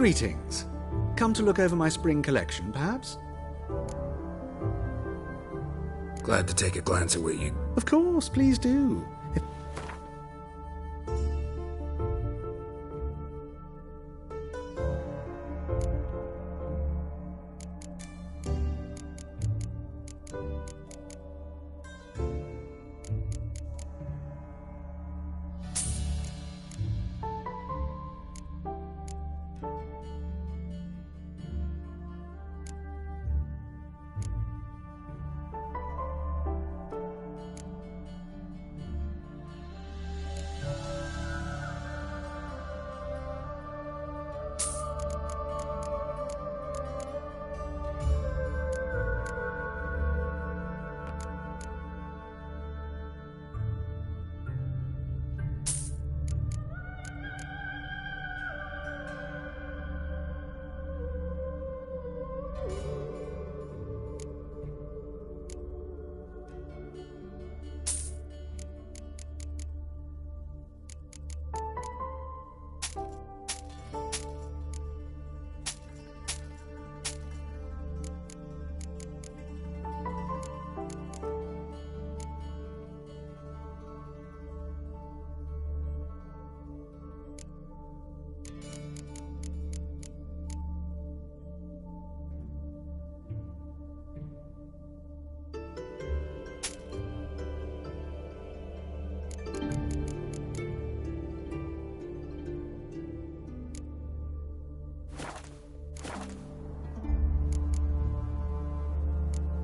Greetings. Come to look over my spring collection, perhaps? Glad to take a glance at what you... Of course, please do.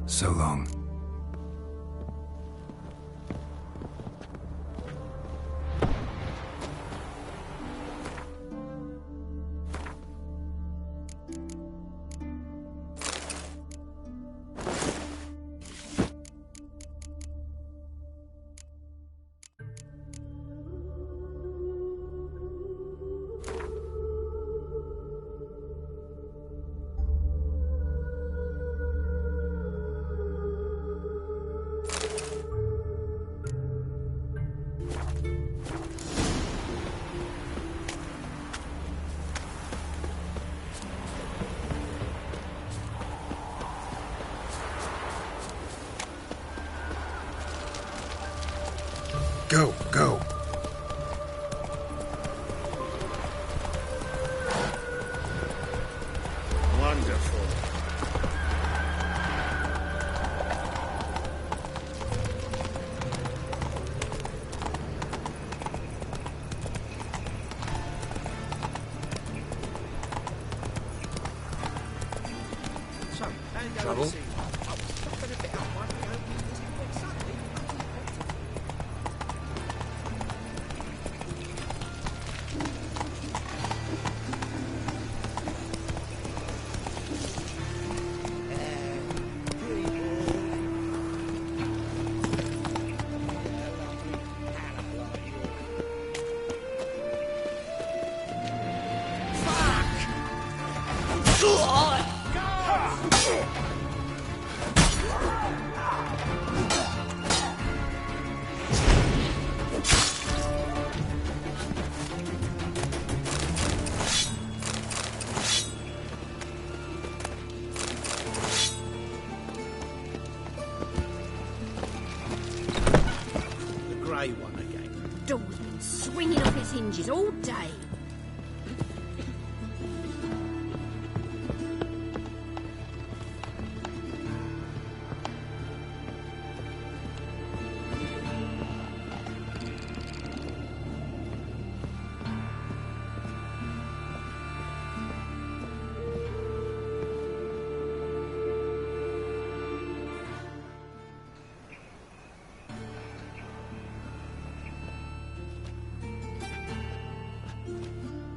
So long. Go, go. Wonderful. So, how you going Trouble? this evening? Oh, I've got a bit up, one, you know, is it next Saturday? The grey one again. Door's been swinging off its hinges all day.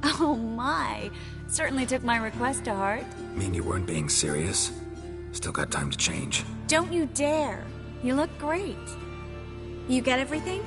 Oh my, certainly took my request to heart. Mean you weren't being serious? Still got time to change. Don't you dare. You look great. You get everything?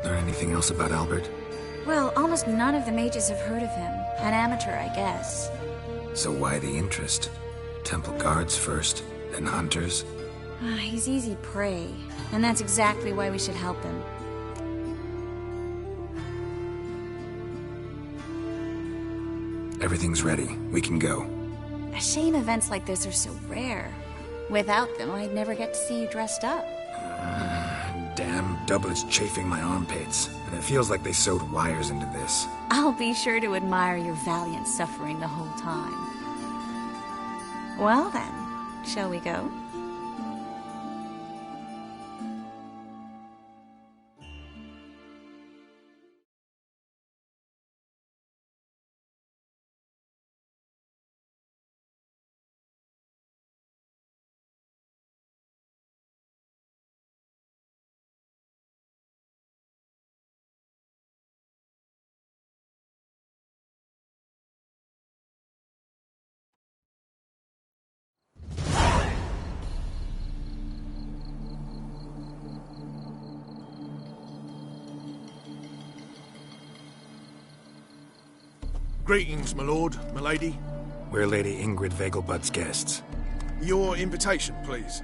Or anything else about Albert? Well, almost none of the mages have heard of him. An amateur, I guess. So why the interest? Temple guards first, then hunters? He's easy prey, and that's exactly why we should help him. Everything's ready. We can go. A shame events like this are so rare. Without them, I'd never get to see you dressed up. Damn doublets chafing my armpits. And it feels like they sewed wires into this. I'll be sure to admire your valiant suffering the whole time. Well then, shall we go? Greetings, my lord, my lady. We're Lady Ingrid Vegelbud's guests. Your invitation, please.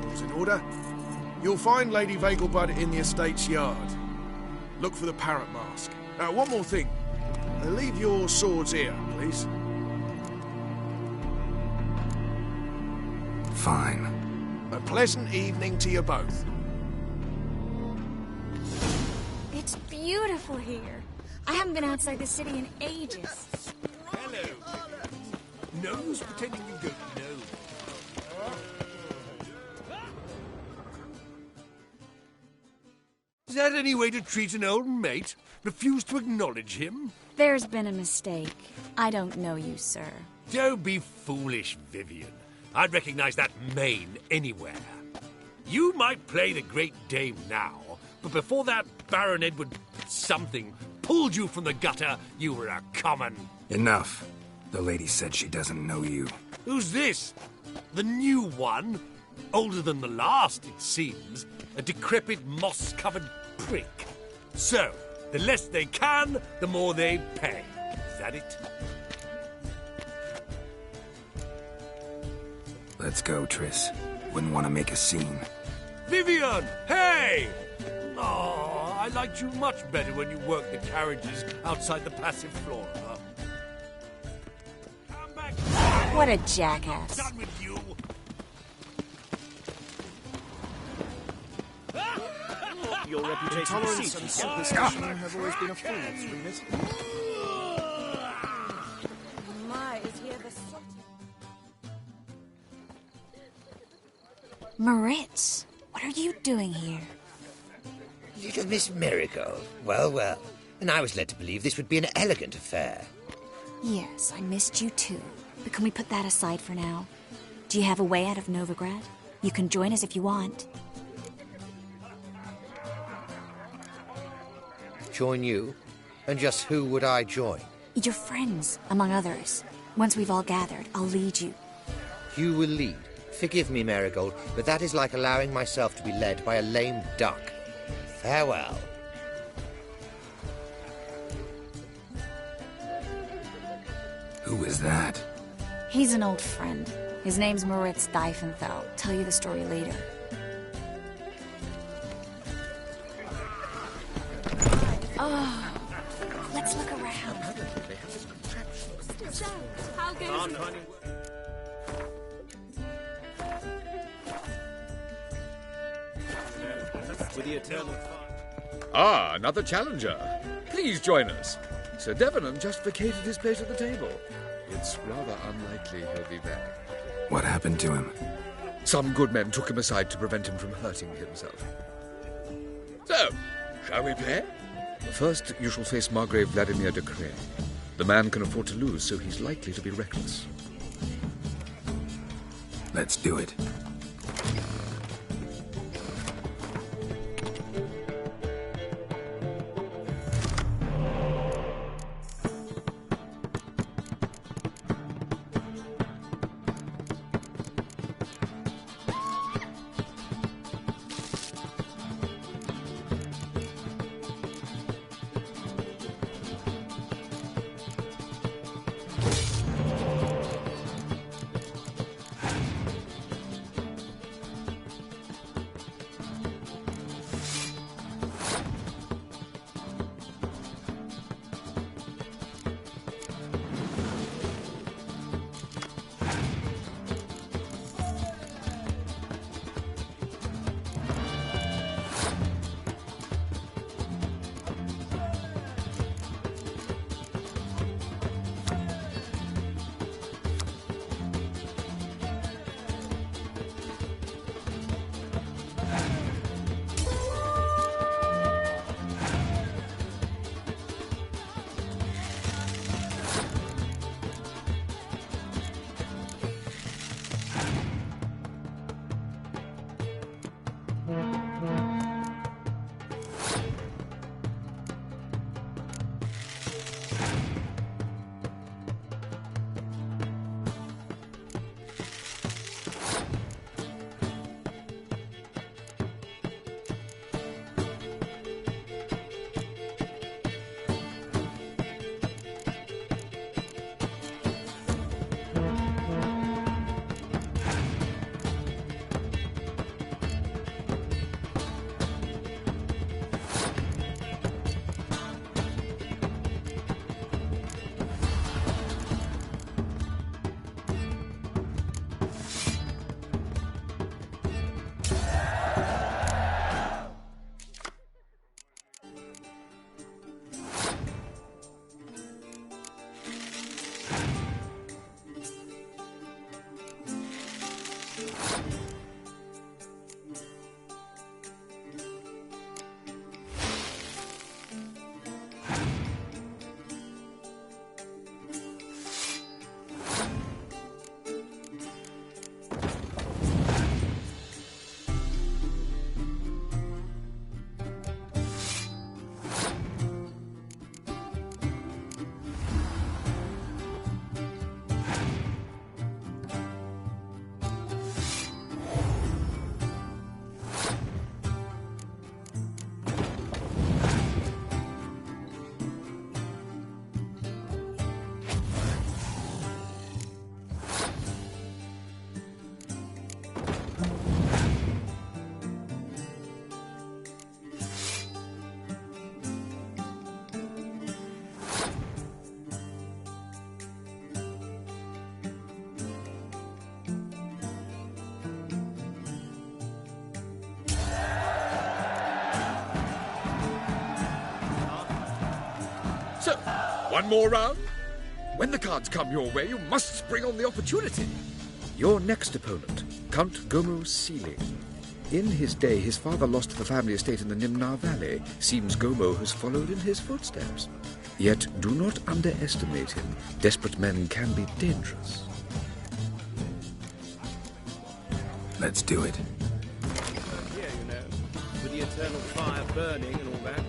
All's in order. You'll find Lady Vegelbud in the estate's yard. Look for the parrot mask. One more thing. Leave your swords here, please. Fine. A pleasant evening to you both. It's beautiful here. I haven't been outside the city in ages. Hello. No use pretending you don't know. Is that any way to treat an old mate? Refuse to acknowledge him? There's been a mistake. I don't know you, sir. Don't be foolish, Vivian. I'd recognize that mane anywhere. You might play the Great Dame now, but before that Baron Edward something pulled you from the gutter, you were a common... Enough. The lady said she doesn't know you. Who's this? The new one? Older than the last, it seems. A decrepit, moss-covered prick. So, the less they can, the more they pay. Is that it? Let's go, Triss. Wouldn't want to make a scene. Vivian! Hey! Oh, I liked you much better when you worked the carriages outside the passive flora. Come back! What a jackass. Done with you! Your reputation, tolerance and superstition have always been a fool's remit. My, is he ever so... Moritz, what are you doing here? Little Miss Marigold. Well, well. And I was led to believe this would be an elegant affair. Yes, I missed you too. But can we put that aside for now? Do you have a way out of Novigrad? You can join us if you want. Join you? And just who would I join? Your friends, among others. Once we've all gathered, I'll lead you. You will lead. Forgive me, Marigold, but that is like allowing myself to be led by a lame duck. Farewell. Who is that? He's an old friend. His name's Moritz Diefenthal. Tell you the story later. Oh, let's look around. So, how goes it? Ah, another challenger. Please join us. Sir Devenham just vacated his place at the table. It's rather unlikely he'll be back. What happened to him? Some good men took him aside to prevent him from hurting himself. So, shall we play? First, you shall face Margrave Vladimir de Cray. The man can afford to lose, so he's likely to be reckless. Let's do it. So, one more round? When the cards come your way, you must spring on the opportunity. Your next opponent, Count Gomo Sealing. In his day, his father lost the family estate in the Nimnar Valley. Seems Gomo has followed in his footsteps. Yet, do not underestimate him. Desperate men can be dangerous. Let's do it. Yeah, you know, with the eternal fire burning and all that.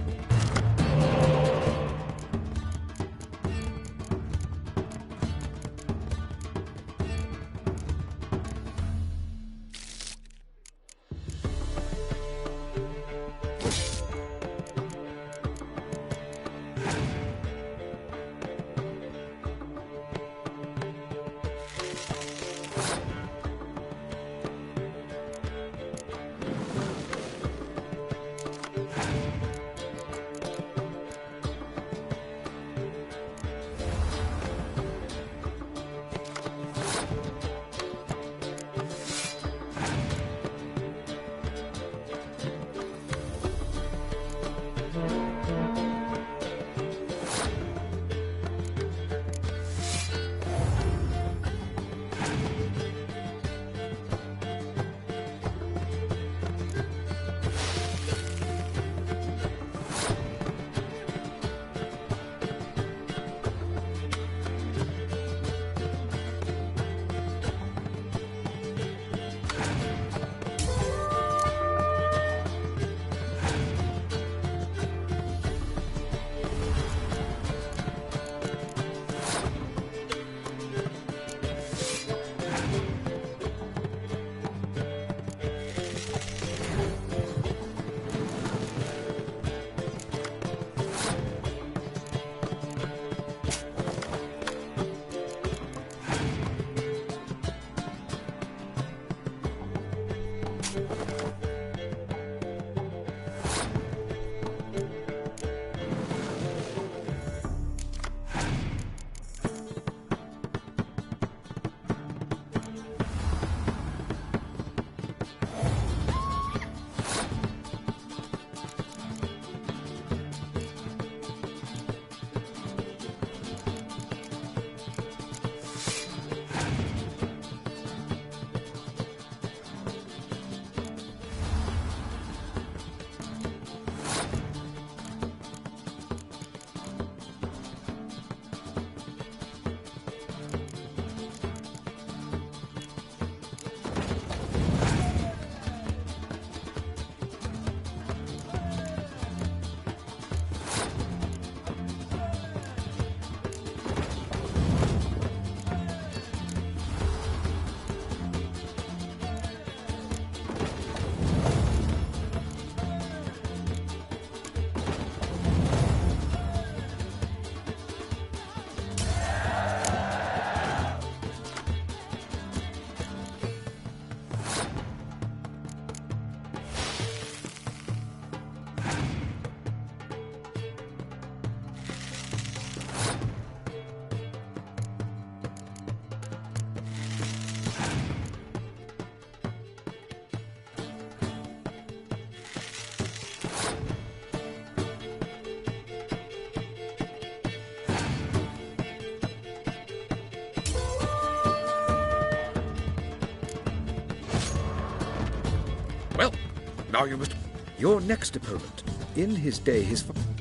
Now you must... Your next opponent. In his day,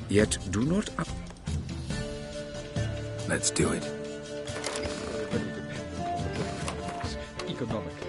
Yet do not... Let's do it. Economically.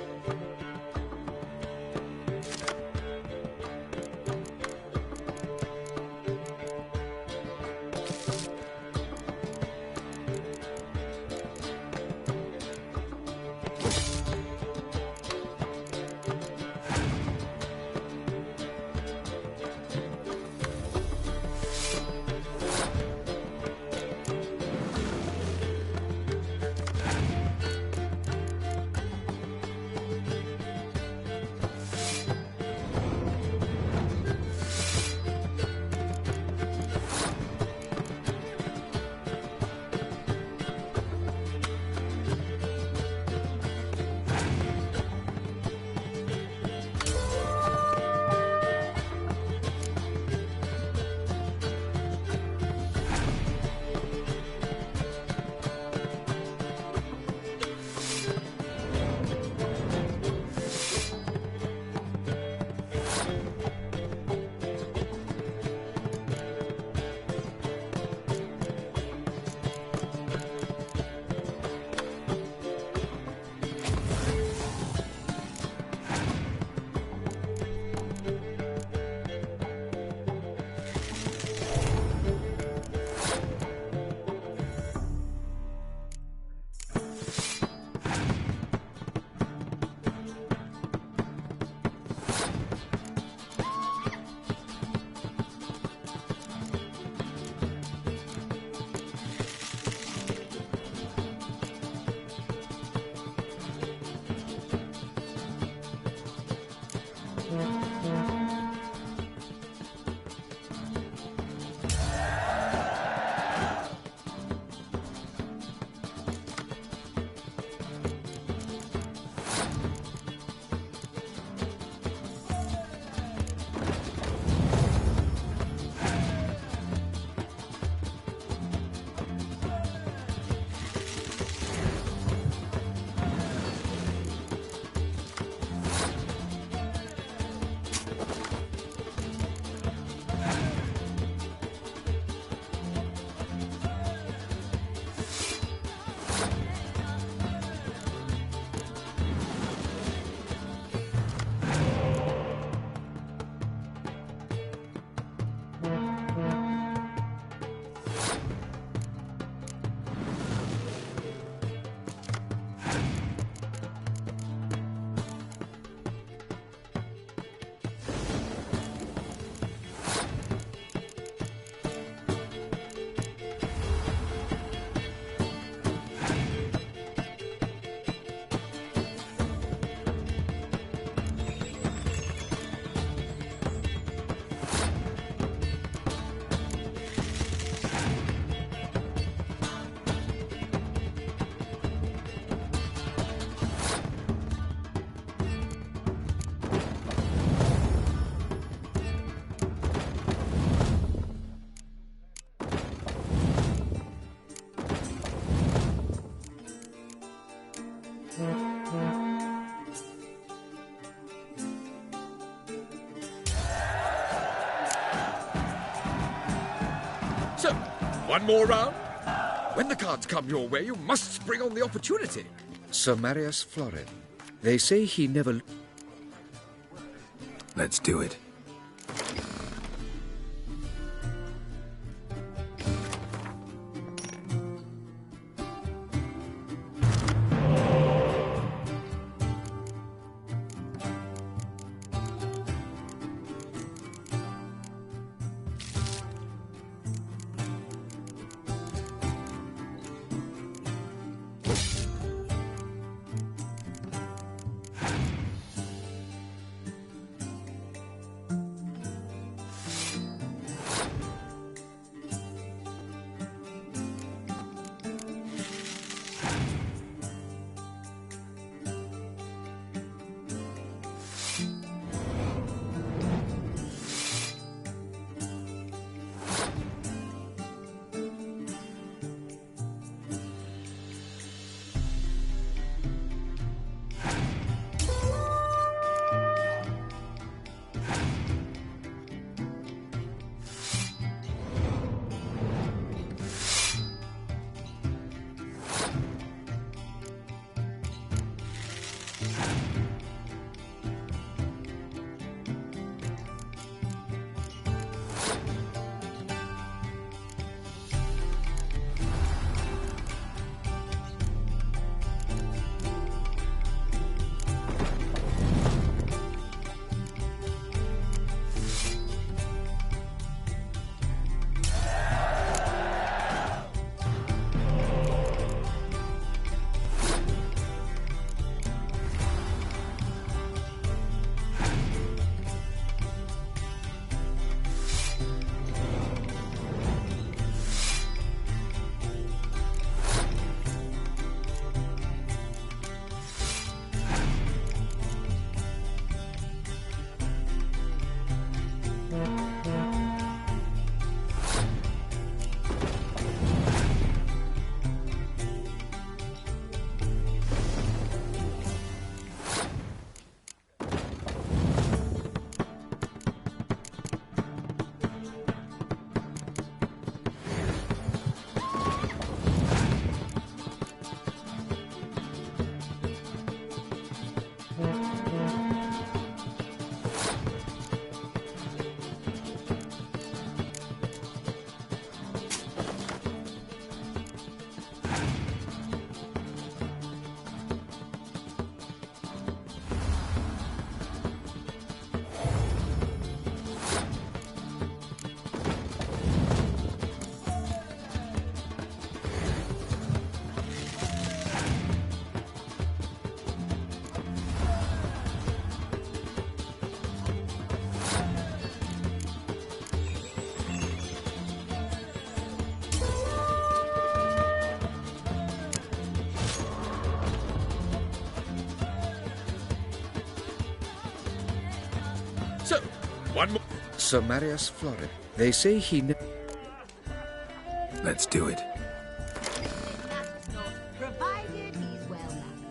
So, one more round. When the cards come your way, you must spring on the opportunity. Sir Marius Florin. They say he never... Let's do it. So, one more... Sir Marius Florin. They say he... Let's do it. Provided he's well mannered.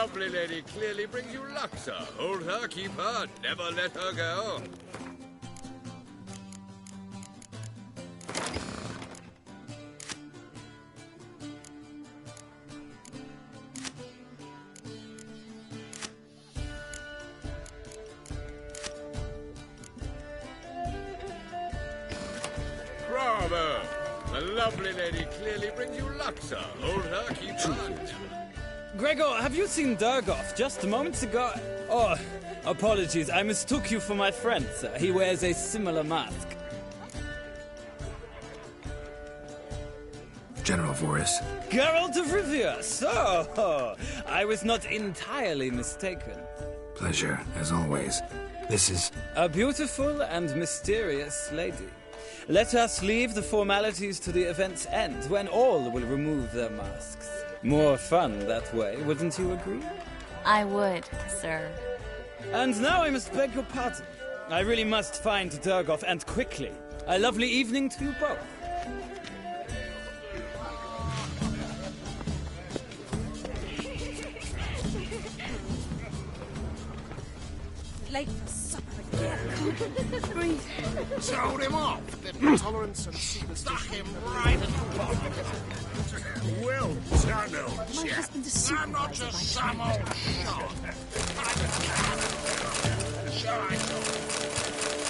lovely lady clearly brings you luck, sir. Hold her, keep her, never let her go. Bravo! The lovely lady clearly brings you luck, sir. Hold her, keep her. Gregor, have you seen Durgoff just moments ago? Oh, apologies. I mistook you for my friend, sir. He wears a similar mask. General Voris. Geralt of Rivia. So, I was not entirely mistaken. Pleasure, as always. This is... A beautiful and mysterious lady. Let us leave the formalities to the event's end, when all will remove their masks. More fun that way, wouldn't you agree? I would, sir. And now I must beg your pardon. I really must find Durgoff, and quickly. A lovely evening to you both. Late for supper again. Breathe. Told him off. The tolerance and stuck him right in the bottom. Well done, old My chap. husband's a supervisor. I'm not just some old shot. I'm a cannibal. Shall I go?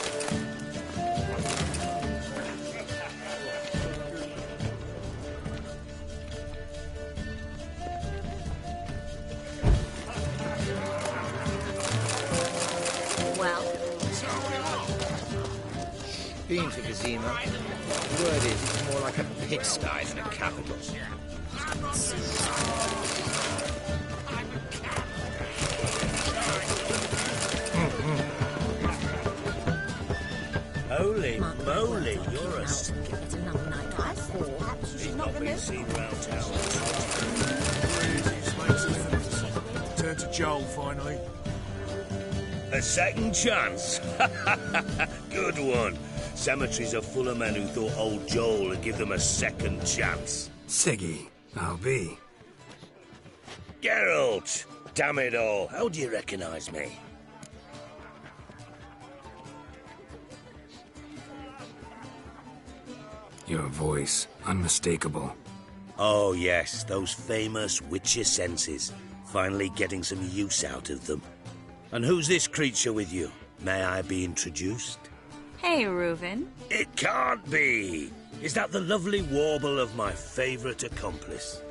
Well, Been to Vizima. The word is it's more like a pigsty than a capital. Holy moly, you're a... It's another night I thought. Perhaps you should knock them in. seen round town. Turn to Joel, finally. A second chance? Good one. Cemeteries are full of men who thought old Joel would give them a second chance. Siggy, I'll be. Geralt! Damn it all, how do you recognise me? Your voice, unmistakable. Oh yes, those famous witcher senses. Finally getting some use out of them. And who's this creature with you? May I be introduced? hey, Reuven. It can't be! Is that the lovely warble of my favourite accomplice?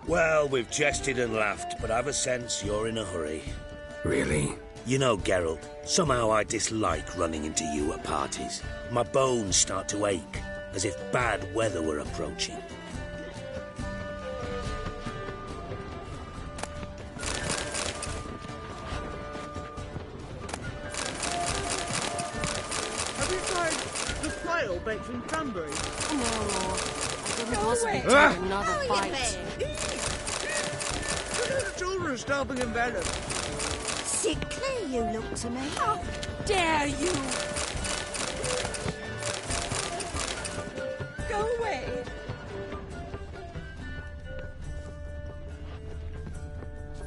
Well, we've jested and laughed, but I've a sense you're in a hurry. Really? You know, Geralt, somehow I dislike running into you at parties. My bones start to ache, as if bad weather were approaching. Have you tried the flail baked in cranberry? I couldn't Go possibly away. take another Oh, bite. The children stopping in Vellum. Sickly you look to me. How dare you! Go away.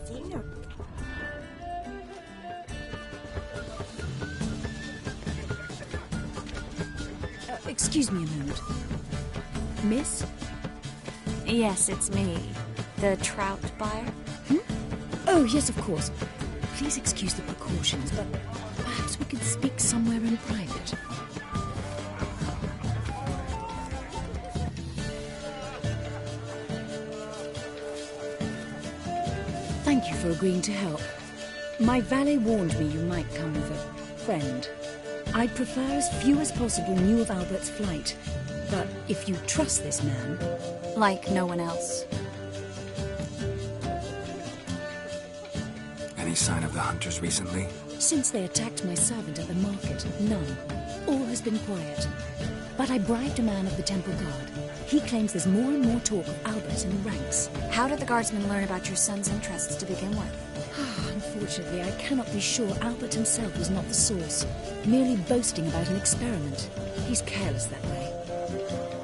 Dinner. Excuse me a moment. Miss? Yes, it's me. The trout buyer? Oh, yes, of course. Please excuse the precautions, but perhaps we could speak somewhere in private. Thank you for agreeing to help. My valet warned me you might come with a friend. I'd prefer as few as possible knew of Albert's flight. But if you trust this man... Like no one else. Any sign of the hunters recently? Since they attacked my servant at the market, none. All has been quiet. But I bribed a man of the Temple Guard. He claims there's more and more talk of Albert in the ranks. How did the guardsmen learn about your son's interests to begin with? Unfortunately, I cannot be sure Albert himself was not the source, merely boasting about an experiment. He's careless that way.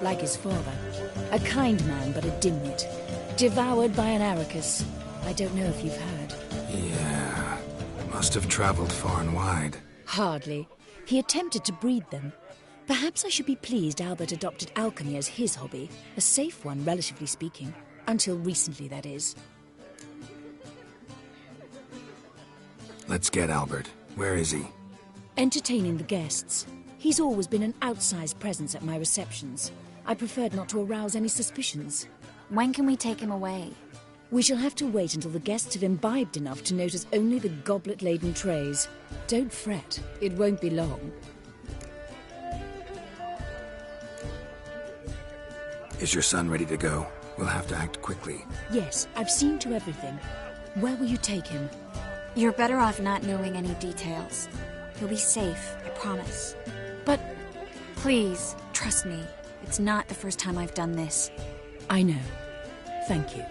Like his father. A kind man, but a dimwit. Devoured by an Arrakis. I don't know if you've heard. Yeah, must have traveled far and wide. Hardly. He attempted to breed them. Perhaps I should be pleased Albert adopted alchemy as his hobby. A safe one, relatively speaking. Until recently, that is. Let's get Albert. Where is he? Entertaining the guests. He's always been an outsized presence at my receptions. I preferred not to arouse any suspicions. When can we take him away? We shall have to wait until the guests have imbibed enough to notice only the goblet-laden trays. Don't fret, it won't be long. Is your son ready to go? We'll have to act quickly. Yes, I've seen to everything. Where will you take him? You're better off not knowing any details. He'll be safe, I promise. But... Please, trust me. It's not the first time I've done this. I know. Thank you.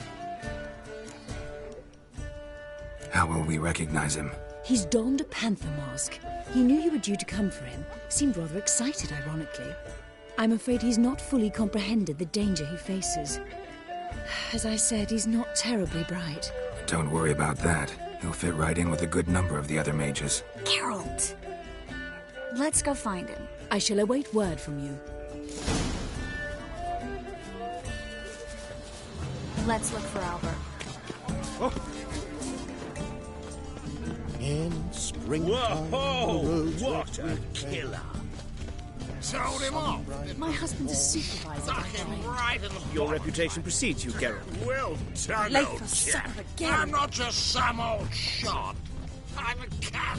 How will we recognize him? He's donned a panther mask. He knew you were due to come for him. Seemed rather excited, ironically. I'm afraid he's not fully comprehended the danger he faces. As I said, he's not terribly bright. Don't worry about that. He'll fit right in with a good number of the other mages. Geralt! Let's go find him. I shall await word from you. Let's look for Albert. Oh. In springtime, Whoa! What a killer! Sold him off! My husband's a supervisor. Right in the Your reputation precedes you, Geralt. Well done, Late old for chap. supper again. I'm not just some old shot. I'm a cat.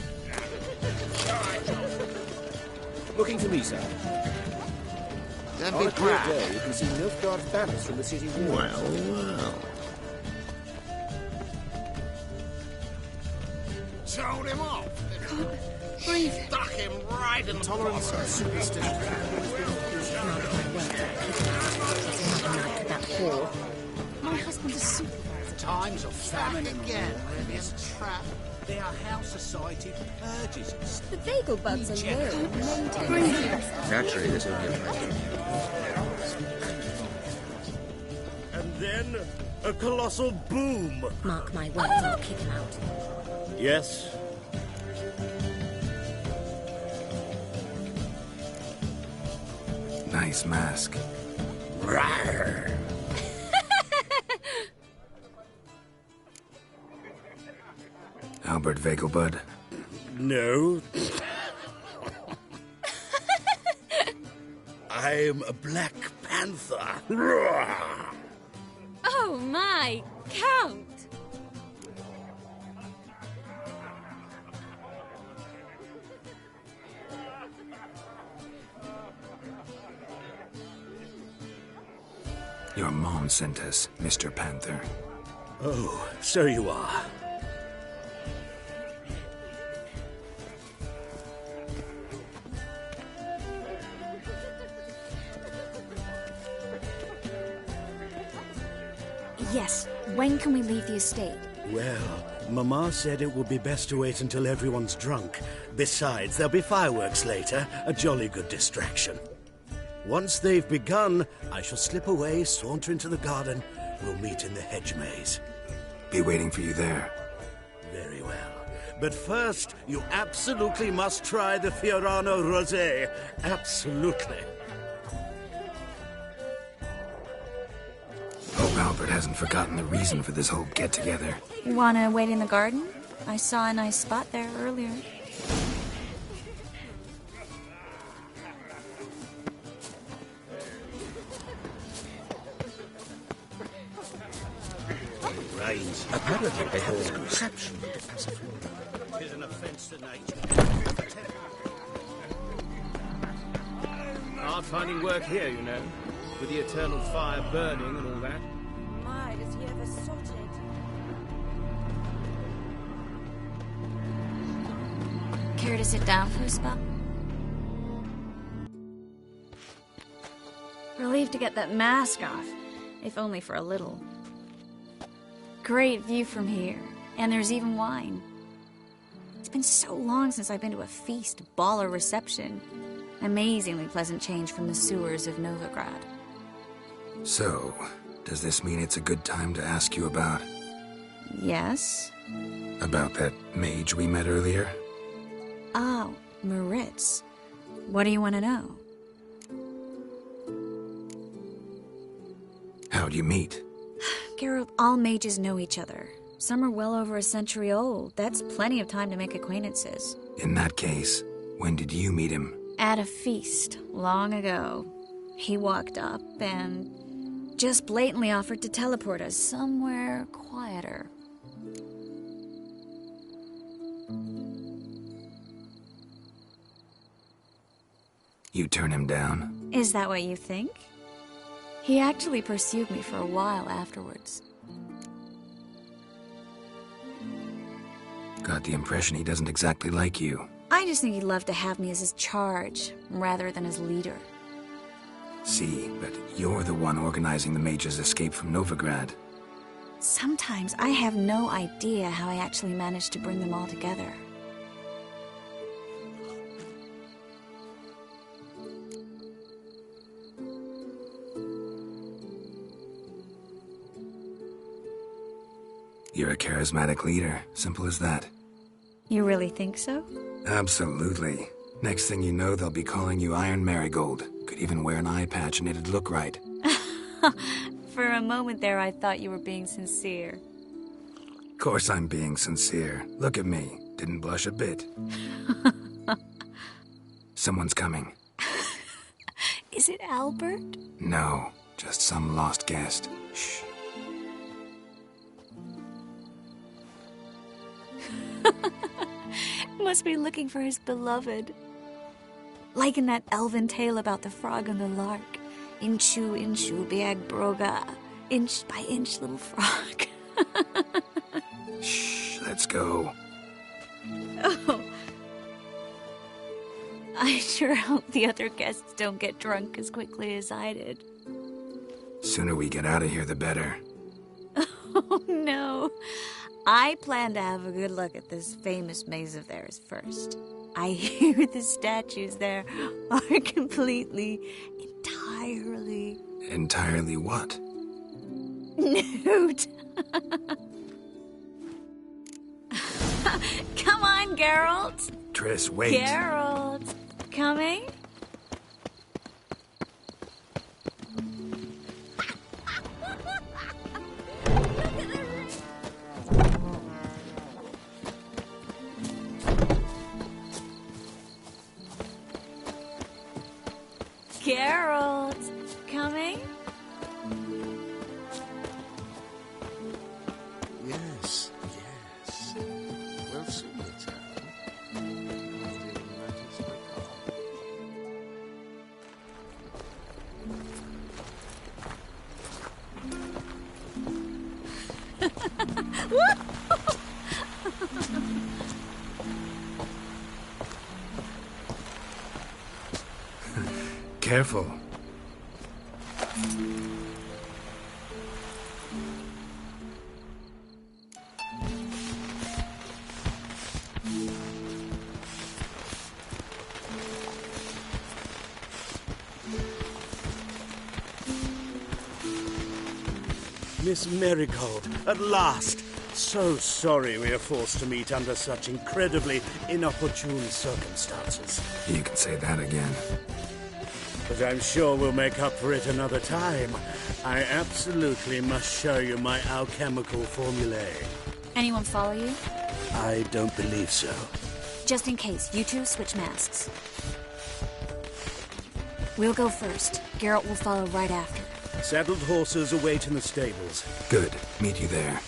Looking for me, sir. Don't On be a clear proud. day, you can see Nilfgaard's banners from the city wall. Well. Sold him off. Breathe. Stuck him right in the Tolerance and superstition. That whore. My husband's a supervisor. Times of famine again. This trap. They are how society purges itself. The bagel bugs alone maintain. Naturally, there's only a matter. And then a colossal boom. Mark my words, I'll kick him out. Yes. Nice mask. Rawr. Albert Vegelbud. No. I'm a Black Panther. Rawr. Oh my, Count! Your mom sent us, Mr. Panther. Oh, so you are. Yes, when can we leave the estate? Well, Mama said it would be best to wait until everyone's drunk. Besides, there'll be fireworks later, a jolly good distraction. Once they've begun, I shall slip away, saunter into the garden. We'll meet in the hedge maze. Be waiting for you there. Very well. But first, you absolutely must try the Fiorano Rosé. Absolutely. Hope Albert hasn't forgotten the reason for this whole get-together. Wanna wait in the garden? I saw a nice spot there earlier. Rains. Apparently, they have this conception that the passive Is an offense to nature. Hard finding work here, you know. With the eternal fire burning and all that. My, does he ever sorted? Care to sit down for a spell? Relieved to get that mask off, if only for a little. Great view from here, and there's even wine. It's been so long since I've been to a feast, ball, or reception. Amazingly pleasant change from the sewers of Novigrad. So, does this mean it's a good time to ask you about... Yes? About that mage we met earlier? Oh, Moritz. What do you want to know? How'd you meet? Geralt, all mages know each other. Some are well over a century old. That's plenty of time to make acquaintances. In that case, when did you meet him? At a feast, long ago. He walked up and just blatantly offered to teleport us somewhere quieter. You turn him down? Is that what you think? He actually pursued me for a while afterwards. Got the impression he doesn't exactly like you. I just think he'd love to have me as his charge, rather than his leader. See, but you're the one organizing the mage's escape from Novigrad. Sometimes I have no idea how I actually managed to bring them all together. You're a charismatic leader. Simple as that. You really think so? Absolutely. Next thing you know, they'll be calling you Iron Marigold. Could even wear an eye patch and it'd look right. For a moment there, I thought you were being sincere. Of course I'm being sincere. Look at me. Didn't blush a bit. Someone's coming. Is it Albert? No, just some lost guest. Shh. Must be looking for his beloved. Like in that elven tale about the frog and the lark. Inchu, inchu, biag broga. Inch by inch, little frog. Shh, let's go. Oh. I sure hope the other guests don't get drunk as quickly as I did. Sooner we get out of here, the better. Oh, no. I plan to have a good look at this famous maze of theirs first. I hear the statues there are completely, entirely... Entirely what? Nude. Come on, Geralt. Triss, wait. Geralt. Coming? Geralt, coming? Yes, yes. We'll soon return. Careful. Miss Marigold, at last! So sorry we are forced to meet under such incredibly inopportune circumstances. You can say that again. But I'm sure we'll make up for it another time. I absolutely must show you my alchemical formulae. Anyone follow you? I don't believe so. Just in case, you two switch masks. We'll go first. Geralt will follow right after. Saddled horses await in the stables. Good. Meet you there.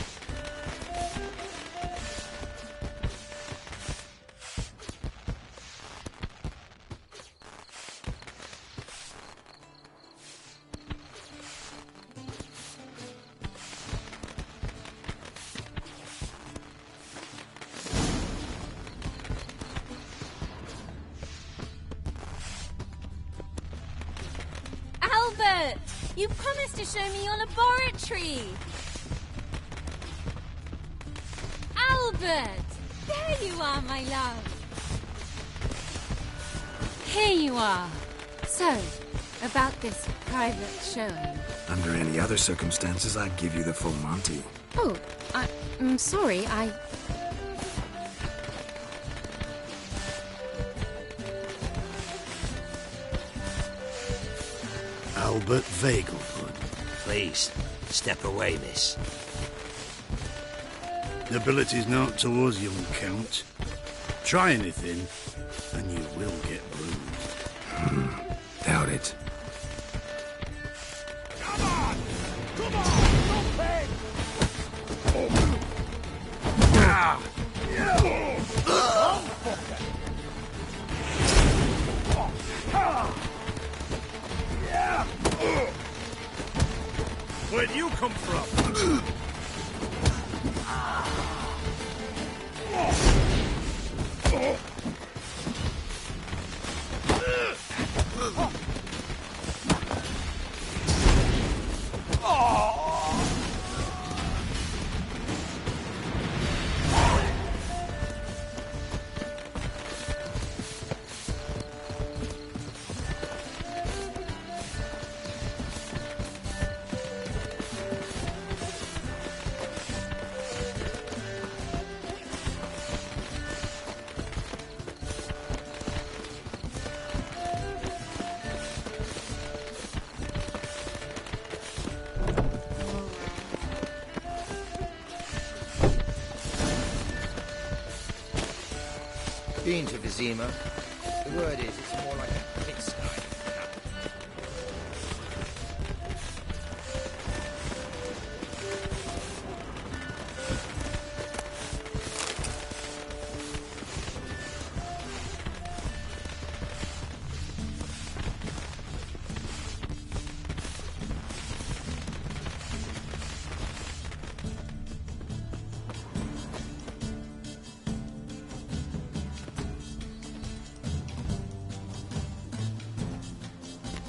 Albert! You promised to show me your laboratory! Albert! There you are, my love! Here you are. So, about this private showing. Under any other circumstances, I'd give you the full Monty. Oh, I'm sorry, Albert Vegelbud. Please, step away, miss. Nobility's not towards young Count. Try anything, and you will get bruised. Doubt it. Where'd you come from? Been to Vizima. The word is, it's more like a pigsty.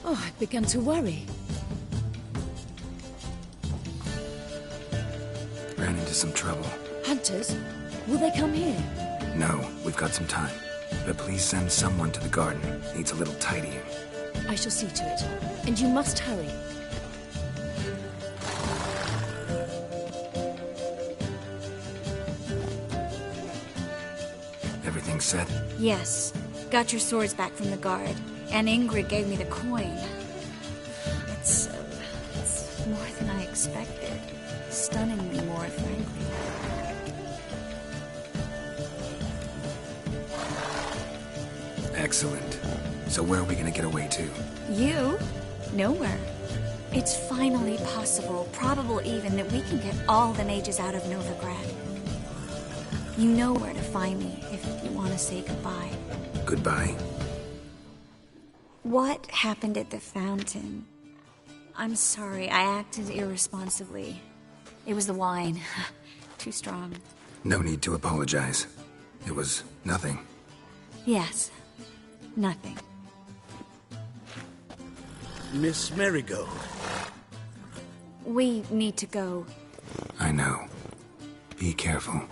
Oh, I've begun to worry. Ran into some trouble. Hunters? Will they come here? No, we've got some time. But please send someone to the garden. Needs a little tidying. I shall see to it. And you must hurry. Everything set? Yes. Got your swords back from the guard. And Ingrid gave me the coin. It's more than I expected. Stunningly more, frankly. Excellent. So where are we gonna get away to? You? Nowhere. It's finally possible, probable even, that we can get all the mages out of Novigrad. You know where to find me if you want to say goodbye. Goodbye. What happened at the fountain? I'm sorry, I acted irresponsibly. It was the wine. Too strong. No need to apologize. It was nothing. Yes. Nothing. Miss Marigold. We need to go. I know. Be careful.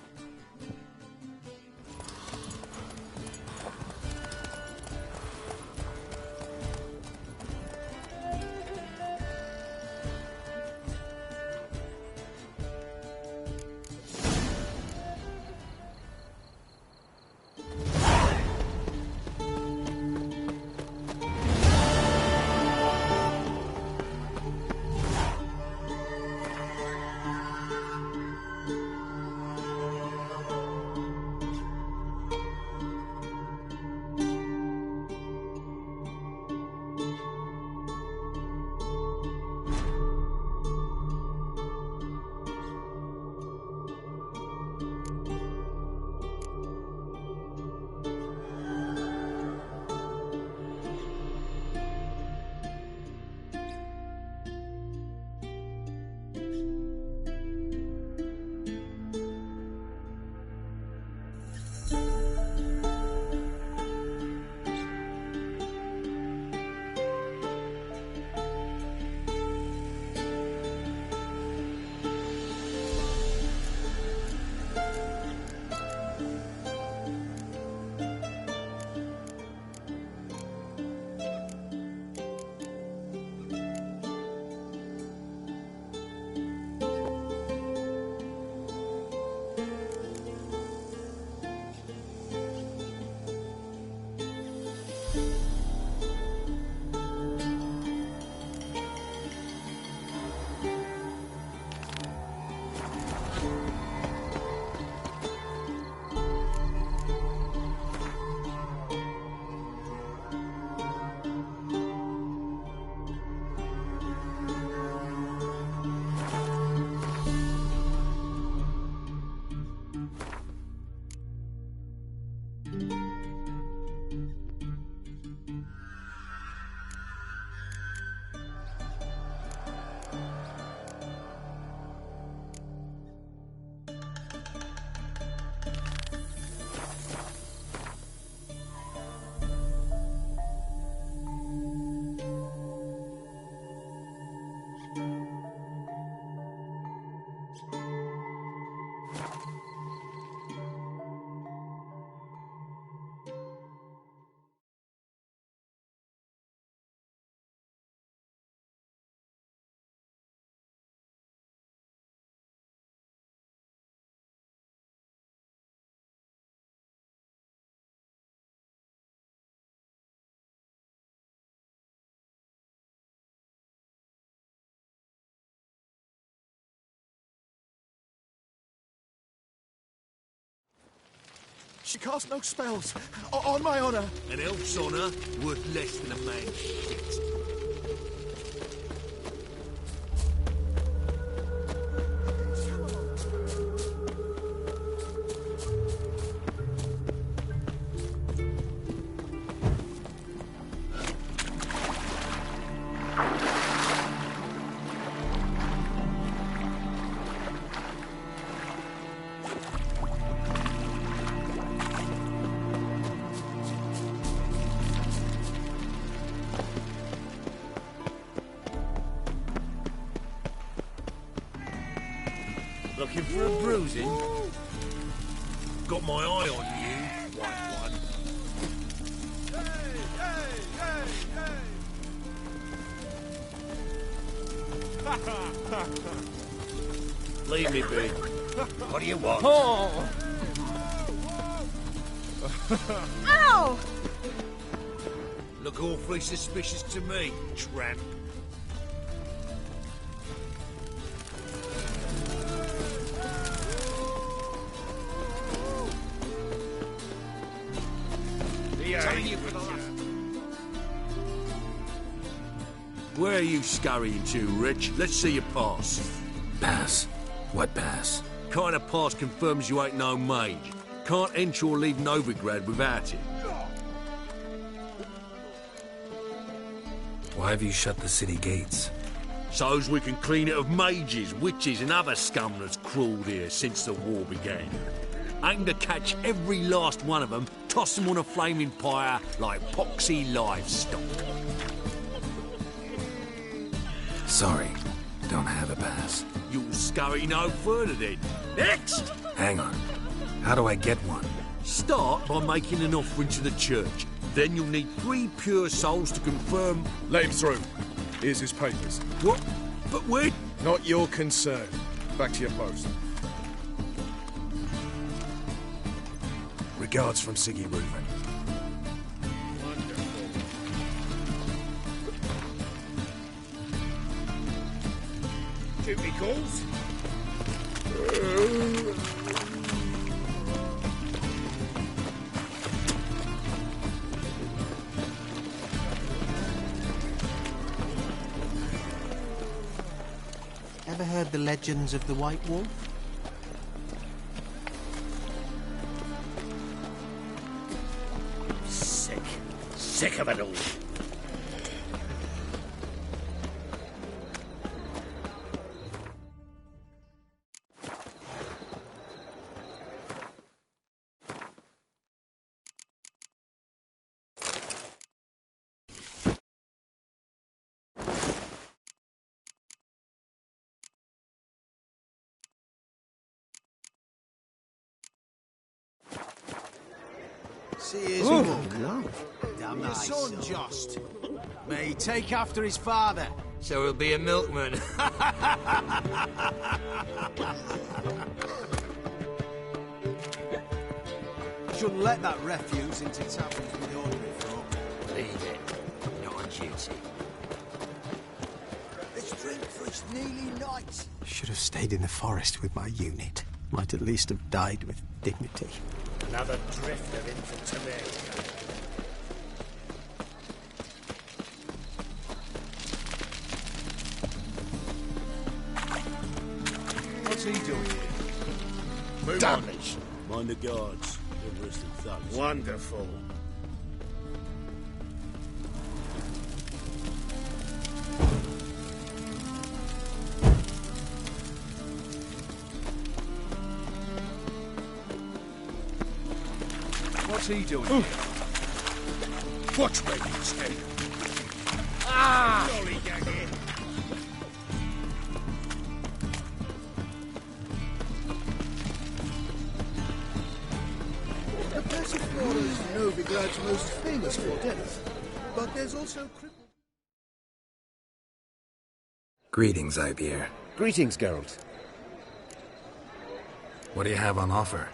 She casts no spells. On my honour. An elf's honour worth less than a man's shit. Looking for a bruising? Got my eye on you, white one. Leave me be. What do you want? Oh! Ow! Look awfully suspicious to me, tramp. Where are you scurrying to, Rich? Let's see your pass. Pass? What pass? Kind of pass confirms you ain't no mage. Can't enter or leave Novigrad without it. Why have you shut the city gates? So's we can clean it of mages, witches and other scum that's crawled here since the war began. Aim to catch every last one of them, toss them on a flaming pyre like poxy livestock. Sorry, don't have a pass. You'll scurry no further then. Next! Hang on. How do I get one? Start by making an offering to the church. Then you'll need 3 pure souls to confirm... Let him through. Here's his papers. What? But where... Not your concern. Back to your post. Regards from Siggy Reuven. Duty calls? Ever heard the legends of the White Wolf? Sick of it all. See his walk. Damn your son, Jost. May he take after his father. So he'll be a milkman. Shouldn't let that refuse into taverns with ordinary folk. Leave it. Not on duty. Let's drink, for it's nearly night. Should have stayed in the forest with my unit. Might at least have died with dignity. Another drift of infantry. What's he doing here? Move Damn on. it! Mind the guards. They're worse than thugs. Wonderful. What's he doing here? Watch me instead. Ah! Lollygag. The Persiflora is Novigrad's most famous forteth, but there's also... Greetings, Ivier. Greetings, Geralt. What do you have on offer?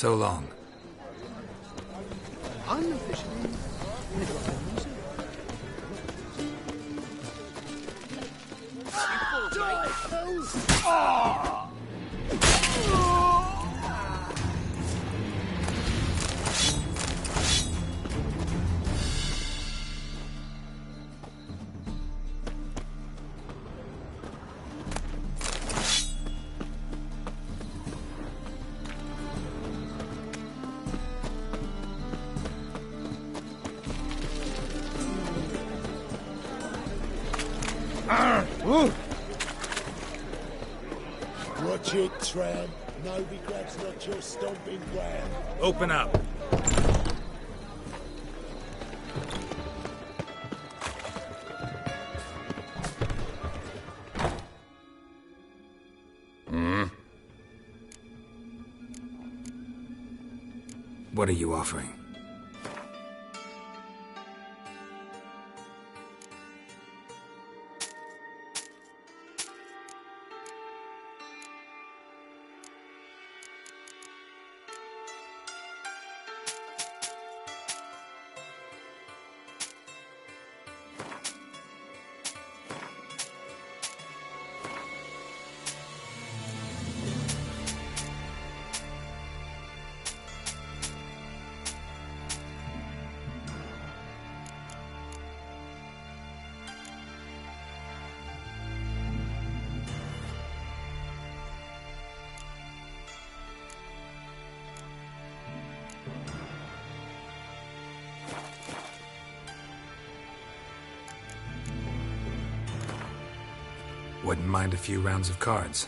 So long. Unofficially, Watch it, tramp. Novigrad's not your stomping ground. Open up. What are you offering? Wouldn't mind a few rounds of cards.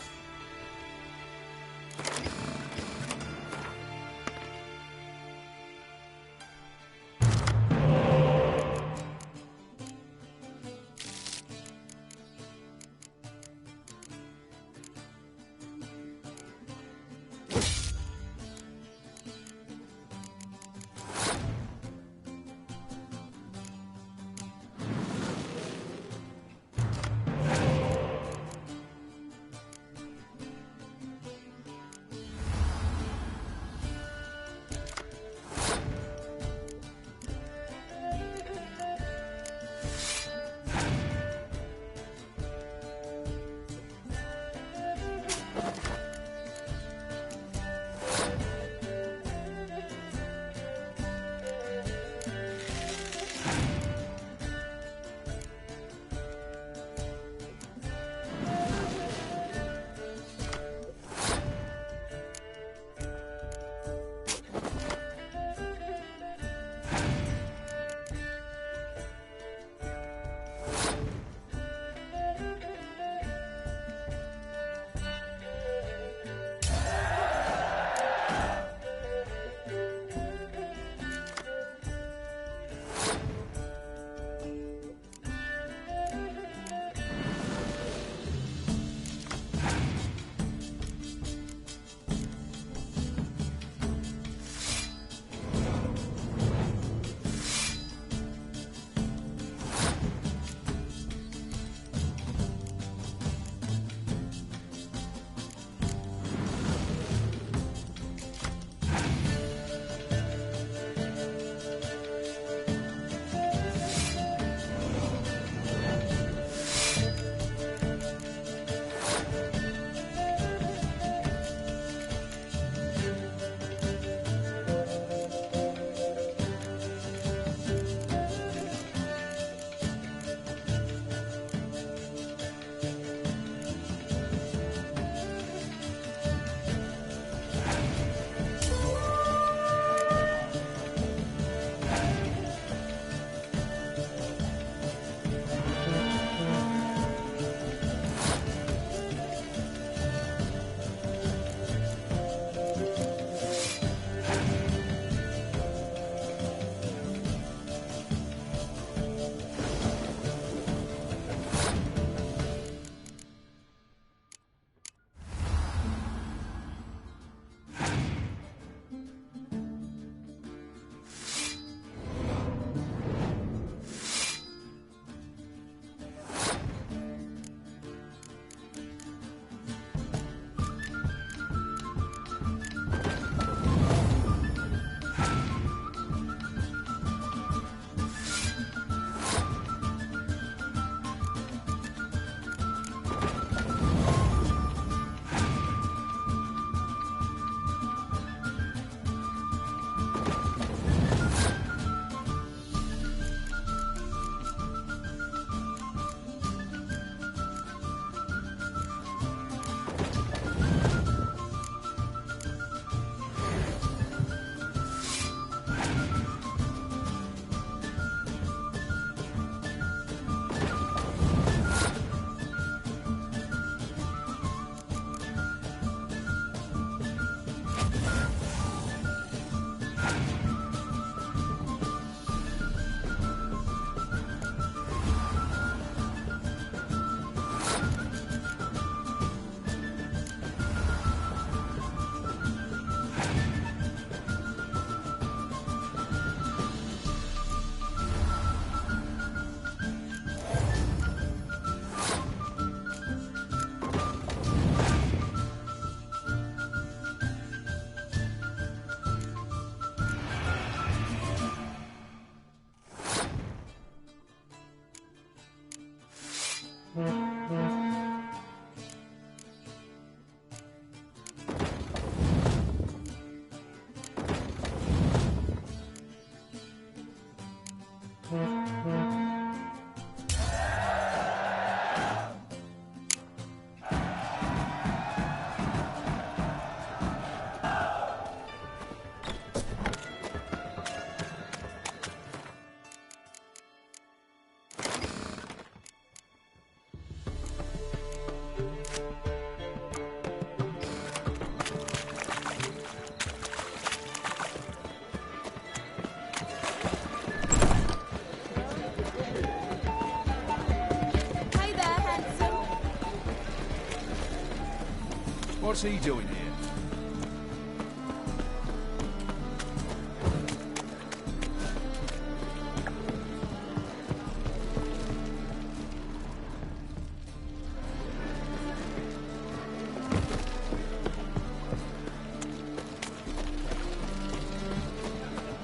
Hey there, handsome. What's he doing here?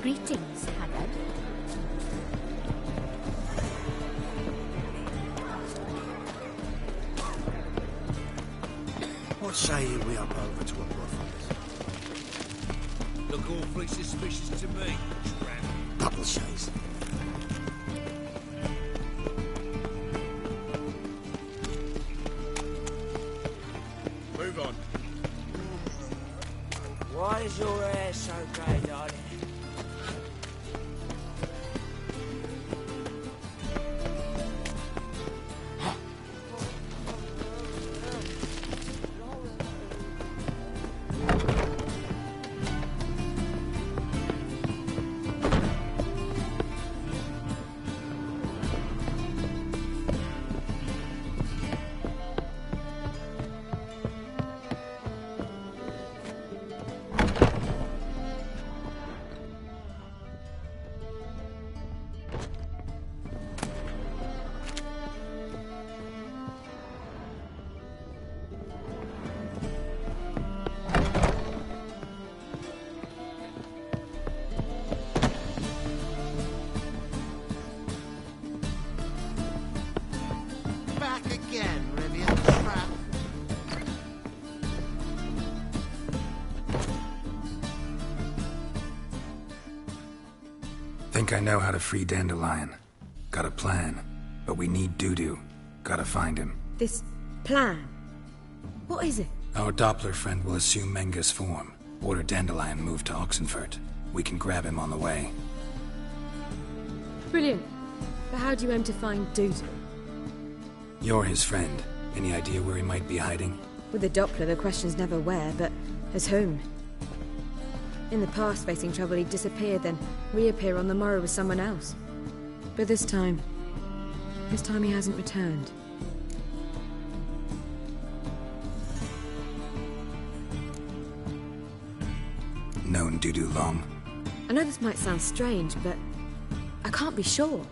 Greetings, Haggard. What say you we up over to a prophet? Look awfully suspicious to me, tramp. Double shays. Move on. Why is your hair so grey, darling? Back again, Rivian Trap. Think I know how to free Dandelion. Got a plan. But we need Dudu. Gotta find him. This plan? What is it? Our Doppler friend will assume Menga's form. Order Dandelion moved to Oxenfurt. We can grab him on the way. Brilliant. But how do you aim to find Dudu? You're his friend. Any idea where he might be hiding? With the Doppler, the question's never where, but as whom? In the past, facing trouble, he'd disappear, then reappear on the morrow with someone else. But this time he hasn't returned. Known Dudu long? I know this might sound strange, but I can't be sure.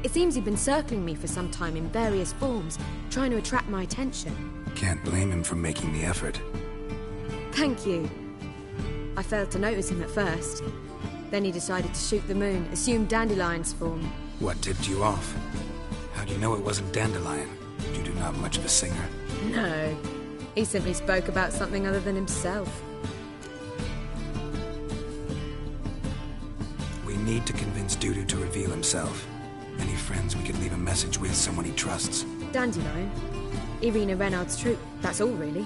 It seems he'd been circling me for some time in various forms, trying to attract my attention. Can't blame him for making the effort. Thank you. I failed to notice him at first. Then he decided to shoot the moon, assume Dandelion's form. What tipped you off? How'd you know it wasn't Dandelion? Dudu not much of a singer. No. He simply spoke about something other than himself. We need to convince Dudu to reveal himself. Any friends we could leave a message with, someone he trusts? Dandelion. Irina Renard's troupe, that's all really.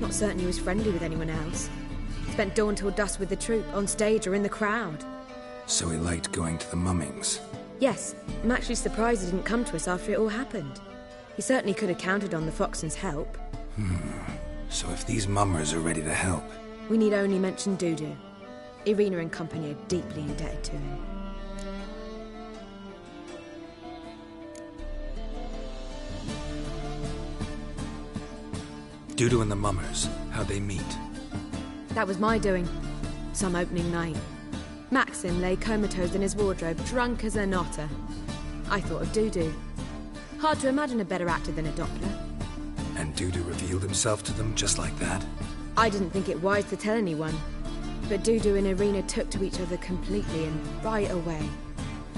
Not certain he was friendly with anyone else. Spent dawn till dusk with the troupe, on stage or in the crowd. So he liked going to the mummings. Yes, I'm actually surprised he didn't come to us after it all happened. He certainly could have counted on the Foxton's help. So if these mummers are ready to help... We need only mention Dudu. Irina and company are deeply indebted to him. Dudu and the mummers, how'd they meet? That was my doing. Some opening night. Maxim lay comatose in his wardrobe, drunk as an otter. I thought of Dudu. Hard to imagine a better actor than a Doppler. And Dudu revealed himself to them just like that? I didn't think it wise to tell anyone. But Dudu and Irina took to each other completely and right away.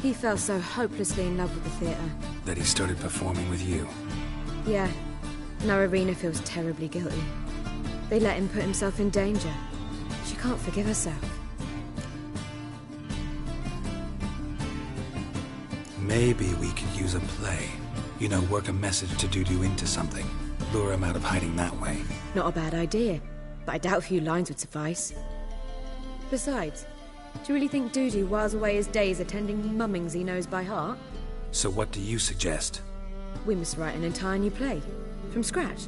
He fell so hopelessly in love with the theatre. That he started performing with you? Yeah. Now Irina feels terribly guilty. They let him put himself in danger. She can't forgive herself. Maybe we could use a play. You know, work a message to Dudu into something. Lure him out of hiding that way. Not a bad idea, but I doubt a few lines would suffice. Besides, do you really think Dudu whiles away his days attending mummings he knows by heart? So what do you suggest? We must write an entire new play. From scratch.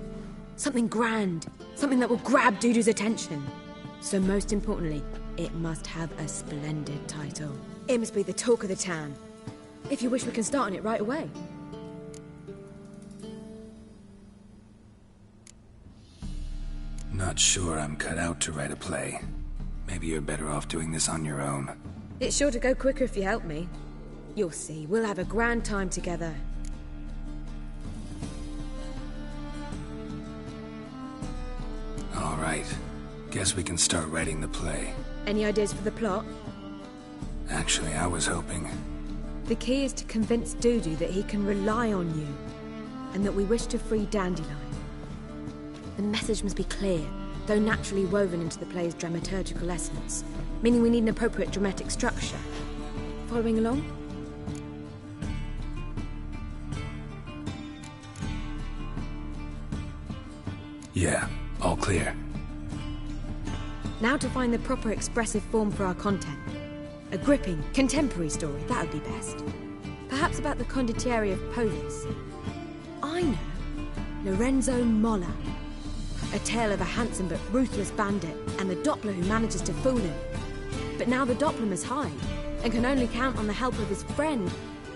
Something grand. Something that will grab Dudu's attention. So most importantly, it must have a splendid title. It must be the talk of the town. If you wish, we can start on it right away. Not sure I'm cut out to write a play. Maybe you're better off doing this on your own. It's sure to go quicker if you help me. You'll see, we'll have a grand time together. All right. Guess we can start writing the play. Any ideas for the plot? Actually, I was hoping... The key is to convince Dudu that he can rely on you, and that we wish to free Dandelion. The message must be clear, though naturally woven into the play's dramaturgical essence, meaning we need an appropriate dramatic structure. Following along? Yeah, all clear. Now to find the proper expressive form for our content. A gripping, contemporary story, that would be best. Perhaps about the condottieri of Polis. I know. Lorenzo Molla. A tale of a handsome but ruthless bandit and the Doppler who manages to fool him. But now the Doppler must hide and can only count on the help of his friend,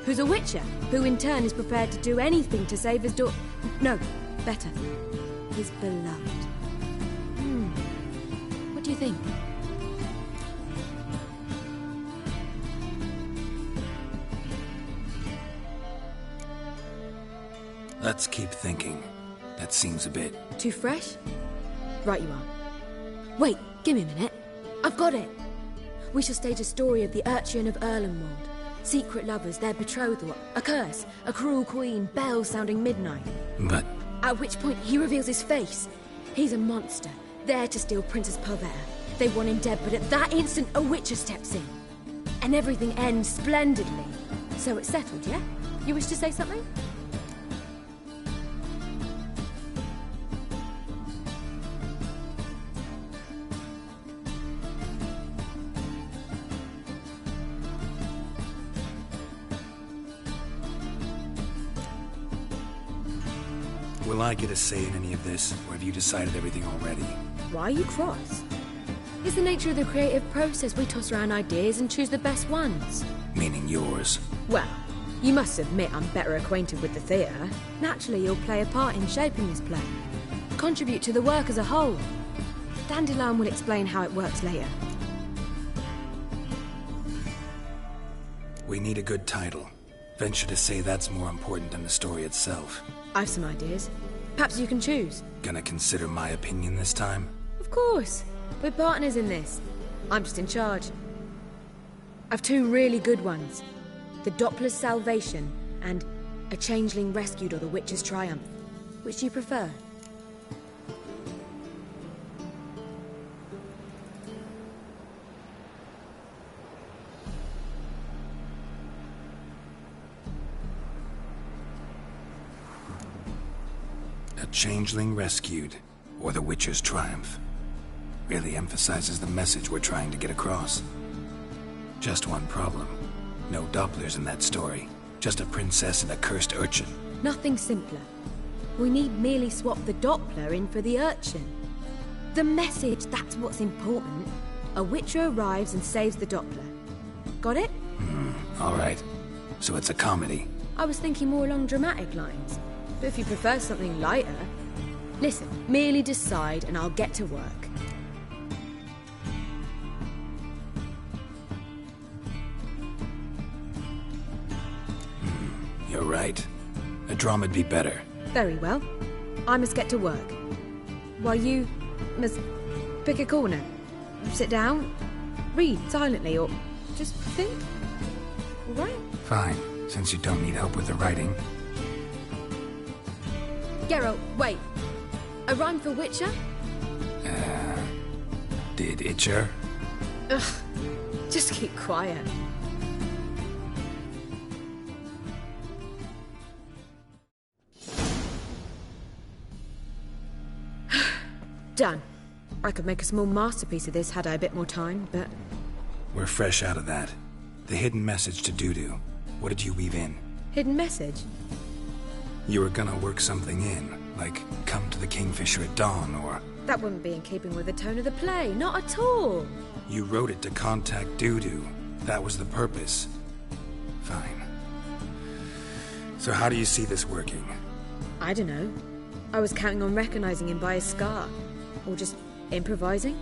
who's a witcher, who in turn is prepared to do anything to save his No, better. His beloved. What do you think? Let's keep thinking. That seems a bit... Too fresh? Right you are. Wait, give me a minute. I've got it! We shall stage a story of the Urchin of Erlenwald. Secret lovers, their betrothal, a curse, a cruel queen, bells sounding midnight. But... At which point he reveals his face. He's a monster, there to steal Princess Pavetta. They want him dead, but at that instant a witcher steps in. And everything ends splendidly. So it's settled, yeah? You wish to say something? Will I get a say in any of this, or have you decided everything already? Why are you cross? It's the nature of the creative process. We toss around ideas and choose the best ones. Meaning yours. Well, you must admit I'm better acquainted with the theatre. Naturally, you'll play a part in shaping this play. Contribute to the work as a whole. Dandelion will explain how it works later. We need a good title. Venture to say that's more important than the story itself. I've some ideas. Perhaps you can choose. Gonna consider my opinion this time? Of course. We're partners in this. I'm just in charge. I've two really good ones. The Doppler's Salvation and A Changeling Rescued or The Witcher's Triumph. Which do you prefer? A Changeling Rescued, or The Witcher's Triumph. Really emphasizes the message we're trying to get across. Just one problem. No Dopplers in that story. Just a princess and a cursed urchin. Nothing simpler. We need merely swap the Doppler in for the urchin. The message, that's what's important. A witcher arrives and saves the Doppler. Got it? All right. So it's a comedy. I was thinking more along dramatic lines. But if you prefer something lighter... Listen, merely decide and I'll get to work. You're right. A drama'd be better. Very well. I must get to work. While you must pick a corner. Sit down, read silently, or just think. All right? Fine, since you don't need help with the writing. Geralt, wait. A rhyme for Witcher? Did Itcher? Ugh, just keep quiet. Done. I could make a small masterpiece of this had I a bit more time, but... We're fresh out of that. The hidden message to Dudu. What did you weave in? Hidden message? You were gonna work something in, like come to the Kingfisher at dawn, or... That wouldn't be in keeping with the tone of the play, not at all. You wrote it to contact Dudu. That was the purpose. Fine. So how do you see this working? I don't know. I was counting on recognizing him by his scar. Or just improvising.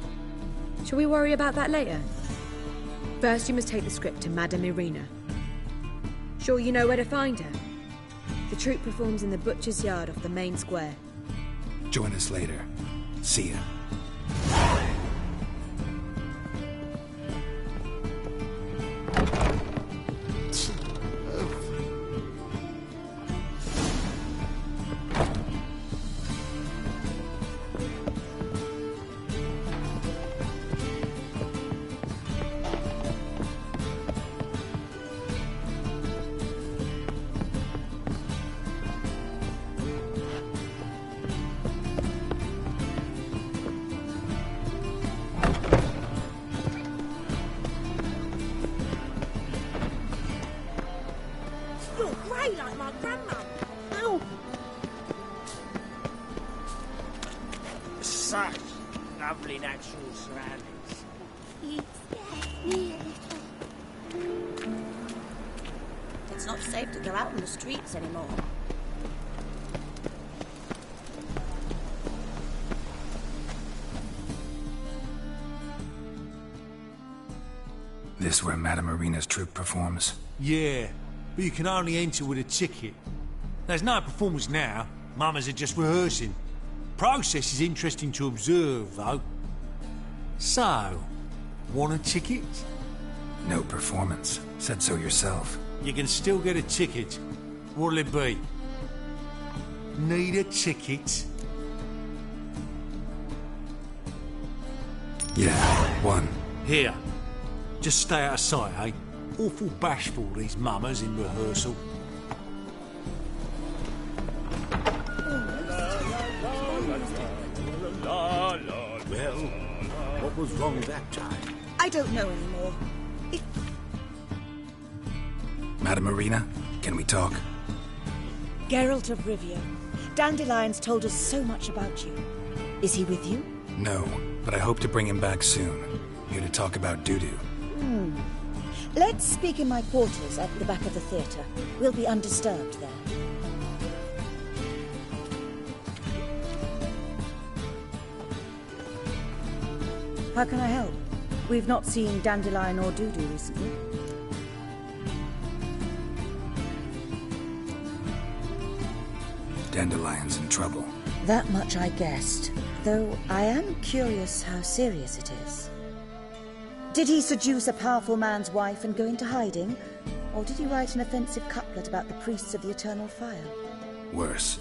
Shall we worry about that later? First, you must take the script to Madame Irina. Sure you know where to find her? The troupe performs in the Butcher's Yard off the main square. Join us later. See ya. Like my grandma. Ow! Such lovely natural surroundings. You scared me a little. It's not safe to go out on the streets anymore. This where Madame Irina's troupe performs? Yeah. But you can only enter with a ticket. There's no performance now. Mamas are just rehearsing. Process is interesting to observe, though. So, want a ticket? No performance. Said so yourself. You can still get a ticket. What'll it be? Need a ticket? Yeah, one. Here. Just stay out of sight, eh? Awful bashful, these mamas in rehearsal. Well, what was wrong that time? I don't know anymore. Madame Irina, can we talk? Geralt of Rivia. Dandelion's told us so much about you. Is he with you? No, but I hope to bring him back soon. Here to talk about Dudu. Let's speak in my quarters at the back of the theatre. We'll be undisturbed there. How can I help? We've not seen Dandelion or Dudu recently. Dandelion's in trouble. That much I guessed, though I am curious how serious it is. Did he seduce a powerful man's wife and go into hiding? Or did he write an offensive couplet about the priests of the Eternal Fire? Worse.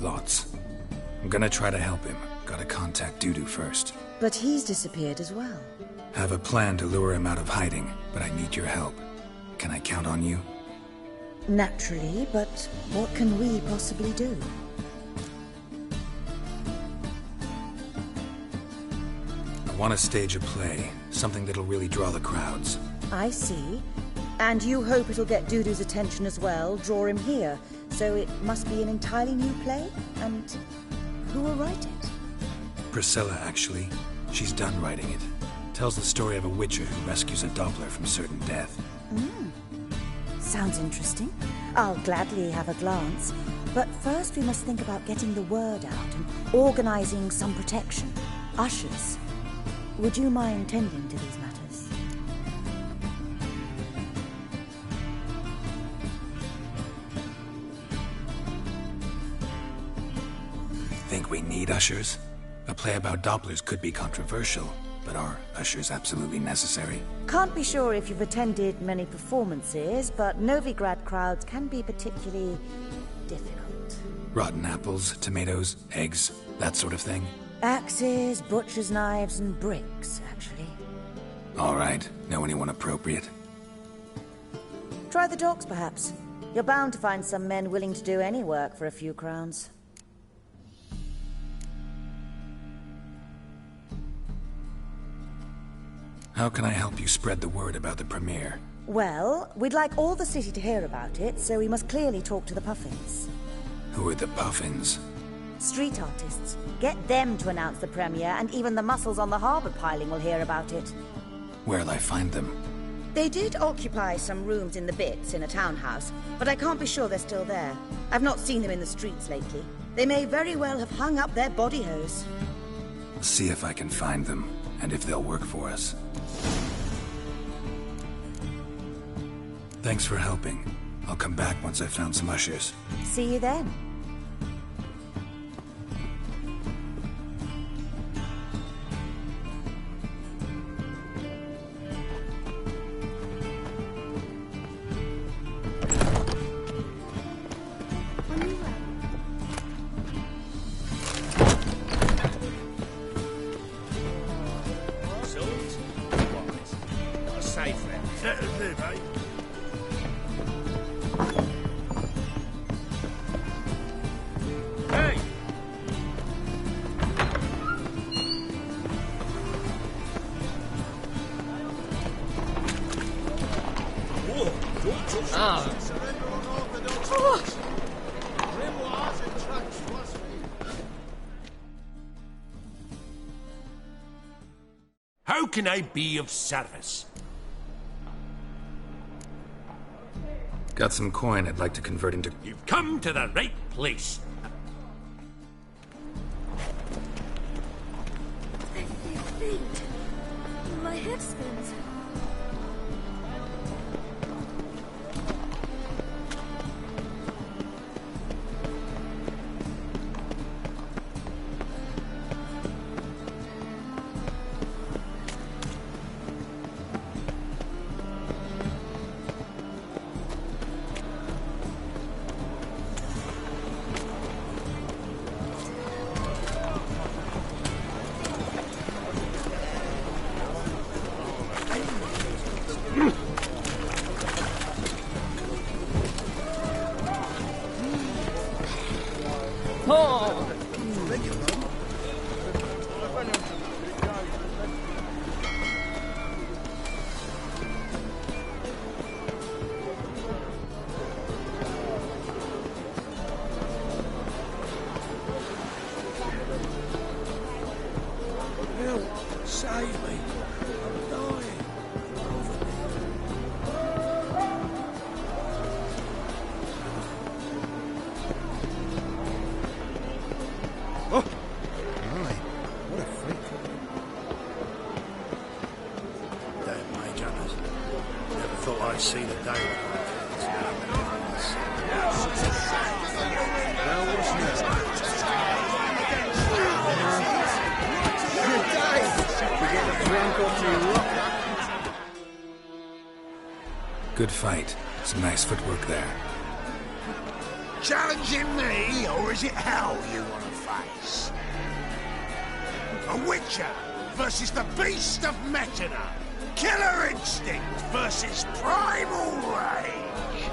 Lots. I'm gonna try to help him. Gotta contact Dudu first. But he's disappeared as well. Have a plan to lure him out of hiding, but I need your help. Can I count on you? Naturally, but what can we possibly do? I want to stage a play. Something that'll really draw the crowds. I see. And you hope it'll get Dudu's attention as well, draw him here. So it must be an entirely new play? And who will write it? Priscilla, actually. She's done writing it. Tells the story of a witcher who rescues a Doppler from certain death. Sounds interesting. I'll gladly have a glance. But first we must think about getting the word out and organizing some protection. Ushers. Would you mind tending to these matters? Think we need ushers? A play about Dopplers could be controversial, but are ushers absolutely necessary? Can't be sure if you've attended many performances, but Novigrad crowds can be particularly difficult. Rotten apples, tomatoes, eggs, that sort of thing? Axes, butcher's knives, and bricks, actually. All right. Know anyone appropriate? Try the docks, perhaps. You're bound to find some men willing to do any work for a few crowns. How can I help you spread the word about the premiere? Well, we'd like all the city to hear about it, so we must clearly talk to the Puffins. Who are the Puffins? Street artists. Get them to announce the premiere, and even the muscles on the harbour piling will hear about it. Where'll I find them? They did occupy some rooms in the Bits in a townhouse, but I can't be sure they're still there. I've not seen them in the streets lately. They may very well have hung up their body hose. See if I can find them, and if they'll work for us. Thanks for helping. I'll come back once I've found some ushers. See you then. How can I be of service? Got some coin I'd like to convert into... You've come to the right place. I feel faint. My head spins. Save me. I'm dying. Oh! My, what a freak. Damn mage hunters. Never thought I'd see the day. Well, what's next? Good fight. Some nice footwork there. Challenging me, or is it hell you want to face? A Witcher versus the Beast of Metina. Killer instinct versus primal rage.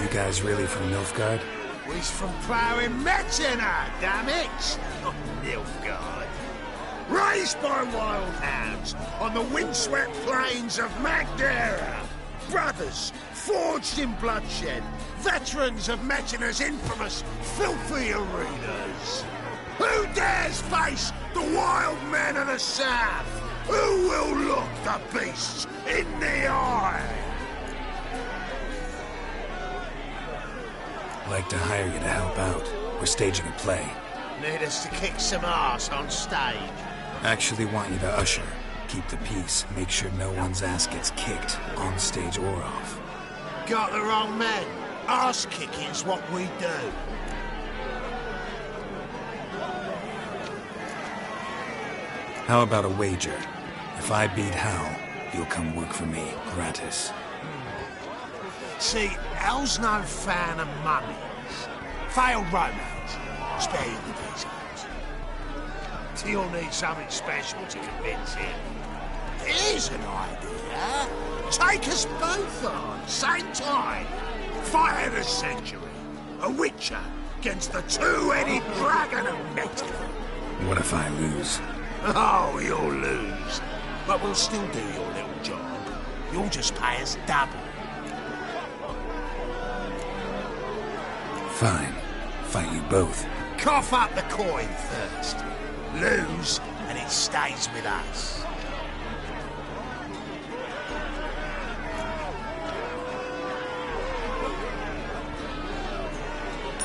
You guys really from Nilfgaard? We's from ploughing Metina, damn it! Not Nilfgaard. Raised by wild hounds on the windswept plains of Magdera. Brothers, forged in bloodshed. Veterans of Metina's infamous filthy arenas. Who dares face the wild men of the south? Who will look the beasts in the eye? Like to hire you to help out. We're staging a play. Need us to kick some ass on stage. Actually want you to usher. Keep the peace. Make sure no one's ass gets kicked, on stage or off. Got the wrong men. Ass kicking's what we do. How about a wager? If I beat Hal, you'll come work for me, gratis. See, Hal's no fan of mummies. Failed romance. Spare you the details. You'll need something special to convince him. Here's an idea. Take us both on, same time. Fight of the century. A Witcher against the two-headed dragon of Metina. What if I lose? Oh, you'll lose. But we'll still do your little job. You'll just pay us double. Fine. Fight you both. Cough up the coin first. Lose, and it stays with us.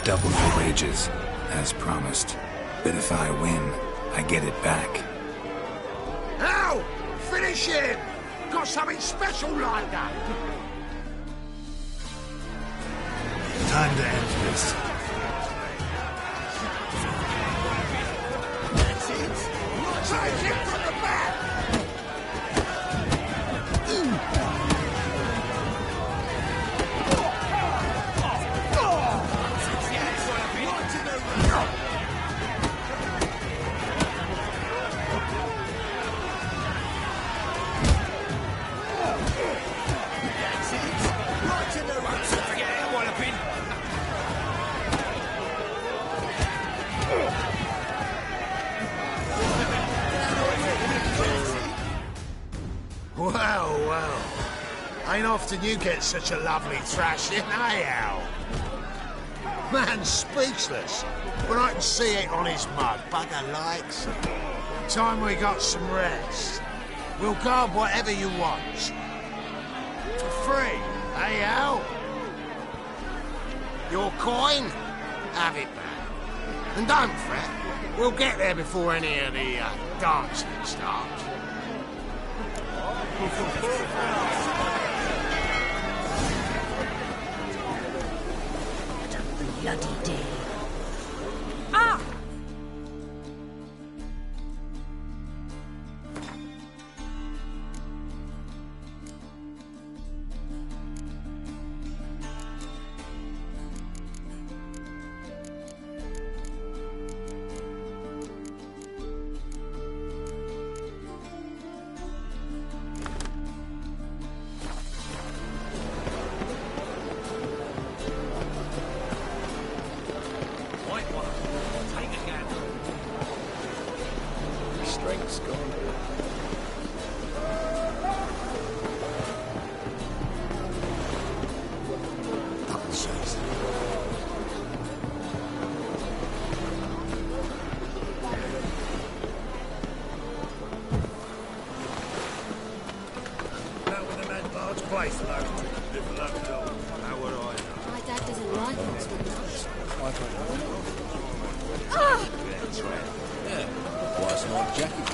Double your wages, as promised. But if I win, I get it back. Ow! Finish him! Got something special lined up! Time to end this. That's it! Take him from the back! Well. Ain't often you get such a lovely thrashing, eh, Al? Man's speechless, but I can see it on his mug. Bugger likes it. Time we got some rest. We'll guard whatever you want. For free, eh, Al? Your coin? Have it back. And don't fret. We'll get there before any of the dancing starts. Bloody day. Ah! Strength's gone. Place, though. If luck at all. How would I know? My dad doesn't like us. Ah! That's right. Yeah. Why it's not Jackie?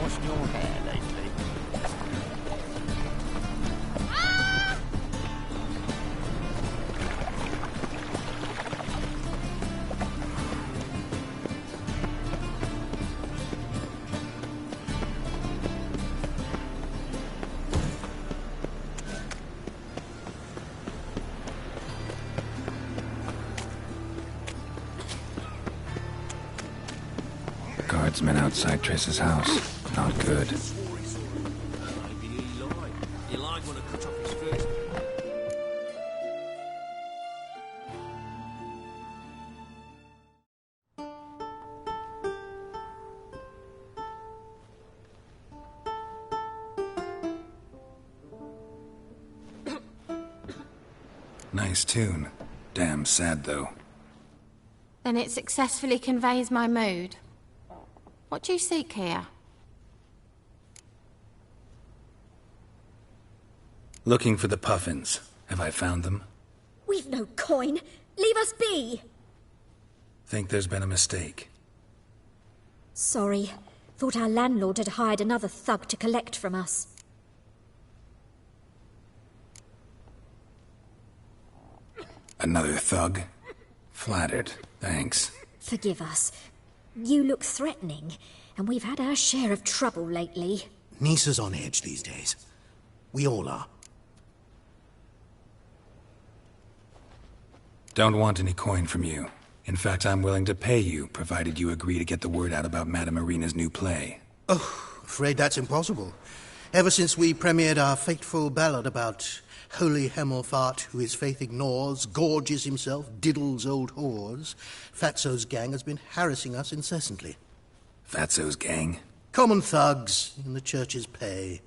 What's your hair lately? Guardsmen outside Triss's house. Not good. Maybe he lied. He lied when I cut off his first. Nice tune. Damn sad, though. Then it successfully conveys my mood. What do you seek here? Looking for the puffins. Have I found them? We've no coin. Leave us be. Think there's been a mistake. Sorry. Thought our landlord had hired another thug to collect from us. Another thug? Flattered. Thanks. Forgive us. You look threatening, and we've had our share of trouble lately. Nisa's on edge these days. We all are. Don't want any coin from you. In fact, I'm willing to pay you, provided you agree to get the word out about Madame Irina's new play. Oh, afraid that's impossible. Ever since we premiered our fateful ballad about holy Hemelfart, who his faith ignores, gorges himself, diddles old whores, Fatso's gang has been harassing us incessantly. Fatso's gang? Common thugs in the church's pay.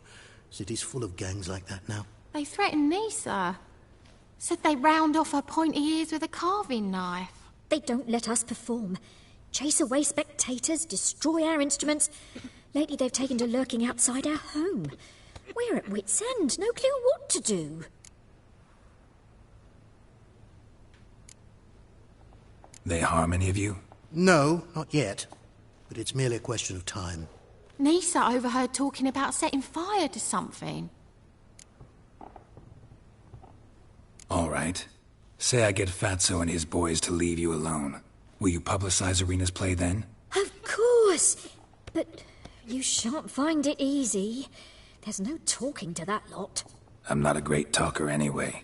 City's full of gangs like that now. They threatened Nisa. Said they'd round off her pointy ears with a carving knife. They don't let us perform. Chase away spectators, destroy our instruments. Lately they've taken to lurking outside our home. We're at wit's end, no clue what to do. They harm any of you? No, not yet. But it's merely a question of time. Nisa overheard talking about setting fire to something. All right. Say I get Fatso and his boys to leave you alone. Will you publicize Irina's play then? Of course! But you shan't find it easy. There's no talking to that lot. I'm not a great talker anyway.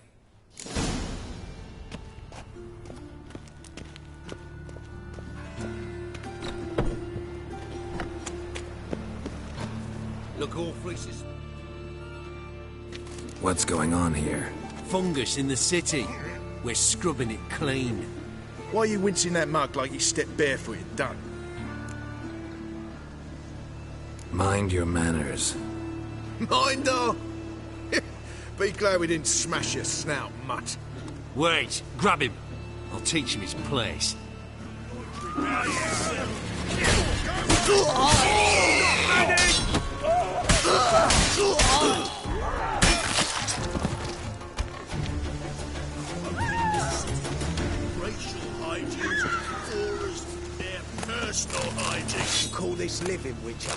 Look, all freezes. What's going on here? Fungus in the city. We're scrubbing it clean. Why are you wincing that mug like you stepped barefooted, done? Mind your manners. Minder! Be glad we didn't smash your snout, mutt. Wait, grab him. I'll teach him his place. Personal hygiene. Call this living, Witcher.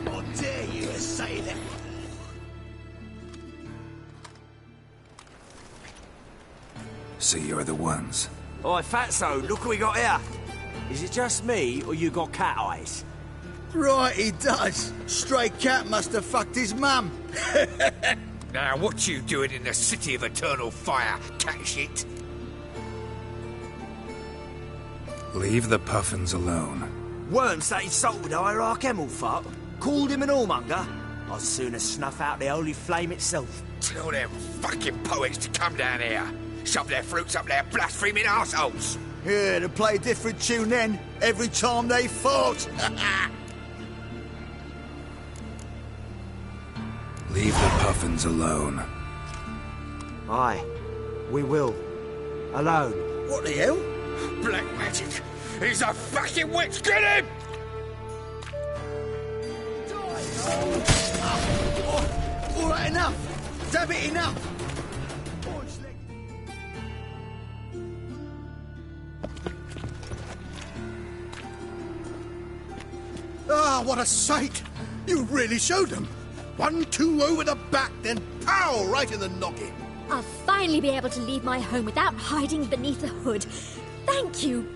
How dare you say that? So you're the ones. Oi, Fatso, look what we got here. Is it just me, or you got cat eyes? Right, he does. Stray cat must have fucked his mum. Now, what you doing in the city of eternal fire, cat shit? Leave the puffins alone. Worms that insulted Hierarch Hemelfart, called him an whoremonger. I'd sooner snuff out the holy flame itself. Tell them fucking poets to come down here. Shove their fruits up their blaspheming arseholes. Yeah, to play a different tune then, every time they fought. Leave the puffins alone. Aye, we will. Alone. What the hell? Black magic! He's a fucking witch! Get him! All right, enough. Damn it, enough. Ah, what a sight! You really showed them. 1-2 over the back, then pow! Right in the noggin. I'll finally be able to leave my home without hiding beneath a hood. Thank you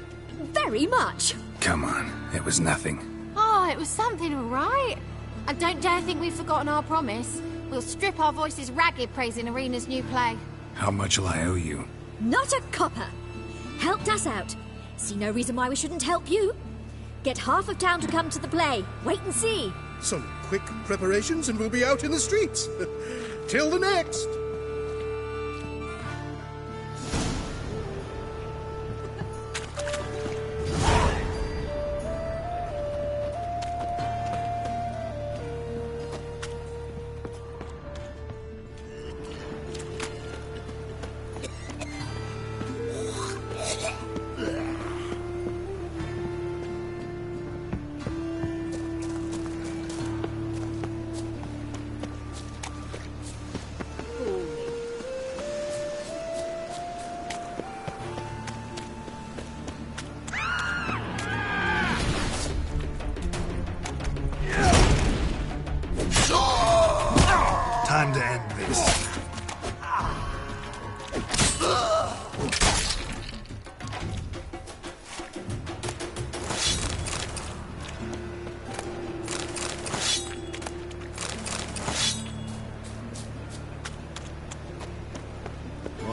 very much. Come on, it was nothing. Oh, it was something, all right. And don't dare think we've forgotten our promise. We'll strip our voices ragged praising Irina's new play. How much will I owe you? Not a copper. Helped us out. See no reason why we shouldn't help you. Get half of town to come to the play. Wait and see. Some quick preparations and we'll be out in the streets. Till the next.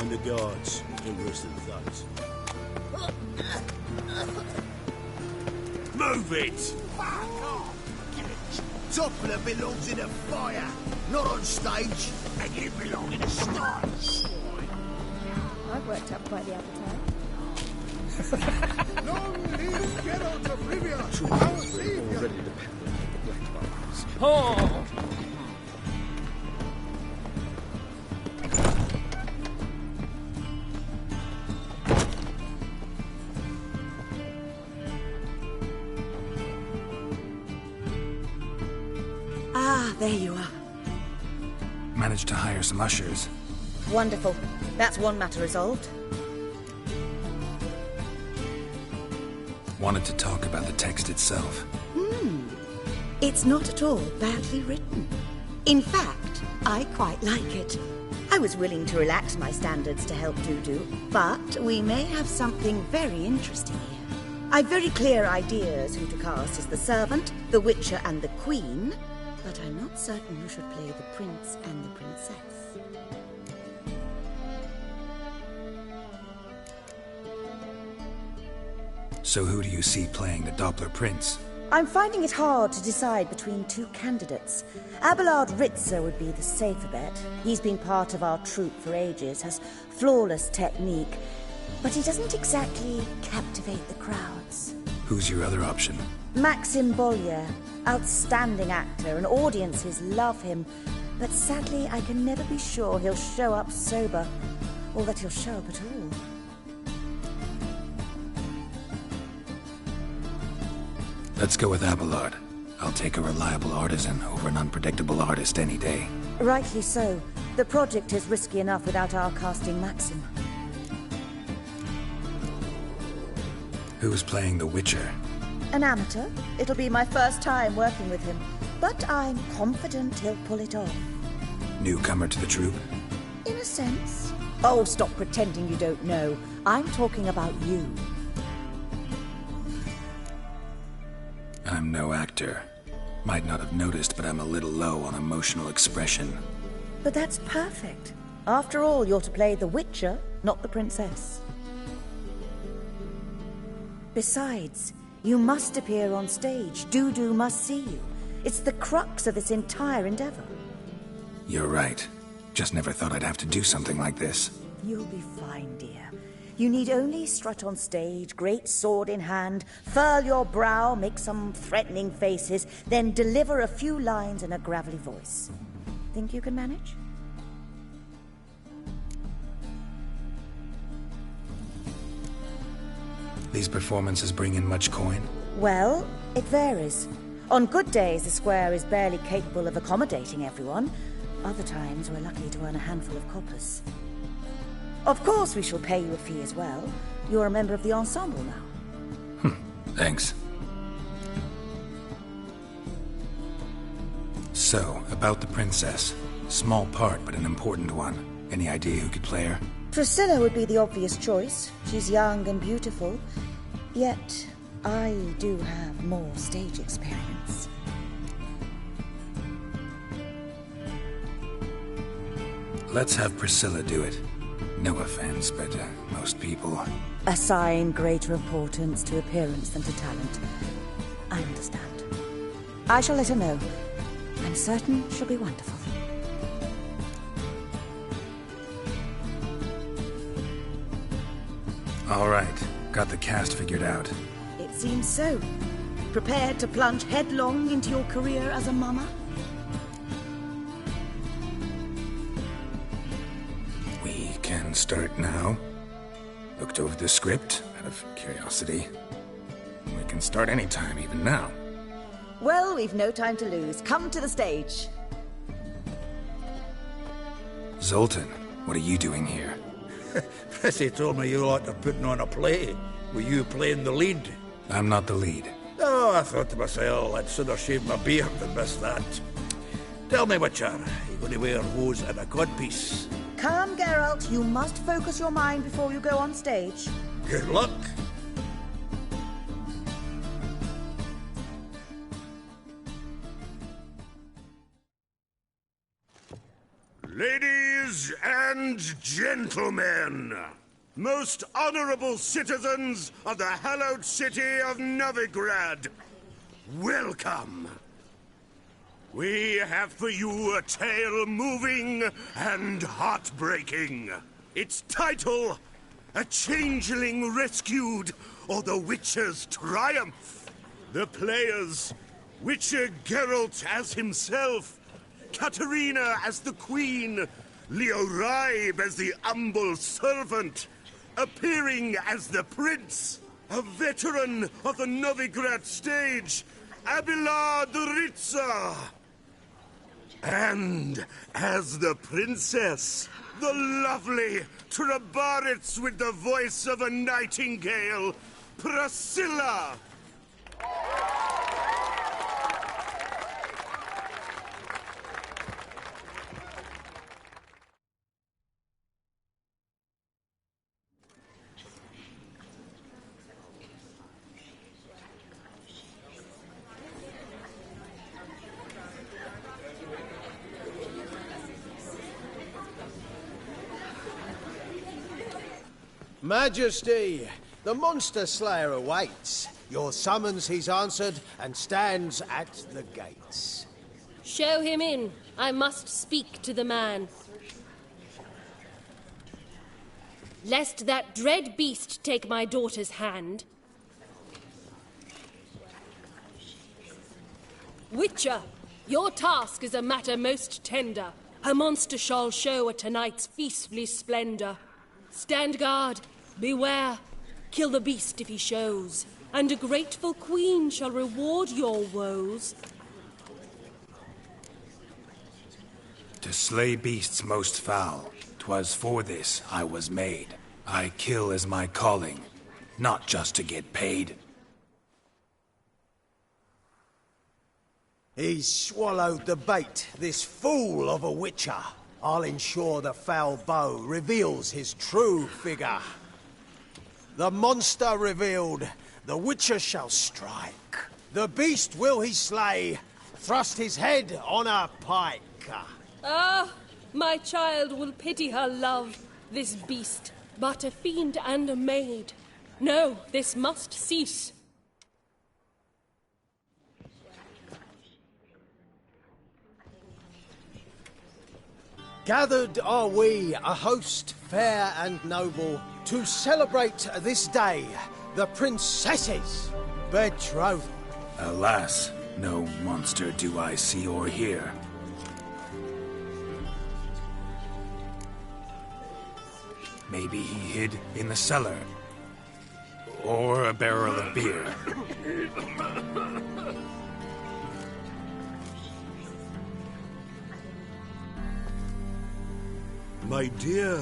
And the guards, no worse than thugs. Move it! Fuck off! Toppler belongs in a fire, not on stage. And you belong in a stage. I've worked up quite the appetite. Long live Geralt of Rivia, our savior! Already dependent on the Black Barons. Oh! Ah, there you are. Managed to hire some ushers. Wonderful. That's one matter resolved. Wanted to talk about the text itself. It's not at all badly written. In fact, I quite like it. I was willing to relax my standards to help Dudu, but we may have something very interesting here. I've very clear ideas who to cast as the servant, the Witcher, and the Queen, but I'm not certain who should play the Prince and the Princess. So who do you see playing the Doppler Prince? I'm finding it hard to decide between two candidates. Abelard Ritzer would be the safer bet. He's been part of our troupe for ages, has flawless technique, but he doesn't exactly captivate the crowds. Who's your other option? Maxim Bollier, outstanding actor, and audiences love him, but sadly I can never be sure he'll show up sober, or that he'll show up at all. Let's go with Abelard. I'll take a reliable artisan over an unpredictable artist any day. Rightly so. The project is risky enough without our casting Maxim. Who's playing the Witcher? An amateur. It'll be my first time working with him, but I'm confident he'll pull it off. Newcomer to the troupe? In a sense. Oh, stop pretending you don't know. I'm talking about you. I'm no actor. Might not have noticed, but I'm a little low on emotional expression. But that's perfect. After all, you're to play the Witcher, not the Princess. Besides, you must appear on stage. Dudu must see you. It's the crux of this entire endeavor. You're right. Just never thought I'd have to do something like this. You'll be fine, dear. You need only strut on stage, great sword in hand, furl your brow, make some threatening faces, then deliver a few lines in a gravelly voice. Think you can manage? These performances bring in much coin? Well, it varies. On good days, the square is barely capable of accommodating everyone. Other times, we're lucky to earn a handful of coppers. Of course we shall pay you a fee as well. You're a member of the ensemble now. Thanks. So, about the princess. Small part, but an important one. Any idea who could play her? Priscilla would be the obvious choice. She's young and beautiful. Yet, I do have more stage experience. Let's have Priscilla do it. No offense, but most people... Assign greater importance to appearance than to talent. I understand. I shall let her know. I'm certain she'll be wonderful. All right. Got the cast figured out. It seems so. Prepared to plunge headlong into your career as a mama? We can start now. Looked over the script, out of curiosity. We can start anytime, even now. Well, we've no time to lose. Come to the stage. Zoltan, what are you doing here? Prissy told me you ought to putting on a play. Were you playing the lead? I'm not the lead. Oh, I thought to myself, I'd sooner shave my beard than miss that. Tell me, Witcher, you going to wear hose and a codpiece? Come, Geralt. You must focus your mind before you go on stage. Good luck. Ladies Ladies and gentlemen, most honorable citizens of the hallowed city of Novigrad, welcome. We have for you a tale moving and heartbreaking. Its title, A Changeling Rescued, or The Witcher's Triumph. The players, Witcher Geralt as himself, Katarina as the Queen, Leo Raib as the humble servant, appearing as the Prince, a veteran of the Novigrad stage, Abelard Ritza. And as the Princess, the lovely Trabaritz with the voice of a nightingale, Priscilla. Majesty, the Monster Slayer awaits. Your summons he's answered and stands at the gates. Show him in. I must speak to the man. Lest that dread beast take my daughter's hand. Witcher, your task is a matter most tender. Her monster shall show at tonight's feastly splendor. Stand guard, beware, kill the beast if he shows, and a grateful queen shall reward your woes. To slay beasts most foul, 'twas for this I was made. I kill as my calling, not just to get paid. He's swallowed the bait, this fool of a Witcher. I'll ensure the foul bow reveals his true figure. The monster revealed, the Witcher shall strike. The beast will he slay, thrust his head on a pike. Ah, my child will pity her love, this beast, but a fiend and a maid. No, this must cease. Gathered are we, a host fair and noble, to celebrate this day, the princess's betrothal. Alas, no monster do I see or hear. Maybe he hid in the cellar. Or a barrel of beer. My dear,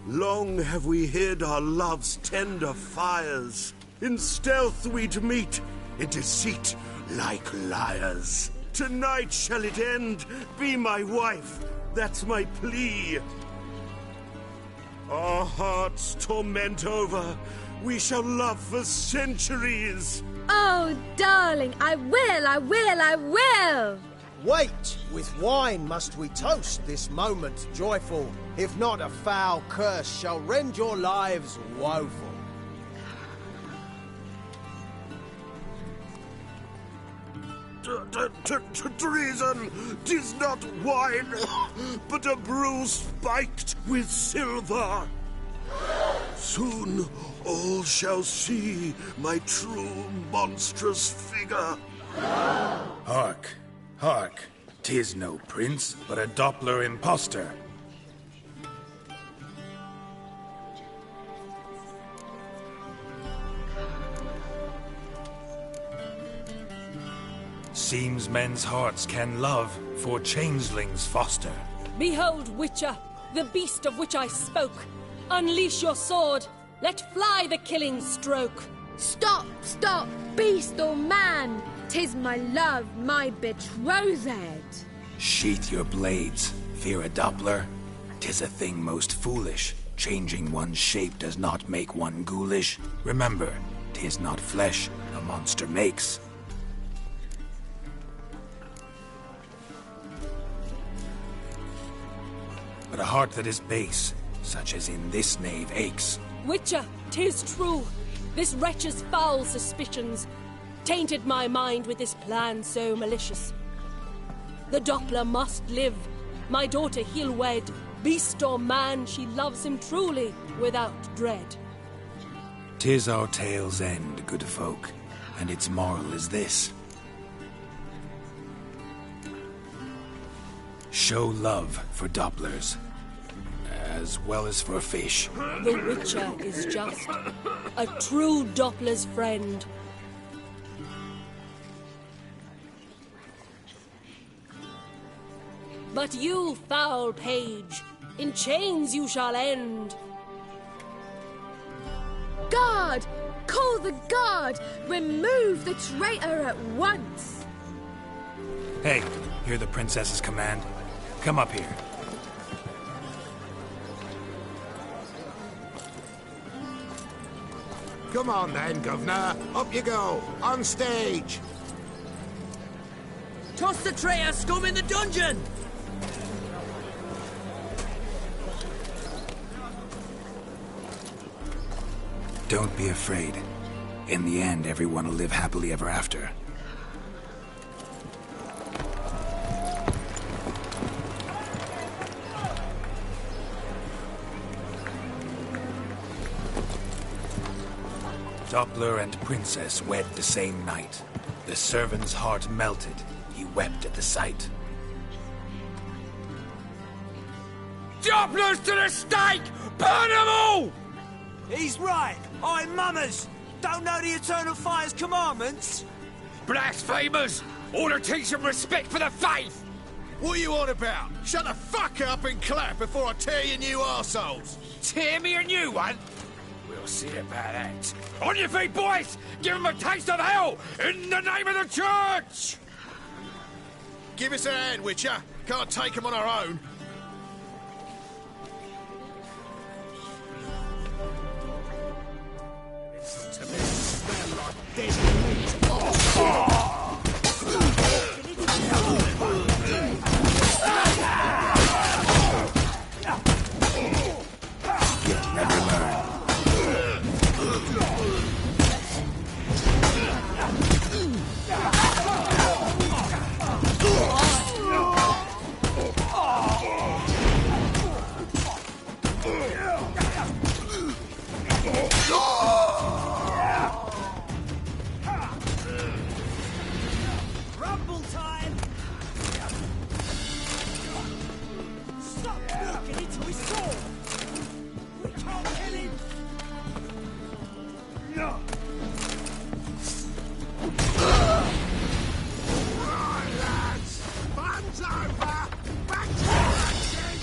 long have we hid our love's tender fires. In stealth we'd meet, in deceit like liars. Tonight shall it end, be my wife, that's my plea. Our hearts torment over, we shall love for centuries. Oh, darling, I will! Wait, with wine must we toast this moment joyful. If not, a foul curse shall rend your lives woeful. Treason! 'Tis not wine, but a brew spiked with silver. Soon all shall see my true monstrous figure. Hark, hark. 'Tis no prince, but a Doppler impostor. Seems men's hearts can love, for changelings foster. Behold, Witcher, the beast of which I spoke. Unleash your sword. Let fly the killing stroke. Stop, stop, beast or man. 'Tis my love, my betrothed. Sheath your blades. Fear a Doppler? 'Tis a thing most foolish. Changing one's shape does not make one ghoulish. Remember, 'tis not flesh a monster makes. But but a heart that is base, such as in this knave aches. Witcher, 'tis true. This wretch's foul suspicions tainted my mind with this plan so malicious. The Doppler must live. My daughter he'll wed. Beast or man, she loves him truly, without dread. 'Tis our tale's end, good folk, and its moral is this. Show love for Dopplers, as well as for fish. The Witcher is just a true Doppler's friend. But you, foul page, in chains you shall end. Guard! Call the guard! Remove the traitor at once! Hey, hear the princess's command? Come up here. Come on then, Governor. Up you go. On stage. Toss the traitor scum in the dungeon! Don't be afraid. In the end, everyone will live happily ever after. Doppler and Princess wed the same night. The servant's heart melted. He wept at the sight. Dopplers to the stake! Burn them all! He's right. I'm mummers. Don't know the Eternal Fire's commandments? Blasphemers! Order teach them respect for the faith! What are you on about? Shut the fuck up and clap before I tear you new arseholes! Tear me a new one? We'll see about that. On your feet, boys! Give them a taste of hell in the name of the church! Give us a hand, Witcher. Can't take them on our own. To me, smell like dead meat. Gift never learned. Rumble time! Stop walking into his sword! We can't kill him! No! Right, lads. Fun's over. Back to action.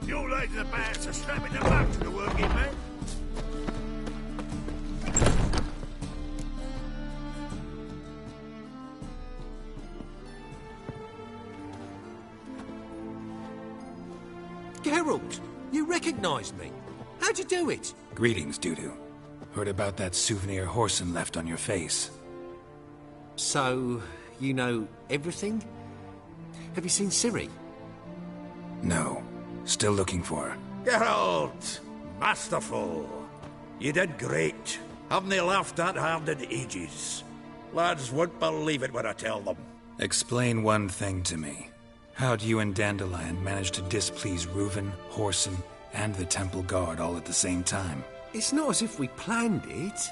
Your ladies and bats are slapping them up to the working man. Geralt, you recognized me. How'd you do it? Greetings, Dudu. Heard about that souvenir Whoreson left on your face. So, you know everything? Have you seen Ciri? No. Still looking for her. Geralt! Masterful! You did great. Haven't they laughed that hard in ages? Lads won't believe it when I tell them. Explain one thing to me. How'd you and Dandelion manage to displease Reuven, Whoreson, and the Temple Guard all at the same time? It's not as if we planned it.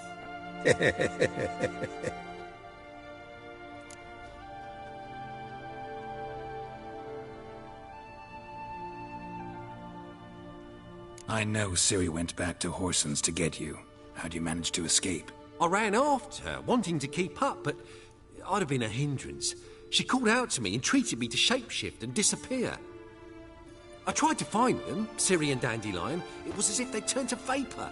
I know Ciri went back to Whoreson's to get you. How'd you manage to escape? I ran after her, wanting to keep up, but I'd have been a hindrance. She called out to me, entreated me to shapeshift and disappear. I tried to find them, Ciri and Dandelion. It was as if they'd turned to vapour.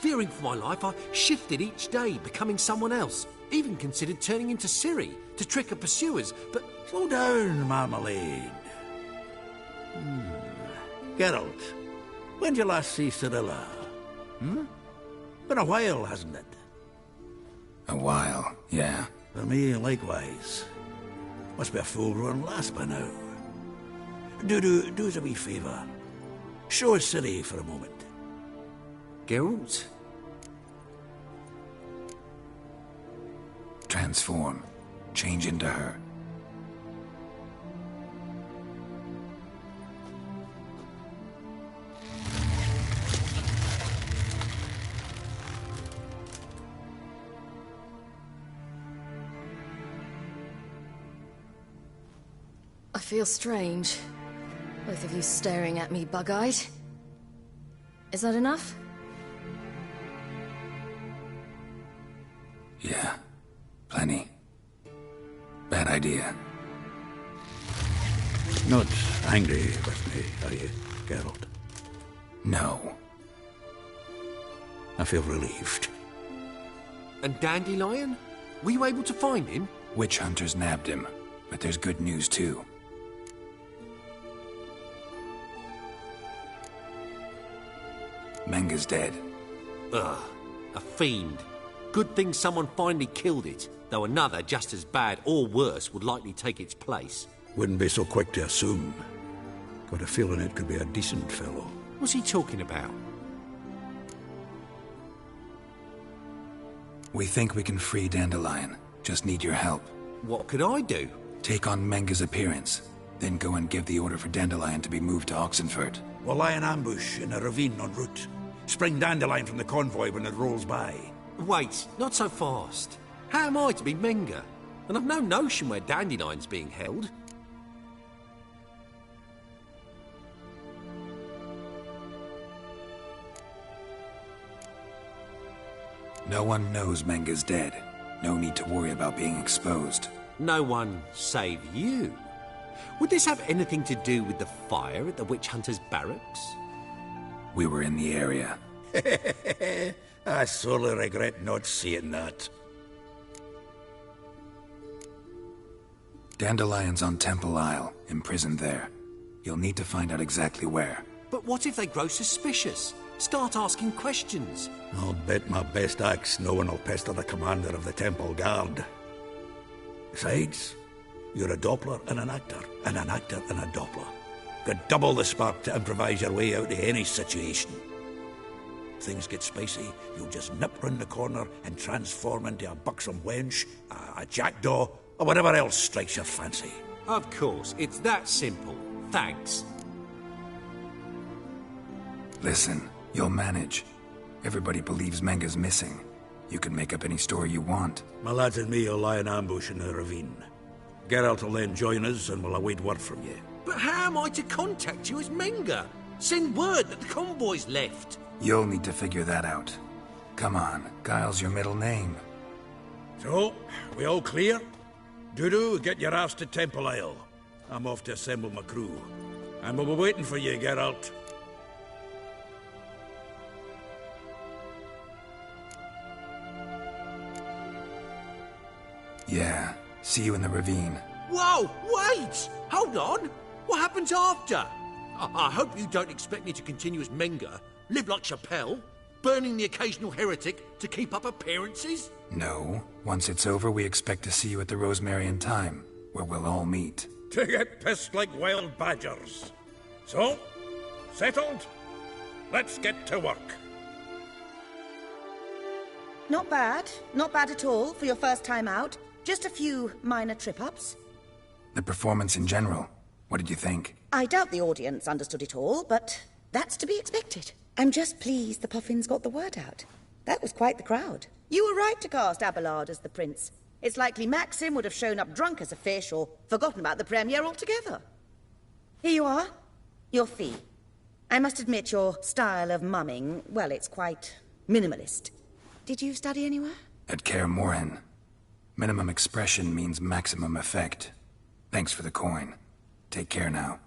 Fearing for my life, I shifted each day, becoming someone else. Even considered turning into Ciri to trick her pursuers, but... Slow down, Marmalade. Geralt, when did you last see Cirilla? Been a while, hasn't it? A while, yeah. For me, likewise. Must be a full-grown lass by now. Do us a wee favour. Show us Ciri for a moment. Geralt? Transform. Change into her. I feel strange. Both of you staring at me bug-eyed. Is that enough? Yeah. Plenty. Bad idea. Not angry with me, are you, Geralt? No. I feel relieved. And Dandelion? Were you able to find him? Witch hunters nabbed him, but there's good news too. Menga's dead. Ugh, a fiend. Good thing someone finally killed it, though another just as bad or worse would likely take its place. Wouldn't be so quick to assume. Got a feeling it could be a decent fellow. What's he talking about? We think we can free Dandelion. Just need your help. What could I do? Take on Menga's appearance, then go and give the order for Dandelion to be moved to Oxenfurt. We'll lie in ambush in a ravine en route. Spring Dandelion from the convoy when it rolls by. Wait, not so fast. How am I to be Menga? And I've no notion where Dandelion's being held. No one knows Menga's dead. No need to worry about being exposed. No one save you. Would this have anything to do with the fire at the witch hunters' barracks? We were in the area. I sorely regret not seeing that. Dandelion's on Temple Isle, imprisoned there. You'll need to find out exactly where. But what if they grow suspicious? Start asking questions. I'll bet my best axe no one will pester the commander of the Temple Guard. Besides, you're a Doppler and an actor and a Doppler. Got double the spark to improvise your way out of any situation. Things get spicy, you'll just nip round the corner and transform into a buxom wench, a jackdaw, or whatever else strikes your fancy. Of course, it's that simple. Thanks. Listen, you'll manage. Everybody believes Menga's missing. You can make up any story you want. My lads and me will lie in ambush in the ravine. Geralt will then join us and we'll await word from you. But how am I to contact you as Menga? Send word that the convoy's left. You'll need to figure that out. Come on, Guile's your middle name. So, we all clear? Dudu, get your ass to Temple Isle. I'm off to assemble my crew. And we'll be waiting for you, Geralt. Yeah, see you in the ravine. Whoa, wait! Hold on! What happens after? I hope you don't expect me to continue as Menga, live like Chappelle, burning the occasional heretic to keep up appearances? No. Once it's over, we expect to see you at the Rosemary in Time, where we'll all meet. To get pissed like wild badgers. So, settled? Let's get to work. Not bad. Not bad at all for your first time out. Just a few minor trip-ups. The performance in general, what did you think? I doubt the audience understood it all, but that's to be expected. I'm just pleased the Puffins got the word out. That was quite the crowd. You were right to cast Abelard as the prince. It's likely Maxim would have shown up drunk as a fish or forgotten about the premiere altogether. Here you are. Your fee. I must admit your style of mumming, well, it's quite minimalist. Did you study anywhere? At Kaer Morhen. Minimum expression means maximum effect. Thanks for the coin. Take care now.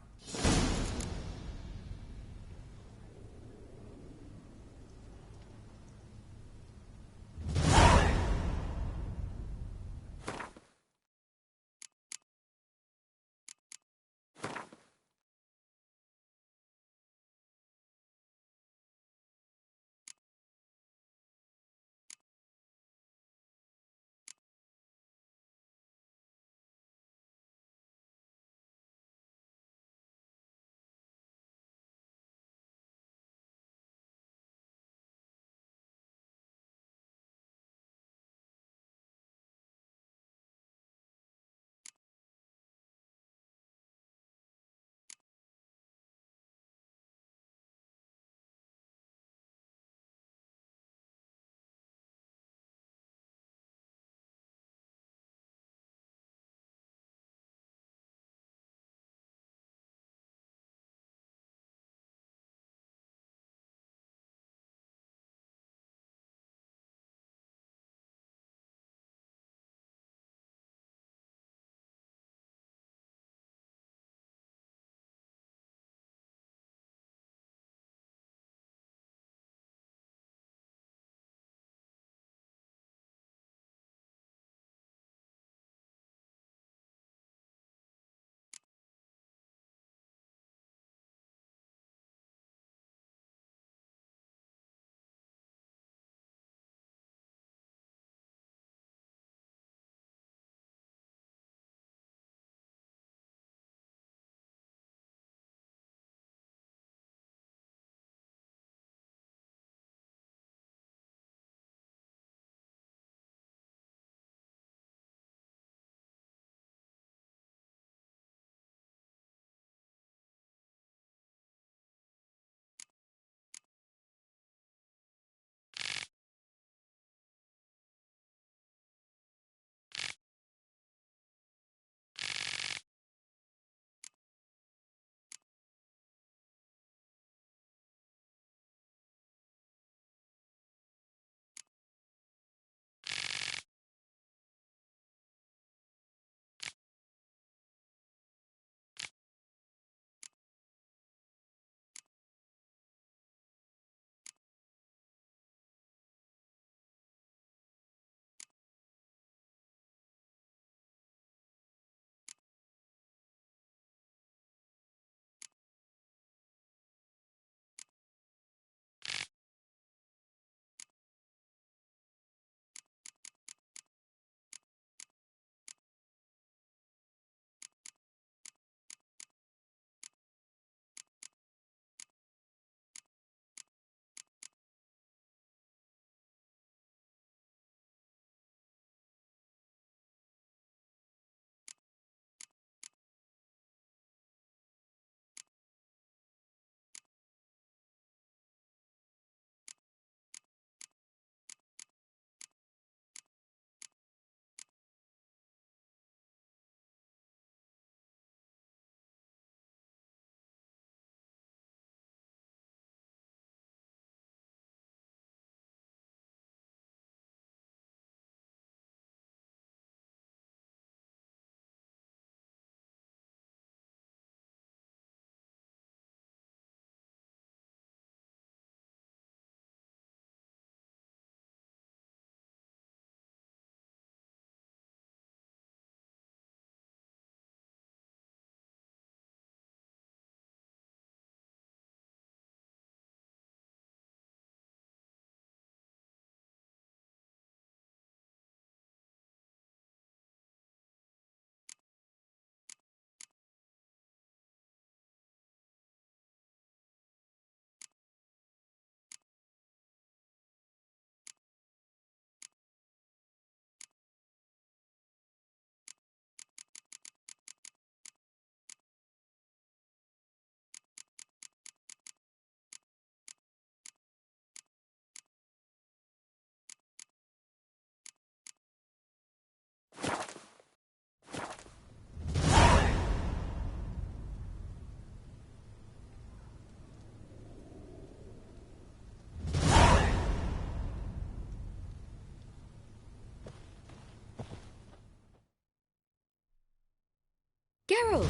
Geralt!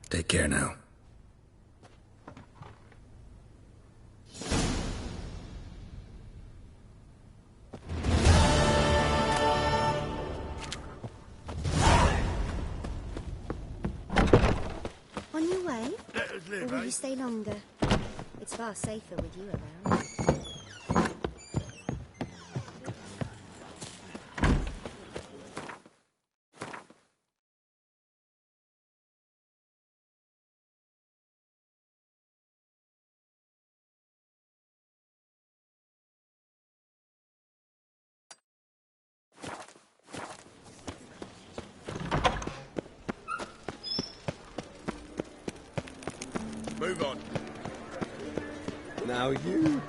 Take care now. On your way? Let us live, Or will you stay longer? It's far safer with you around. Move on. Now you.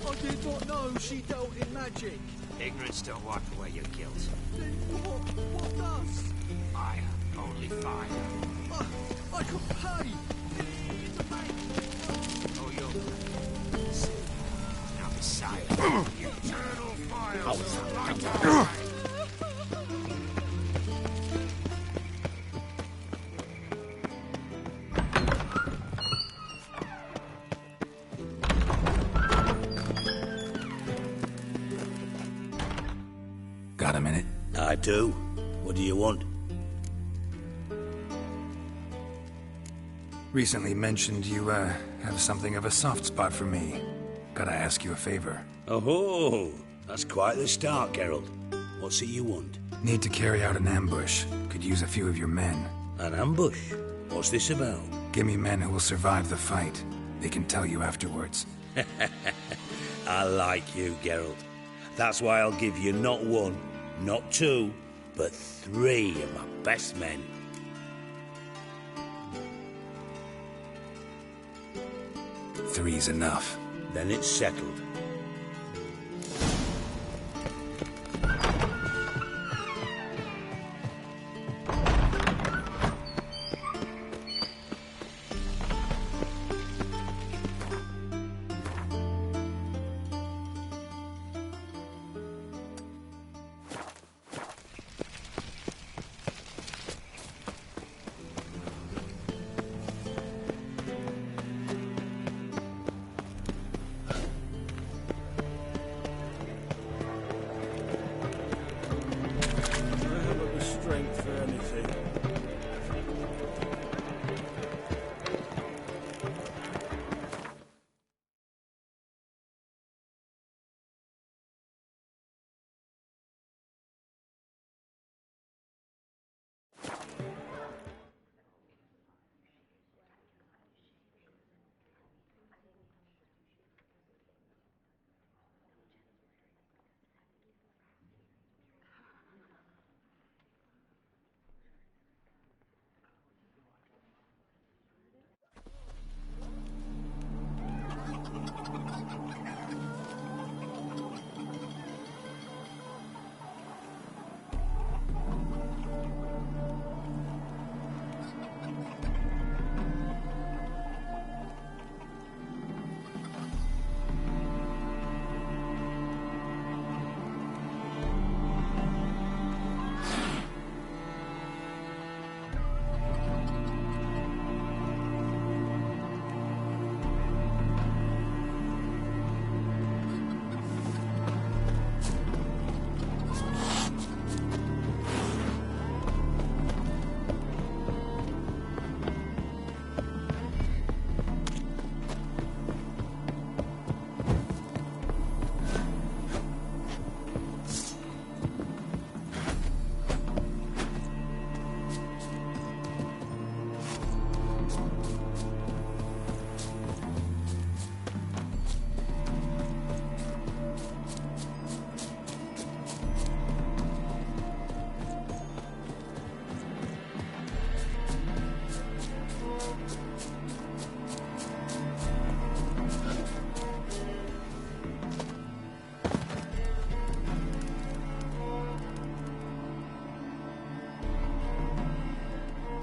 I did not know she dealt in magic. Ignorance don't wipe away your guilt. What does? Fire. Only fire. I can pay. Oh, you're... Now be silent. Eternal fire. Got a minute? I do. What do you want? Recently mentioned you, have something of a soft spot for me. Gotta ask you a favor. Oh, that's quite the start, Geralt. What's it you want? Need to carry out an ambush. Could use a few of your men. An ambush? What's this about? Give me men who will survive the fight. They can tell you afterwards. I like you, Geralt. That's why I'll give you not one, not two, but 3 of my best men. Three's enough. Then it's settled.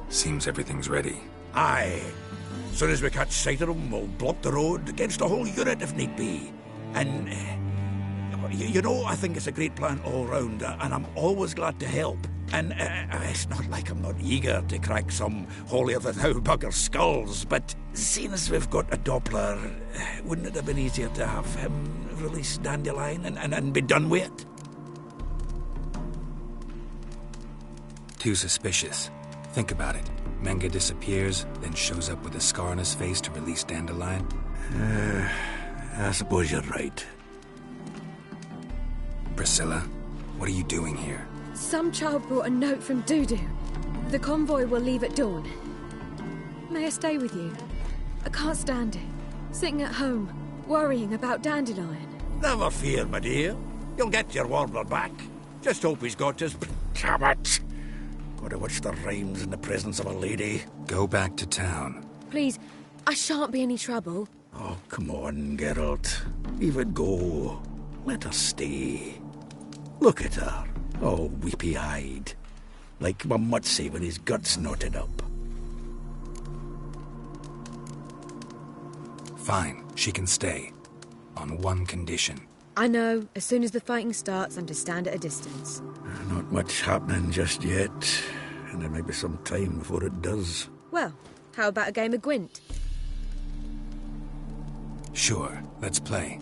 Seems everything's ready. Aye. As soon as we catch sight of them, we'll block the road against a whole unit if need be. And, you know, I think it's a great plan all round, and I'm always glad to help. And it's not like I'm not eager to crack some holier-than-thou bugger skulls, but seeing as we've got a Doppler, wouldn't it have been easier to have him release Dandelion and be done with it? Too suspicious. Think about it. Menga disappears, then shows up with a scar on his face to release Dandelion. I suppose you're right. Priscilla, what are you doing here? Some child brought a note from Dudu. The convoy will leave at dawn. May I stay with you? I can't stand it. Sitting at home, worrying about Dandelion. Never fear, my dear. You'll get your warbler back. Just hope he's got his... Damn it! Gotta watch the rhymes in the presence of a lady. Go back to town. Please, I shan't be any trouble. Oh, come on, Geralt. Leave it go. Let her stay. Look at her. Oh, weepy-eyed. Like my Mutsy with his guts knotted up. Fine, she can stay. On one condition. I know. As soon as the fighting starts, I'm to stand at a distance. Not much happening just yet. And there may be some time before it does. Well, how about a game of Gwent? Sure, let's play.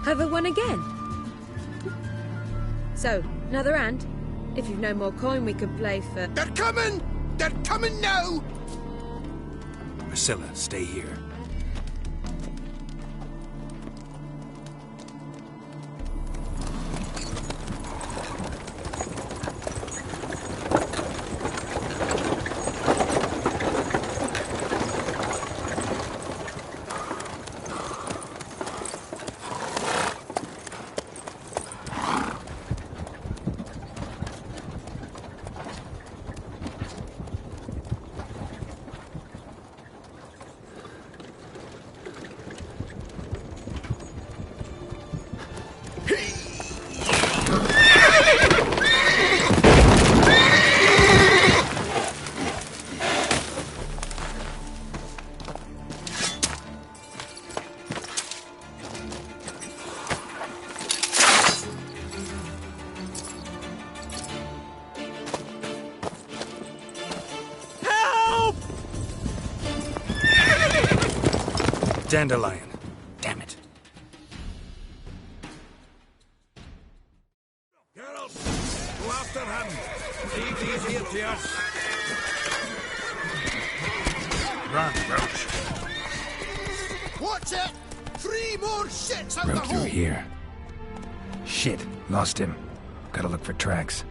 Have I won again? So, another hand? If you've no more coin, we could play for... They're coming! They're coming now! Priscilla, stay here. Dandelion. Damn it. Geralt, go after him. Leave these here to us. Run, Roach. Watch it! 3 more shits out the Broke through hole! here. Shit, lost him. Gotta look for tracks.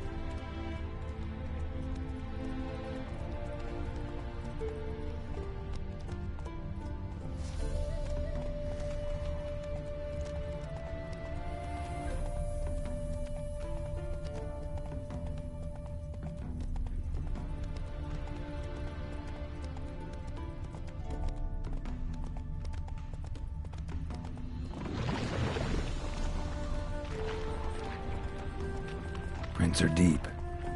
Prints are deep.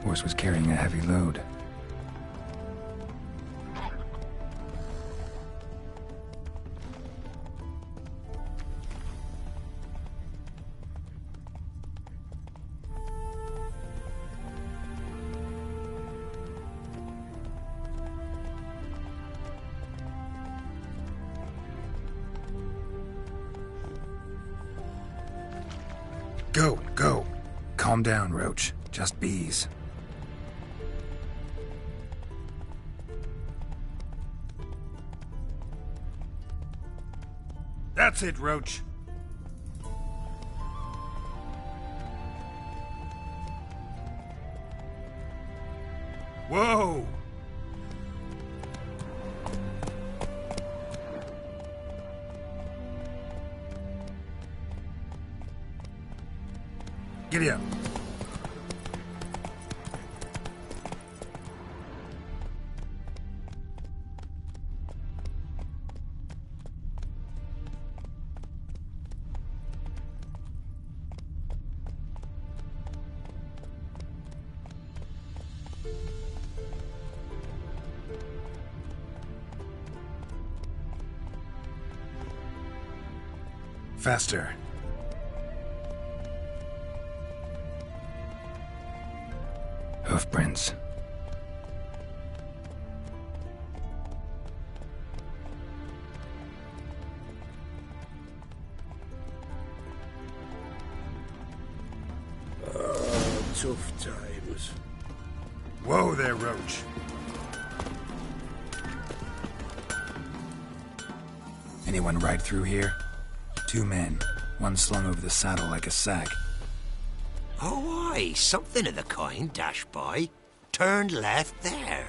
Horse was carrying a heavy load. Go, go. Calm down, Roach. Just bees. That's it, Roach. Whoa! Giddy up. Faster. Hoofprints. Tough times. Whoa there, Roach. Anyone ride through here? 2 men. One slung over the saddle like a sack. Oh, aye, something of the kind dashed by. Turned left there.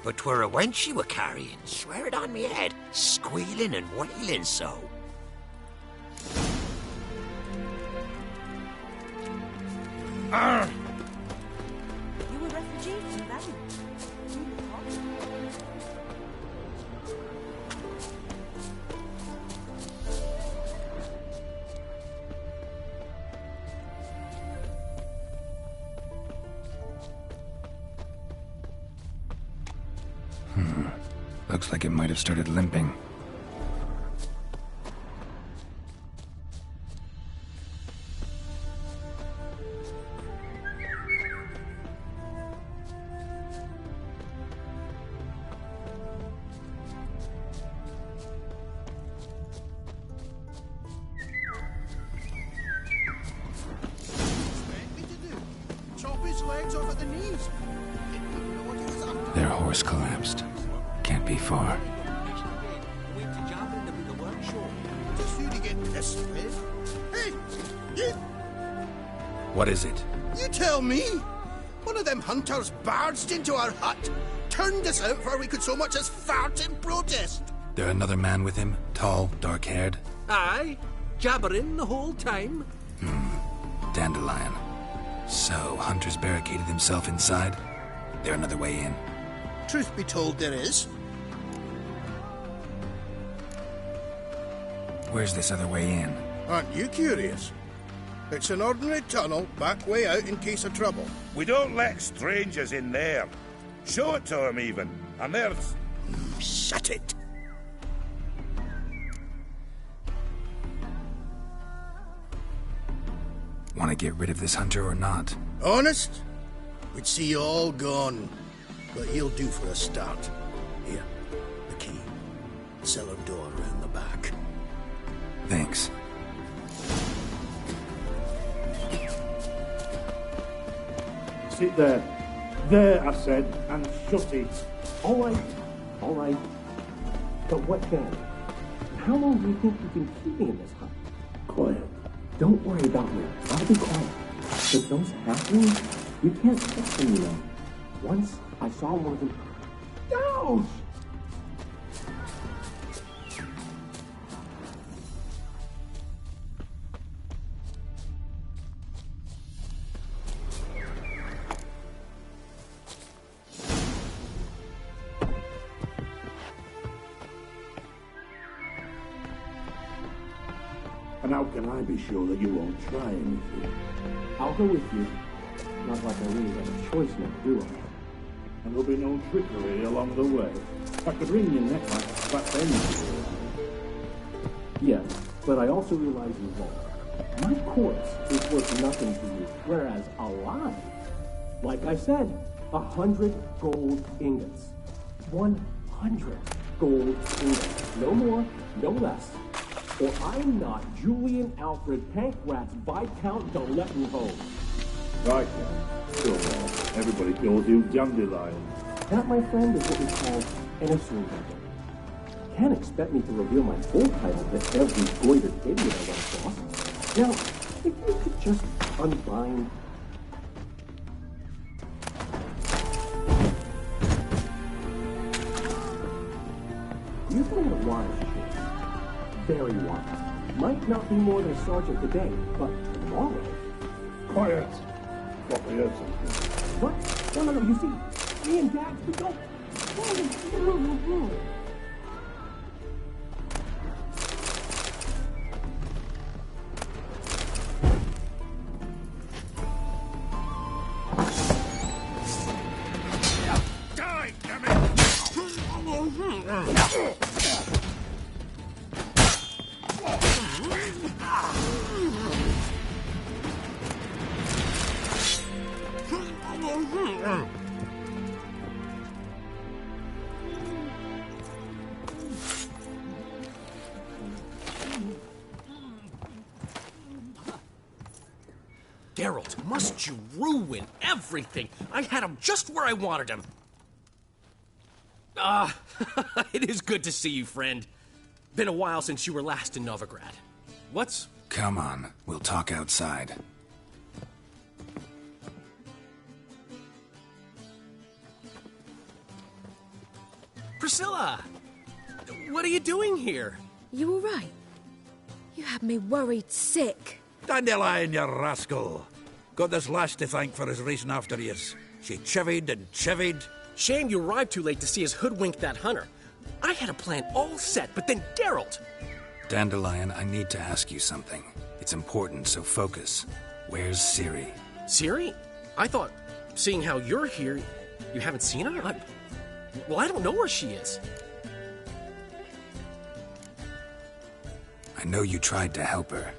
But 'twere a wench you were carrying, swear it on me head, squealing and wailing so. Arr! You were refugees from Valley. Looks like it might have started limping. Chop his legs off at the knees. Didn't know what he was up to. Their horse collapsed. Can't be far. Just you to get pissed with. Hey, you What is it? You tell me! One of them hunters barged into our hut, turned us out before we could so much as fart in protest. There another man with him? Tall, dark-haired? Aye, jabbering the whole time. Dandelion. So, Hunter's barricaded himself inside? There another way in? Truth be told, there is. Where's this other way in? Aren't you curious? It's an ordinary tunnel, back way out in case of trouble. We don't let strangers in there. Show it to them, even. And there's... Shut it. Want to get rid of this hunter or not? Honest? We'd see you all gone. But he'll do for a start. Here, the key. cellar door around the back. Thanks. Sit there. There, I said, and shut it. All right. But what then? How long do you think you can keep me in this hut? Quiet. Don't worry about me. I'll be quiet. But those halflings, you can't trust them, you know. Once I saw one of them. Ouch! And how can I be sure that you won't try anything? I'll go with you. Not like I really have a choice now, do I? And there'll be no trickery along the way. I could ring your neck like a fat end. Yes, but I also realize you won't. My corpse is worth nothing to you, whereas alive, like I said, 100 gold ingots. 100 gold ingots. No more, no less. Or I'm not Julian Alfred Pankratz Viscount de Lettenhove. Viscount? Sure, well, everybody calls you Dandelion. That, my friend, is what we call an assumption. Can't expect me to reveal my full title to every goitered idiot I run across. Now, if you could just unbind... You've been a wise kid. Very wise. Might not be more than a sergeant today, but tomorrow... Quiet! Thought we heard something. What? No, you see, me and Dax, we don't... Die, damn it! Geralt, must you ruin everything? I had him just where I wanted him. It is good to see you, friend. Been a while since you were last in Novigrad. What's... Come on, we'll talk outside. Priscilla! What are you doing here? You all right? You had me worried sick. Dandelion, you rascal. Got this lass to thank for his racing after years. She chivied and chivied. Shame you arrived too late to see us hoodwink that hunter. I had a plan all set, but then Geralt... Dandelion, I need to ask you something. It's important, so focus. Where's Ciri? Ciri? I thought, seeing how you're here, you haven't seen her? Well, I don't know where she is. I know you tried to help her.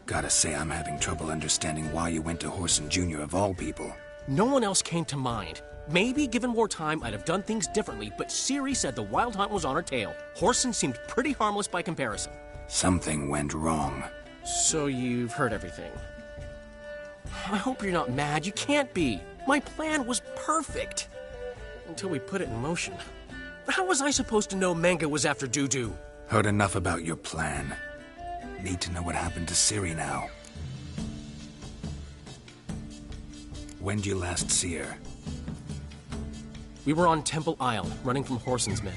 Gotta say, I'm having trouble understanding why you went to Whoreson Jr. of all people. No one else came to mind. Maybe, given more time, I'd have done things differently, but Ciri said the Wild Hunt was on her tail. Whoreson seemed pretty harmless by comparison. Something went wrong. So you've heard everything. I hope you're not mad. You can't be. My plan was perfect. Until we put it in motion. How was I supposed to know Manga was after Dudu? Heard enough about your plan. Need to know what happened to Ciri now. When'd you last see her? We were on Temple Isle, running from Whoreson's men.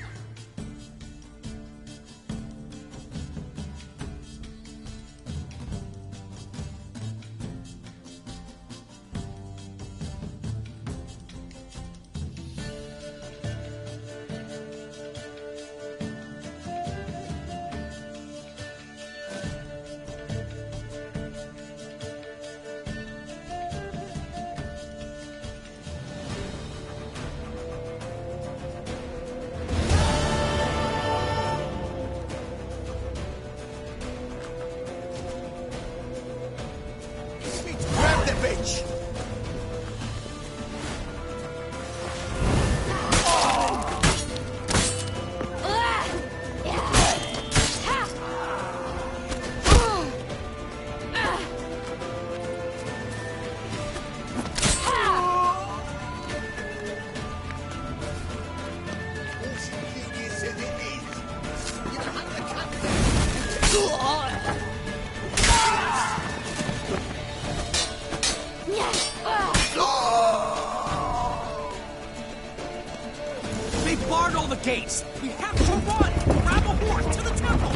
They barred all the gates! We have to run! Grab a horse to the temple!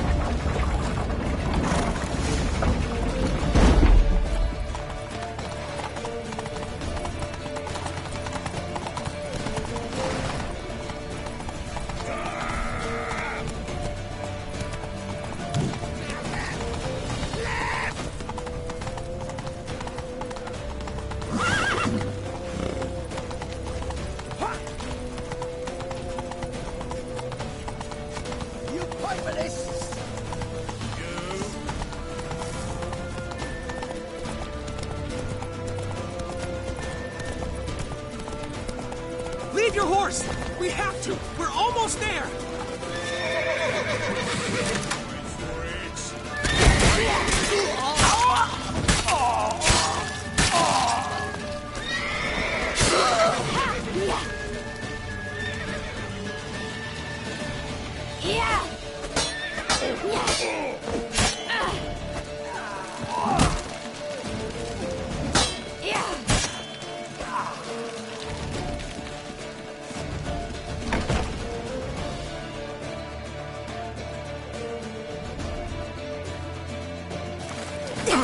Leave your horse! We have to! We're almost there!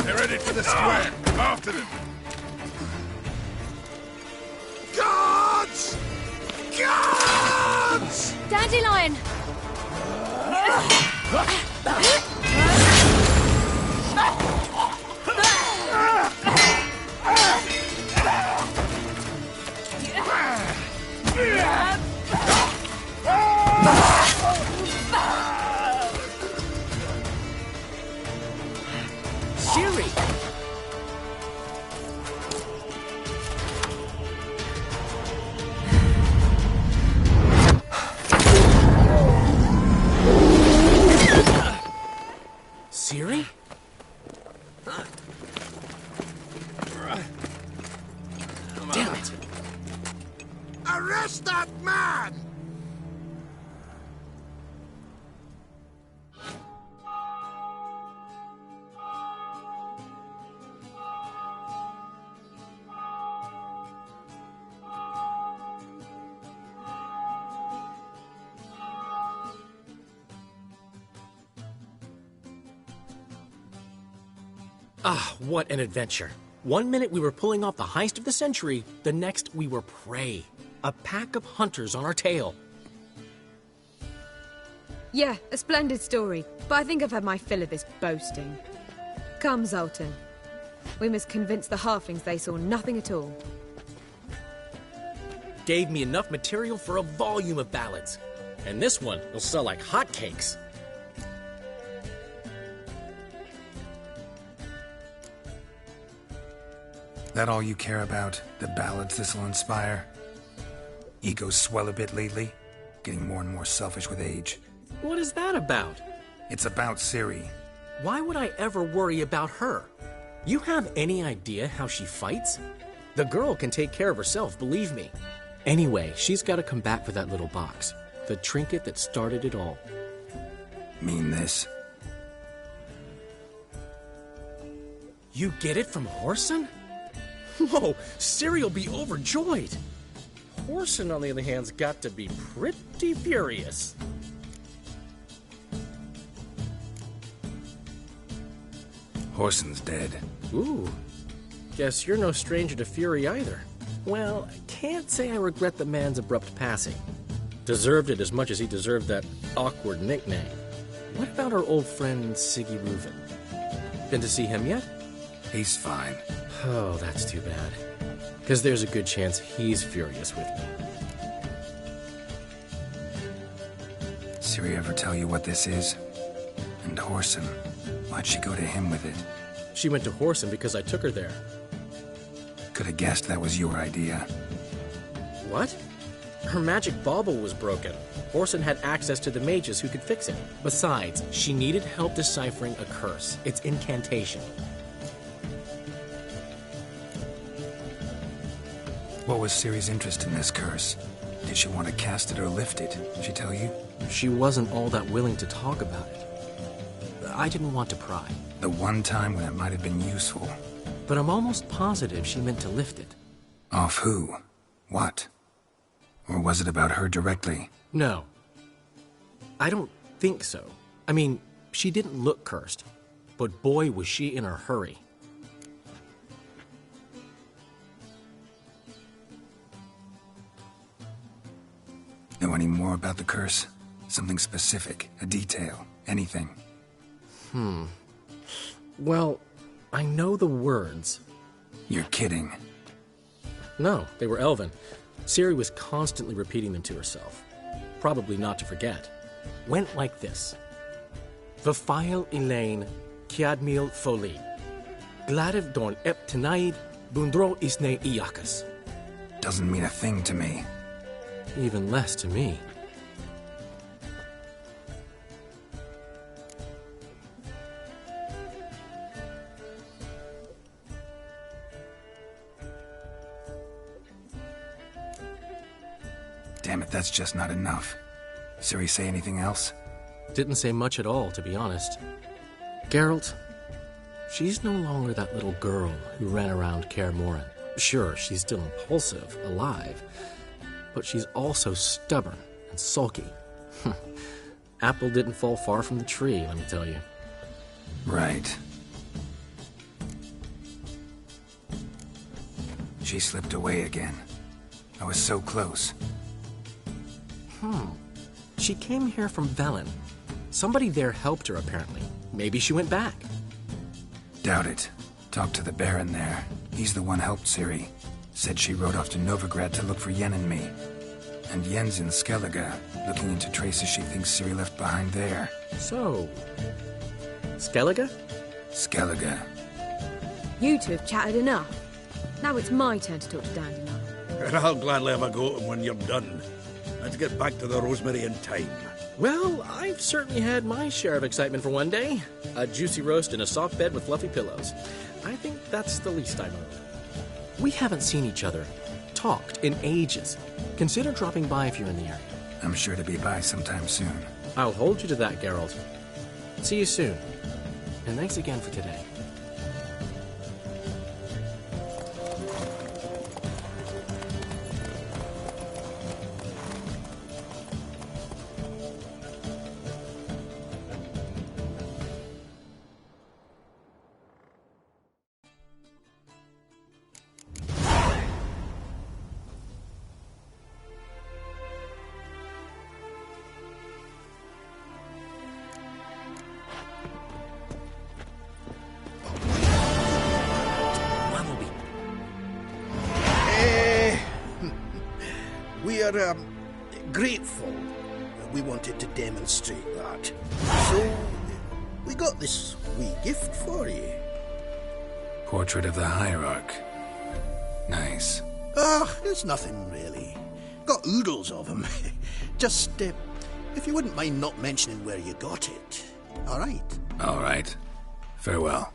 They're headed for the square. After them. Guards! Guards! Dandelion! Ciri! Ciri? Damn it! Arrest that man! Ah, what an adventure. 1 minute we were pulling off the heist of the century, the next we were prey. A pack of hunters on our tail. Yeah, a splendid story, but I think I've had my fill of this boasting. Come, Zoltan. We must convince the halflings they saw nothing at all. Gave me enough material for a volume of ballads. And this one will sell like hotcakes. That all you care about? The ballads this'll inspire? Egos swell a bit lately? Getting more and more selfish with age. What is that about? It's about Ciri. Why would I ever worry about her? You have any idea how she fights? The girl can take care of herself, believe me. Anyway, she's got to come back for that little box. The trinket that started it all. Mean this? You get it from Whoreson? Whoa, Ciri'll be overjoyed. Whoreson, on the other hand's got to be pretty furious. Whoreson's dead. Ooh, guess you're no stranger to fury either. Well, I can't say I regret the man's abrupt passing. Deserved it as much as he deserved that awkward nickname. What about our old friend Siggy Reuven? Been to see him yet? He's fine. Oh, that's too bad. Because there's a good chance he's furious with me. Ciri ever tell you what this is? And Whoreson, why'd she go to him with it? She went to Whoreson because I took her there. Could have guessed that was your idea. What? Her magic bauble was broken. Whoreson had access to the mages who could fix it. Besides, she needed help deciphering a curse. Its incantation. What was Ciri's interest in this curse? Did she want to cast it or lift it? Did she tell you? She wasn't all that willing to talk about it. I didn't want to pry. The one time when it might have been useful. But I'm almost positive she meant to lift it. Off who? What? Or was it about her directly? No. I don't think so. I mean, she didn't look cursed. But boy, was she in a hurry. Know any more about the curse? Something specific, a detail, anything? Well, I know the words. You're kidding. No, they were Elven. Ciri was constantly repeating them to herself. Probably not to forget. Went like this. Vafail Elaine, Kiadmil Foli. Gladiv Dorn Ep Tenaid, Bundro Isne Iakas. Doesn't mean a thing to me. Even less to me. Damn it, that's just not enough. Ciri say anything else? Didn't say much at all, to be honest. Geralt, she's no longer that little girl who ran around Kaer Morhen. Sure, she's still impulsive, alive, but she's also stubborn and sulky. Apple didn't fall far from the tree, let me tell you. Right. She slipped away again. I was so close. She came here from Velen. Somebody there helped her, apparently. Maybe she went back. Doubt it. Talked to the Baron there. He's the one helped Ciri. Said she rode off to Novigrad to look for Yen and me. And Yen's in Skellige, looking into traces she thinks Ciri left behind there. So, Skellige? Skellige. You two have chatted enough. Now it's my turn to talk to Dandelion. And I'll gladly have a go at him when you're done. Let's get back to the Rosemary in time. Well, I've certainly had my share of excitement for one day. A juicy roast in a soft bed with fluffy pillows. I think that's the least I owe. We haven't seen each other, talked in ages. Consider dropping by if you're in the area. I'm sure to be by sometime soon. I'll hold you to that, Geralt. See you soon. And thanks again for today. We're grateful. We wanted to demonstrate that. So, we got this wee gift for you. Portrait of the Hierarch. Nice. It's nothing really. Got oodles of them. Just, if you wouldn't mind not mentioning where you got it. All right? All right. Farewell.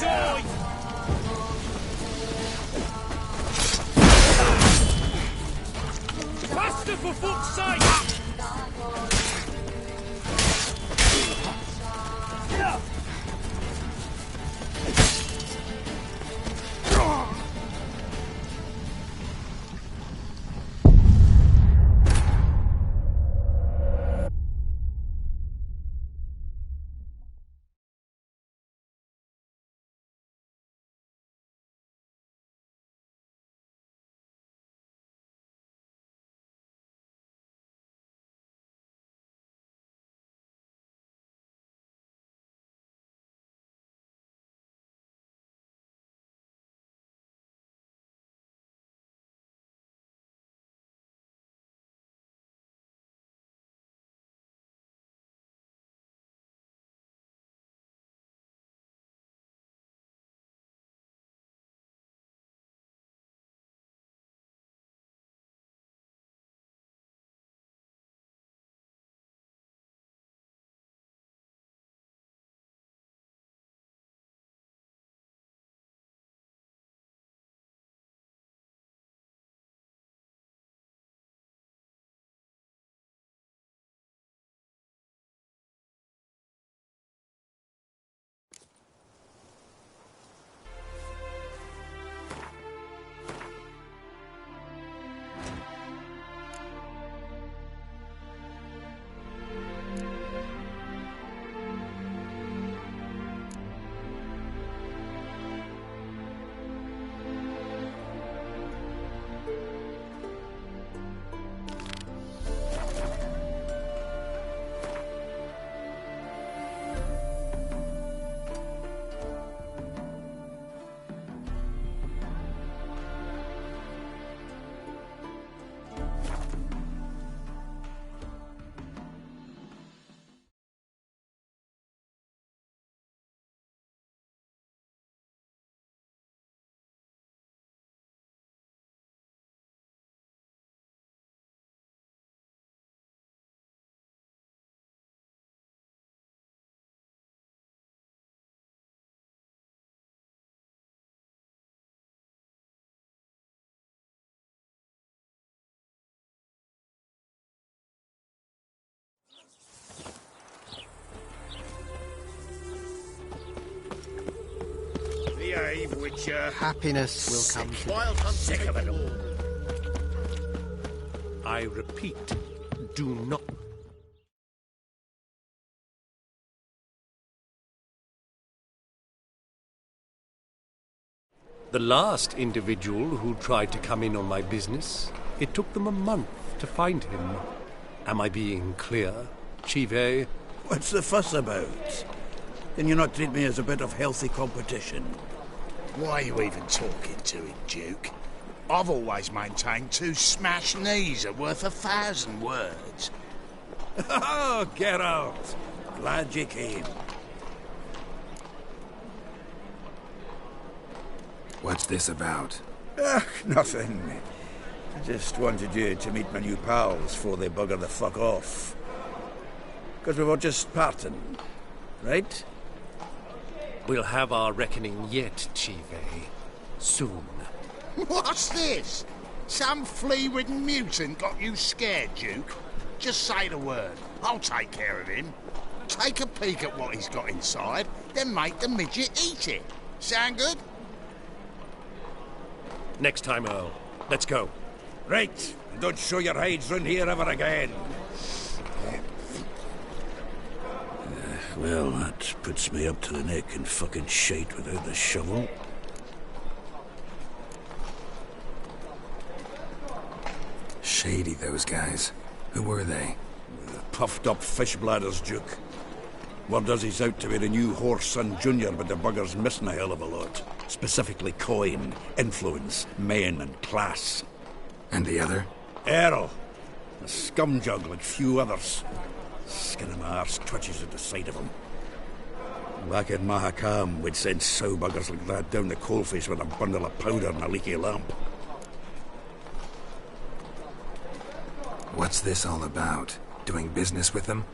die! Faster, for fuck's sake! Behave, Witcher. Happiness will come to Wild Hunt's sick of it all. I repeat, do not. The last individual who tried to come in on my business, it took them a month to find him. Am I being clear, Chive? What's the fuss about? Can you not treat me as a bit of healthy competition? Why are you even talking to him, Duke? I've always maintained 2 smashed knees are worth 1,000 words. Oh, Geralt! Glad you came. What's this about? Nothing. I just wanted you to meet my new pals before they bugger the fuck off. Because we were just parting, right? We'll have our reckoning yet, Chive. Soon. What's this? Some flea-ridden mutant got you scared, Duke? Just say the word. I'll take care of him. Take a peek at what he's got inside, then make the midget eat it. Sound good? Next time, Earl. Let's go. Right. Don't show your hides round here ever again. Well, that puts me up to the neck in fucking shite without the shovel. Shady, those guys. Who were they? Puffed up fish bladders, Duke. Word does he's out to be the new Horse Son Jr., but the bugger's missing a hell of a lot. Specifically coin, influence, men, and class. And the other? Earl. A scumjug like few others. Skin of my arse twitches at the sight of him. Back in Mahakam, we'd send sow buggers like that down the coalface with a bundle of powder and a leaky lamp. What's this all about? Doing business with them?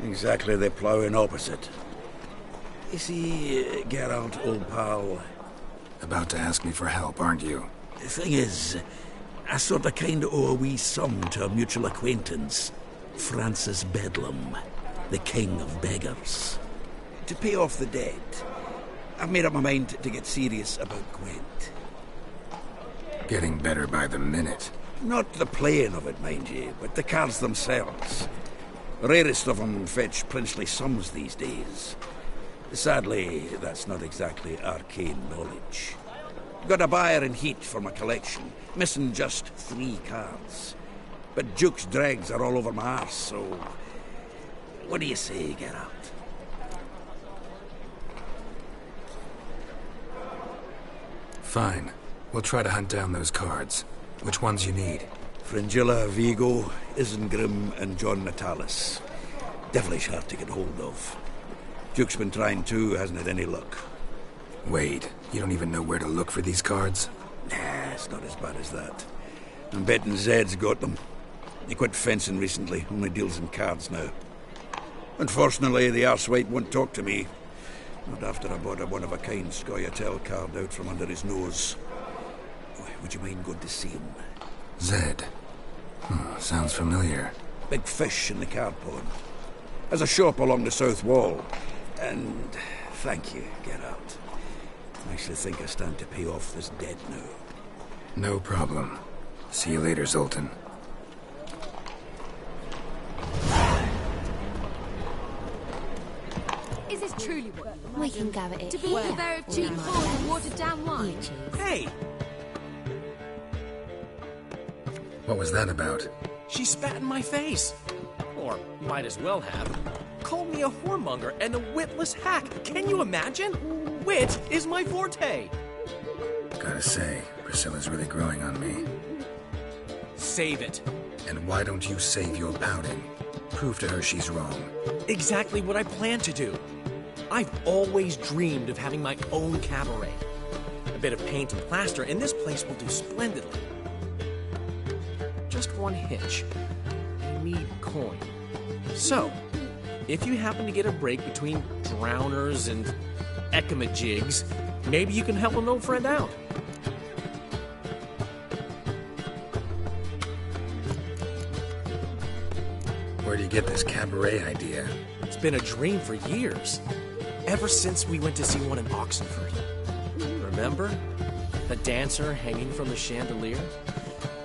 Exactly the ploughing opposite. You see, Geralt, old pal... About to ask me for help, aren't you? The thing is, I sort of kind of owe a wee sum to a mutual acquaintance, Francis Bedlam, the king of beggars. To pay off the debt, I've made up my mind to get serious about Gwent. Getting better by the minute. Not the playing of it, mind you, but the cards themselves. The rarest of them fetch princely sums these days. Sadly, that's not exactly arcane knowledge. Got a buyer in heat for my collection, missing just 3 cards. But Duke's dregs are all over my arse, so... What do you say, Geralt? Fine. We'll try to hunt down those cards. Which ones you need? Fringilla, Vigo, Isengrim, and John Natalis. Devilish hard to get hold of. Duke's been trying too, hasn't had any luck. Wait, you don't even know where to look for these cards? Nah, it's not as bad as that. I'm betting Zed's got them. He quit fencing recently, only deals in cards now. Unfortunately, the arsewite won't talk to me. Not after I bought a one-of-a-kind Scoia'tael card out from under his nose. Would you mind going to see him? Zed. Sounds familiar. Big fish in the card pond. Has a shop along the south wall. And thank you, Geralt. I actually think I stand to pay off this debt now. No problem. See you later, Zoltan. Is this truly what you We can go at it. To be the bearer of cheap food and watered down wine? Hey! What was that about? She spat in my face. Or might as well have. Called me a whoremonger and a witless hack. Can you imagine? Wit is my forte. Gotta say, Priscilla's really growing on me. Save it. And why don't you save your pouting? Prove to her she's wrong. Exactly what I plan to do. I've always dreamed of having my own cabaret. A bit of paint and plaster, and this place will do splendidly. Just one hitch. I need coin. So, if you happen to get a break between drowners and ekamajigs, maybe you can help an old friend out. Where do you get this cabaret idea? It's been a dream for years. Ever since we went to see one in Oxenford. Remember? A dancer hanging from the chandelier?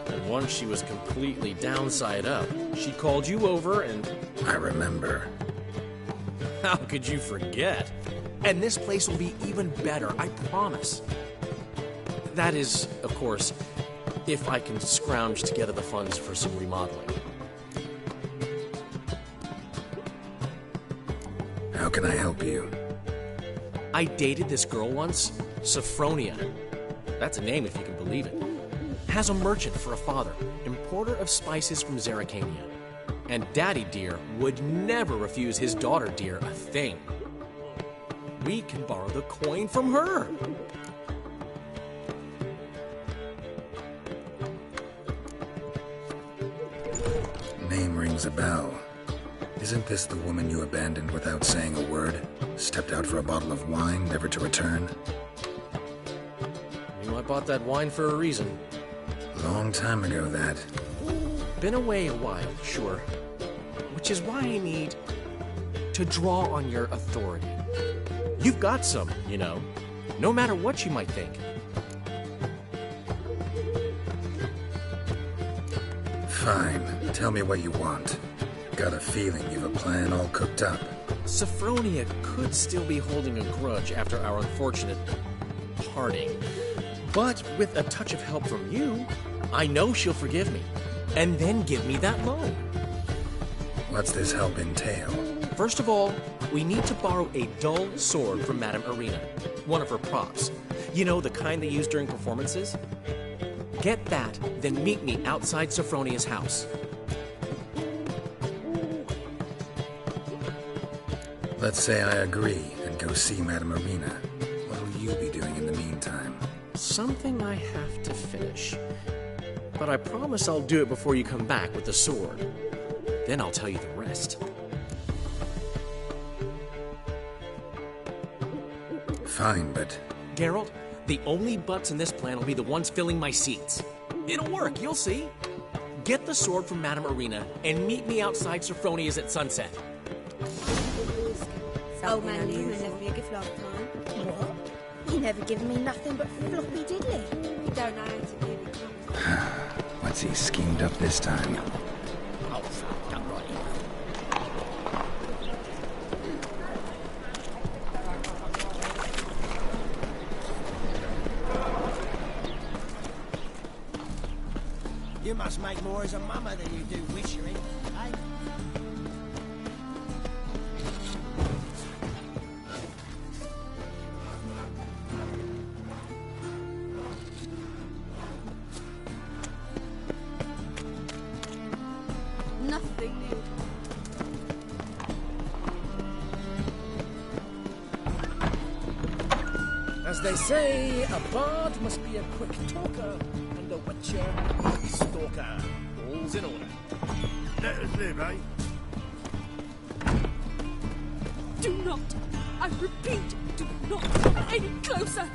And once she was completely downside up, she called you over and... I remember. How could you forget? And this place will be even better, I promise. That is, of course, if I can scrounge together the funds for some remodeling. How can I help you? I dated this girl once, Sophronia. That's a name if you can believe it. Has a merchant for a father, importer of spices from Zerrikania. And Daddy Dear would never refuse his daughter Dear a thing. We can borrow the coin from her. Name rings a bell. Isn't this the woman you abandoned without saying a word? Stepped out for a bottle of wine, never to return? I bought that wine for a reason. Long time ago, that. Been away a while, sure. Which is why I need to draw on your authority. You've got some, you know, no matter what you might think. Fine. Tell me what you want. Got a feeling you've a plan all cooked up. Sophronia could still be holding a grudge after our unfortunate parting. But with a touch of help from you, I know she'll forgive me. And then give me that loan. What's this help entail? First of all, we need to borrow a dull sword from Madame Irina. One of her props. You know, the kind they use during performances? Get that, then meet me outside Sophronia's house. Let's say I agree and go see Madame Irina. What'll you be doing in the meantime? Something I have to finish. But I promise I'll do it before you come back with the sword. Then I'll tell you the rest. fine, but... Geralt, the only butts in this plan will be the ones filling my seats. It'll work, you'll see. Get the sword from Madame Irina and meet me outside Sophronia's at sunset. Old man Newman left me a gift last time. What? He never given me nothing but floppy diddly. He don't know how to give it. What's he schemed up this time? You must make more as a mummer than you do witchery, eh? Nothing new. As they say, a bard must be a quick talker, and a witcher a stalker. All's in order. Let us live, eh? Do not, I repeat, do not come any closer.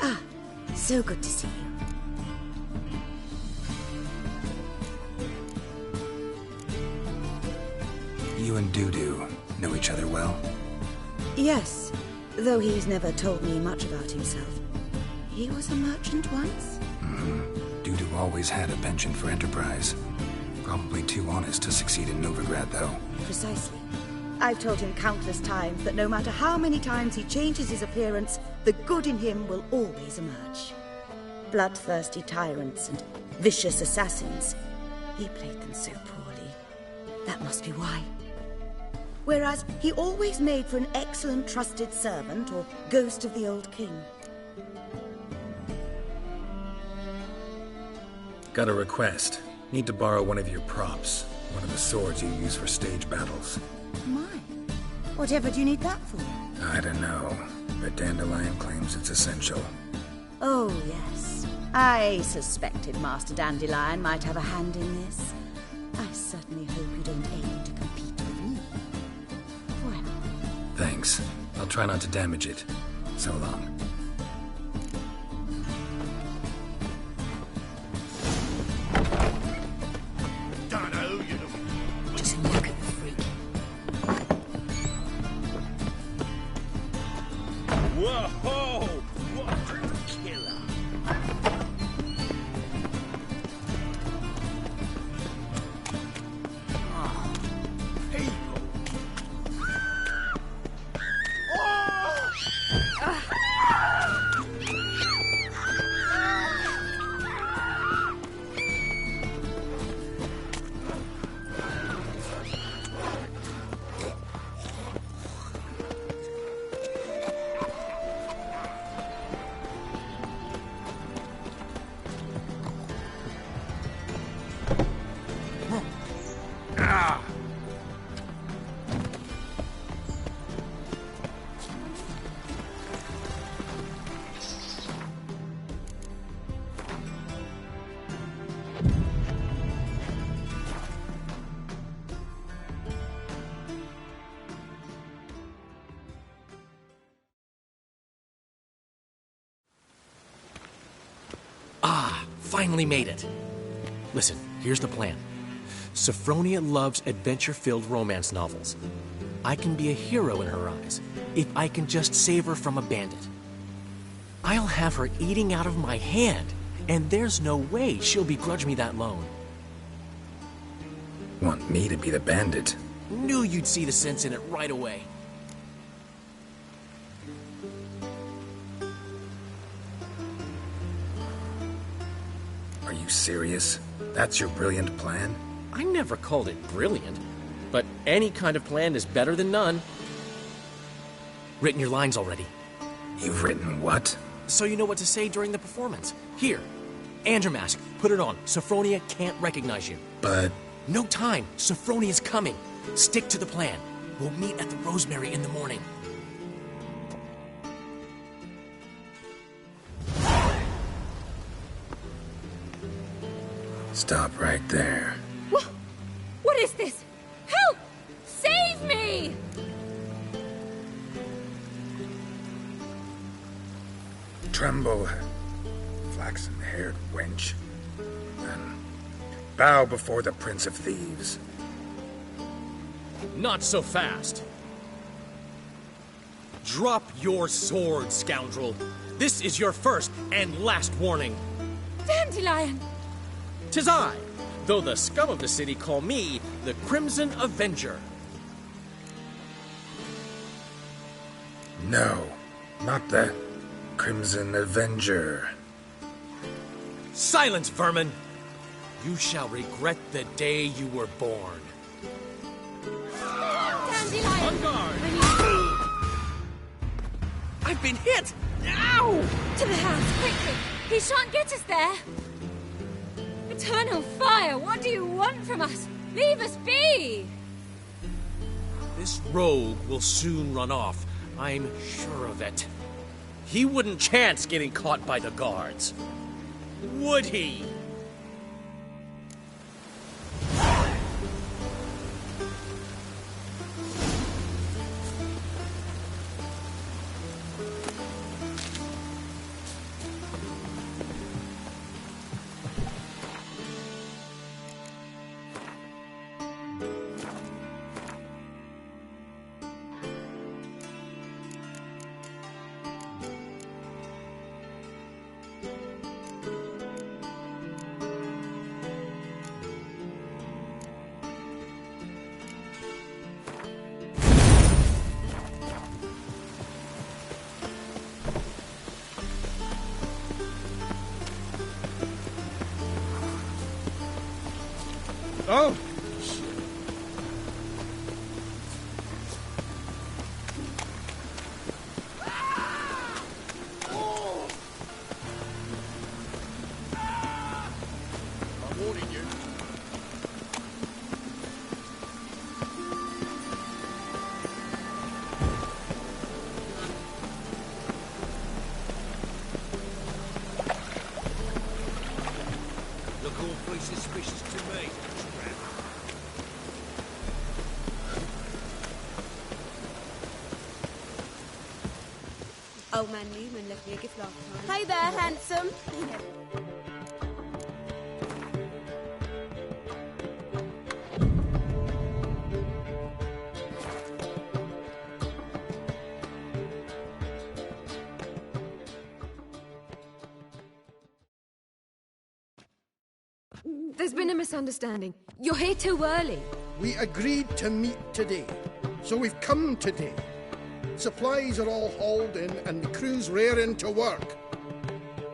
Ah, so good to see you. You and Dudu know each other well? Yes, though he's never told me much about himself. He was a merchant once? Dudu always had a penchant for enterprise. Probably too honest to succeed in Novigrad, though. Precisely. I've told him countless times that no matter how many times he changes his appearance, the good in him will always emerge. Bloodthirsty tyrants and vicious assassins. He played them so poorly. That must be why. Whereas he always made for an excellent trusted servant or ghost of the old king. Got a request. Need to borrow one of your props. One of the swords you use for stage battles. My. Whatever do you need that for? I don't know, but Dandelion claims it's essential. Oh, yes. I suspected Master Dandelion might have a hand in this. I certainly hope you don't aim to compete with me. Well. Thanks. I'll try not to damage it. So long. Just look at the freak. Whoa! What a killer! Finally made it. Listen, here's the plan. Sophronia loves adventure-filled romance novels. I can be a hero in her eyes if I can just save her from a bandit. I'll have her eating out of my hand, and there's no way she'll begrudge me that loan. Want me to be the bandit? Knew you'd see the sense in it right away. Are you serious? That's your brilliant plan? I never called it brilliant, but any kind of plan is better than none. Written your lines already. You've written what? So you know what to say during the performance. Here, Andromask, put it on. Sophronia can't recognize you. But... No time. Sophronia's coming. Stick to the plan. We'll meet at the Rosemary in the morning. Stop right there. What is this? Help! me! Tremble, flaxen-haired wench, and bow before the Prince of Thieves. Not so fast. Drop your sword, scoundrel. This is your first and last warning. Dandelion! 'Tis I, though the scum of the city call me the Crimson Avenger. No, not the Crimson Avenger. Silence, vermin! You shall regret the day you were born. Dandelion! On guard! I've been hit! Ow! To the house, quickly! He shan't get us there! Eternal fire, what do you want from us? Leave us be! This rogue will soon run off. I'm sure of it. He wouldn't chance getting caught by the guards. Would he? Oh! I'm warning you. Look awfully suspicious to me. Old man Newman left me a gift last time. Hey there, handsome. There's been a misunderstanding. You're here too early. We agreed to meet today, so we've come today. Supplies are all hauled in and the crew's raring to work.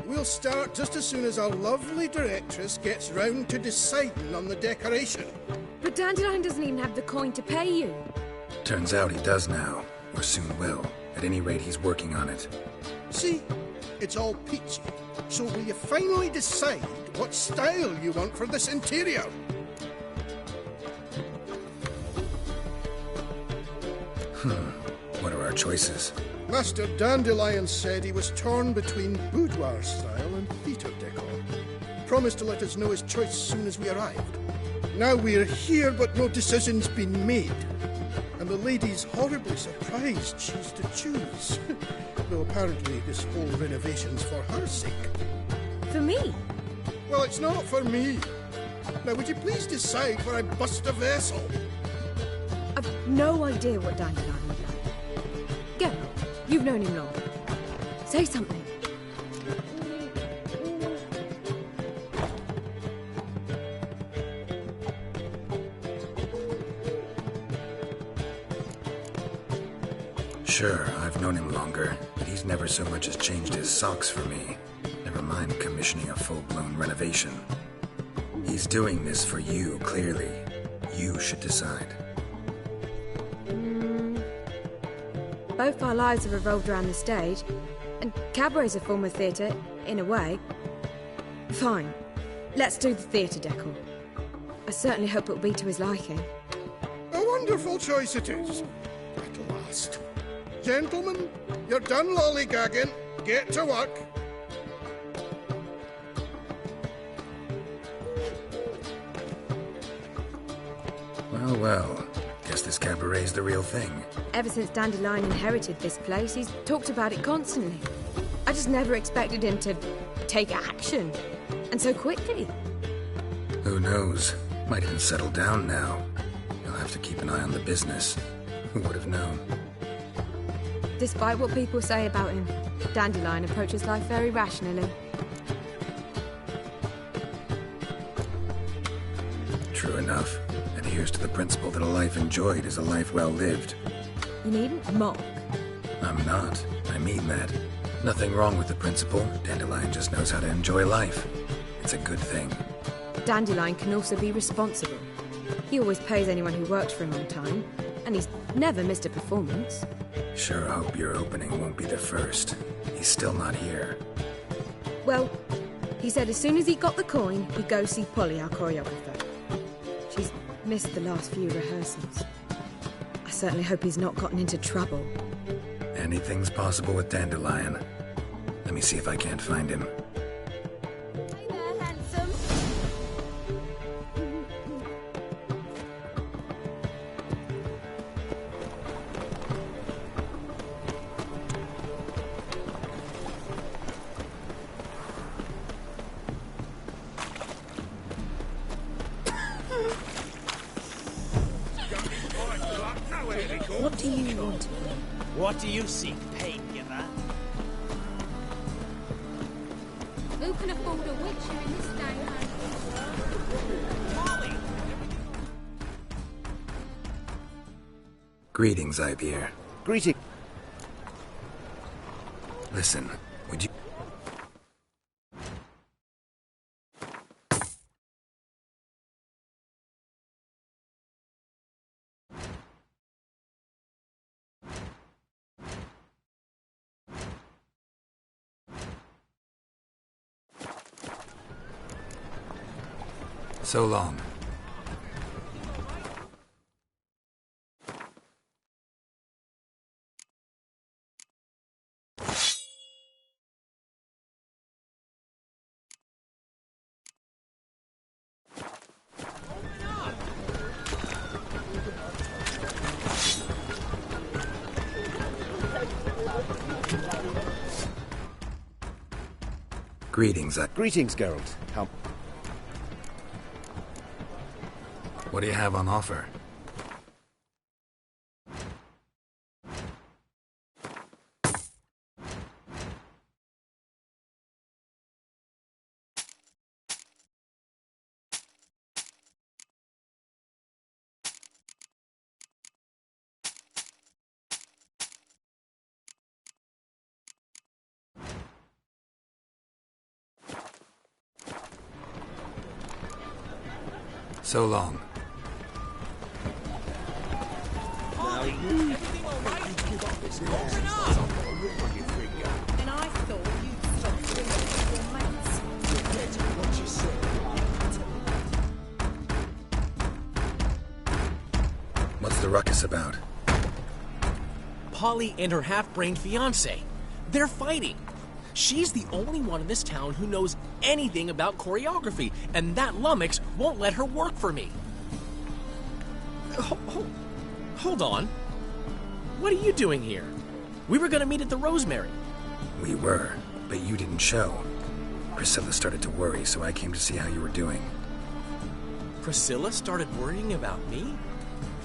We'll start just as soon as our lovely directress gets round to deciding on the decoration. But Dandelion doesn't even have the coin to pay you. Turns out he does now, or soon will. At any rate, he's working on it. See? It's all peachy. So will you finally decide what style you want for this interior? What are our choices? Master Dandelion said he was torn between boudoir style and theatre decor. Promised to let us know his choice as soon as we arrived. Now we're here, but no decision's been made. And the lady's horribly surprised she's to choose. Though apparently this whole renovation's for her sake. For me? Well, it's not for me. Now, would you please decide where I bust a vessel? I've no idea what Dandelion would like. Go. You've known him long. Say something. Sure, I've known him longer, but he's never so much as changed his socks for me. Never mind commissioning a full-blown renovation. He's doing this for you, clearly. You should decide. Both our lives have revolved around the stage, and cabaret's a form of theatre, in a way. Fine. Let's do the theatre decor. I certainly hope it'll be to his liking. A wonderful choice it is. At last. Gentlemen, you're done lollygagging. Get to work. Well, well. Guess this cabaret's the real thing. Ever since Dandelion inherited this place, he's talked about it constantly. I just never expected him to take action. And so quickly. Who knows? Might even settle down now. You'll have to keep an eye on the business. Who would have known? Despite what people say about him, Dandelion approaches life very rationally. True enough. Adheres to the principle that a life enjoyed is a life well lived. You needn't mock. I'm not. I mean that. Nothing wrong with the principle. Dandelion just knows how to enjoy life. It's a good thing. Dandelion can also be responsible. He always pays anyone who works for him on time, and he's never missed a performance. Sure hope your opening won't be the first. He's still not here. Well, he said as soon as he got the coin, he'd go see Polly, our choreographer. She's missed the last few rehearsals. I certainly hope he's not gotten into trouble. Anything's possible with Dandelion. Let me see if I can't find him. Hey there, handsome. What do you want? What do you seek, pain giver? Who can afford a witcher in this day and age? Greetings, Ibeer. Greeting. Listen, would you... So long. Greetings, Greetings, Geralt. How... What do you have on offer? So long. Everything all right? Open up! And I thought you'd stop drinking your mates. What you say? What's the ruckus about? Polly and her half-brained fiancé. They're fighting. She's the only one in this town who knows anything about choreography, and that lummox won't let her work for me. Hold on. What are you doing here? We were going to meet at the Rosemary. We were, but you didn't show. Priscilla started to worry, so I came to see how you were doing. Priscilla started worrying about me?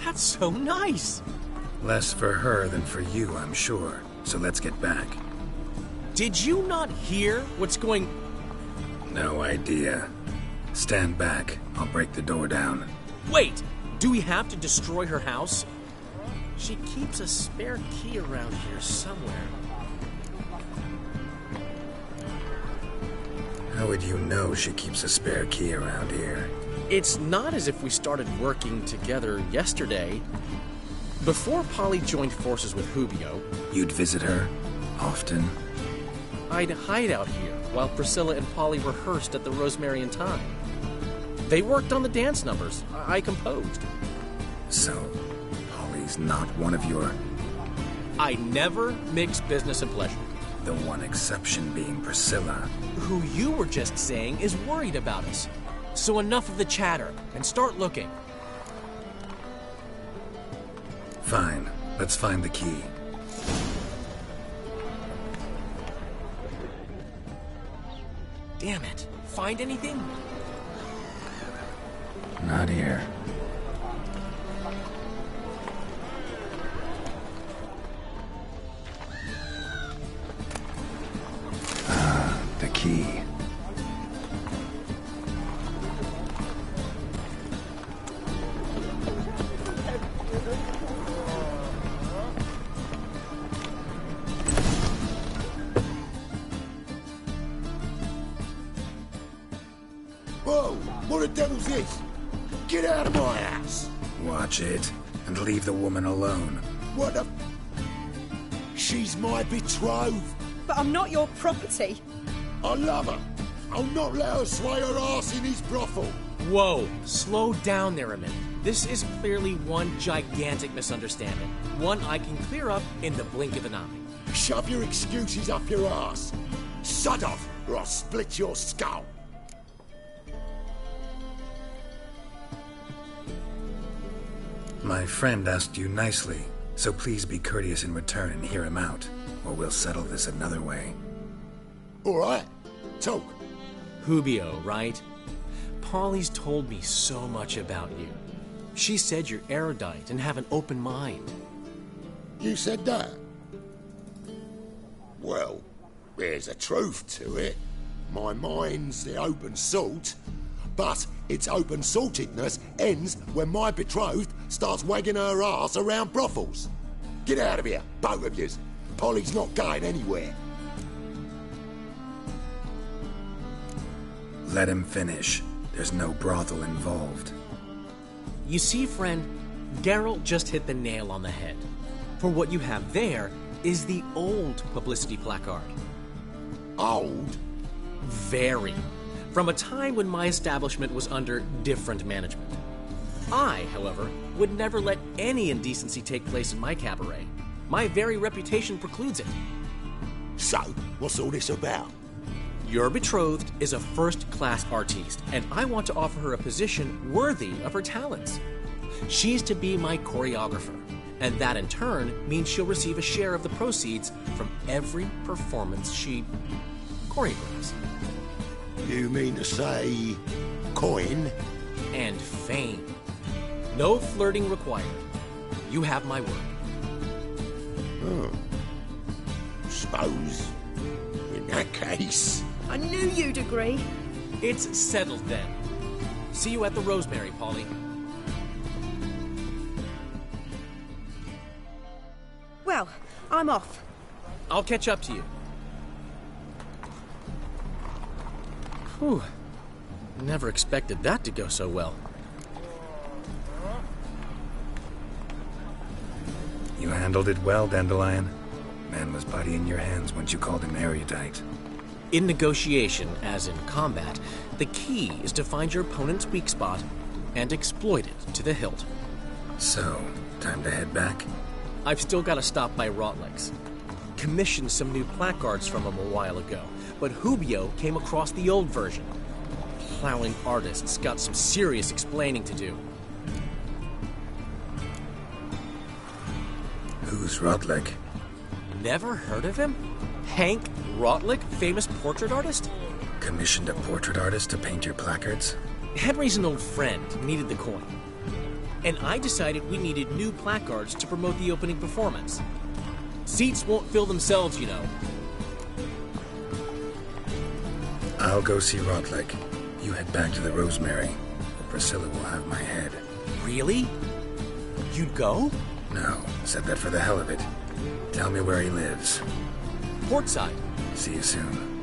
That's so nice. Less for her than for you, I'm sure. So let's get back. Did you not hear what's going... No idea. Stand back. I'll break the door down. Wait! Do we have to destroy her house? She keeps a spare key around here somewhere. How would you know she keeps a spare key around here? It's not as if we started working together yesterday. Before Polly joined forces with Hubio... You'd visit her? Often? I'd hide out here while Priscilla and Polly rehearsed at the Rosemary and Thyme. They worked on the dance numbers. I composed. So, Polly's not one of your... I never mix business and pleasure. The one exception being Priscilla. Who you were just saying is worried about us. So enough of the chatter, and start looking. Fine. Let's find the key. Damn it. Find anything? Not here. The key. Whoa! What the devil's this? Get out of my house! Watch it, and leave the woman alone. What the... She's my betrothed. But I'm not your property. I love her. I'll not let her sway her ass in his brothel. Whoa, slow down there a minute. This is clearly one gigantic misunderstanding. One I can clear up in the blink of an eye. Shove your excuses up your ass. Sod off, or I'll split your skull. My friend asked you nicely, so please be courteous in return and hear him out, or we'll settle this another way. All right. Talk. Hubio, right? Polly's told me so much about you. She said you're erudite and have an open mind. You said that? Well, there's a truth to it. My mind's the open salt, but its open saltedness ends when my betrothed starts wagging her ass around brothels. Get out of here, both of yous. Polly's not going anywhere. Let him finish. There's no brothel involved. You see, friend, Geralt just hit the nail on the head. For what you have there is the old publicity placard. Old? Very. From a time when my establishment was under different management. I, however, would never let any indecency take place in my cabaret. My very reputation precludes it. So, what's all this about? Your betrothed is a first-class artiste, and I want to offer her a position worthy of her talents. She's to be my choreographer, and that in turn means she'll receive a share of the proceeds from every performance she choreographs. You mean to say coin? And fame. No flirting required. You have my word. Suppose, in that case... I knew you'd agree. It's settled then. See you at the Rosemary, Polly. Well, I'm off. I'll catch up to you. Whew. Never expected that to go so well. You handled it well, Dandelion. Man was body in your hands once you called him erudite. In negotiation, as in combat, the key is to find your opponent's weak spot and exploit it to the hilt. So, time to head back? I've still got to stop by Rotlex. Commissioned some new placards from him a while ago, but Hubio came across the old version. Plowing artist's got some serious explaining to do. Who's Rotlick? Never heard of him? Hank Rotlick, famous portrait artist? Commissioned a portrait artist to paint your placards? Henry's an old friend, needed the coin. And I decided we needed new placards to promote the opening performance. Seats won't fill themselves, you know. I'll go see Rotlick. You head back to the Rosemary, or Priscilla will have my head. Really? You'd go? No, said that for the hell of it. Tell me where he lives. Portside. See you soon.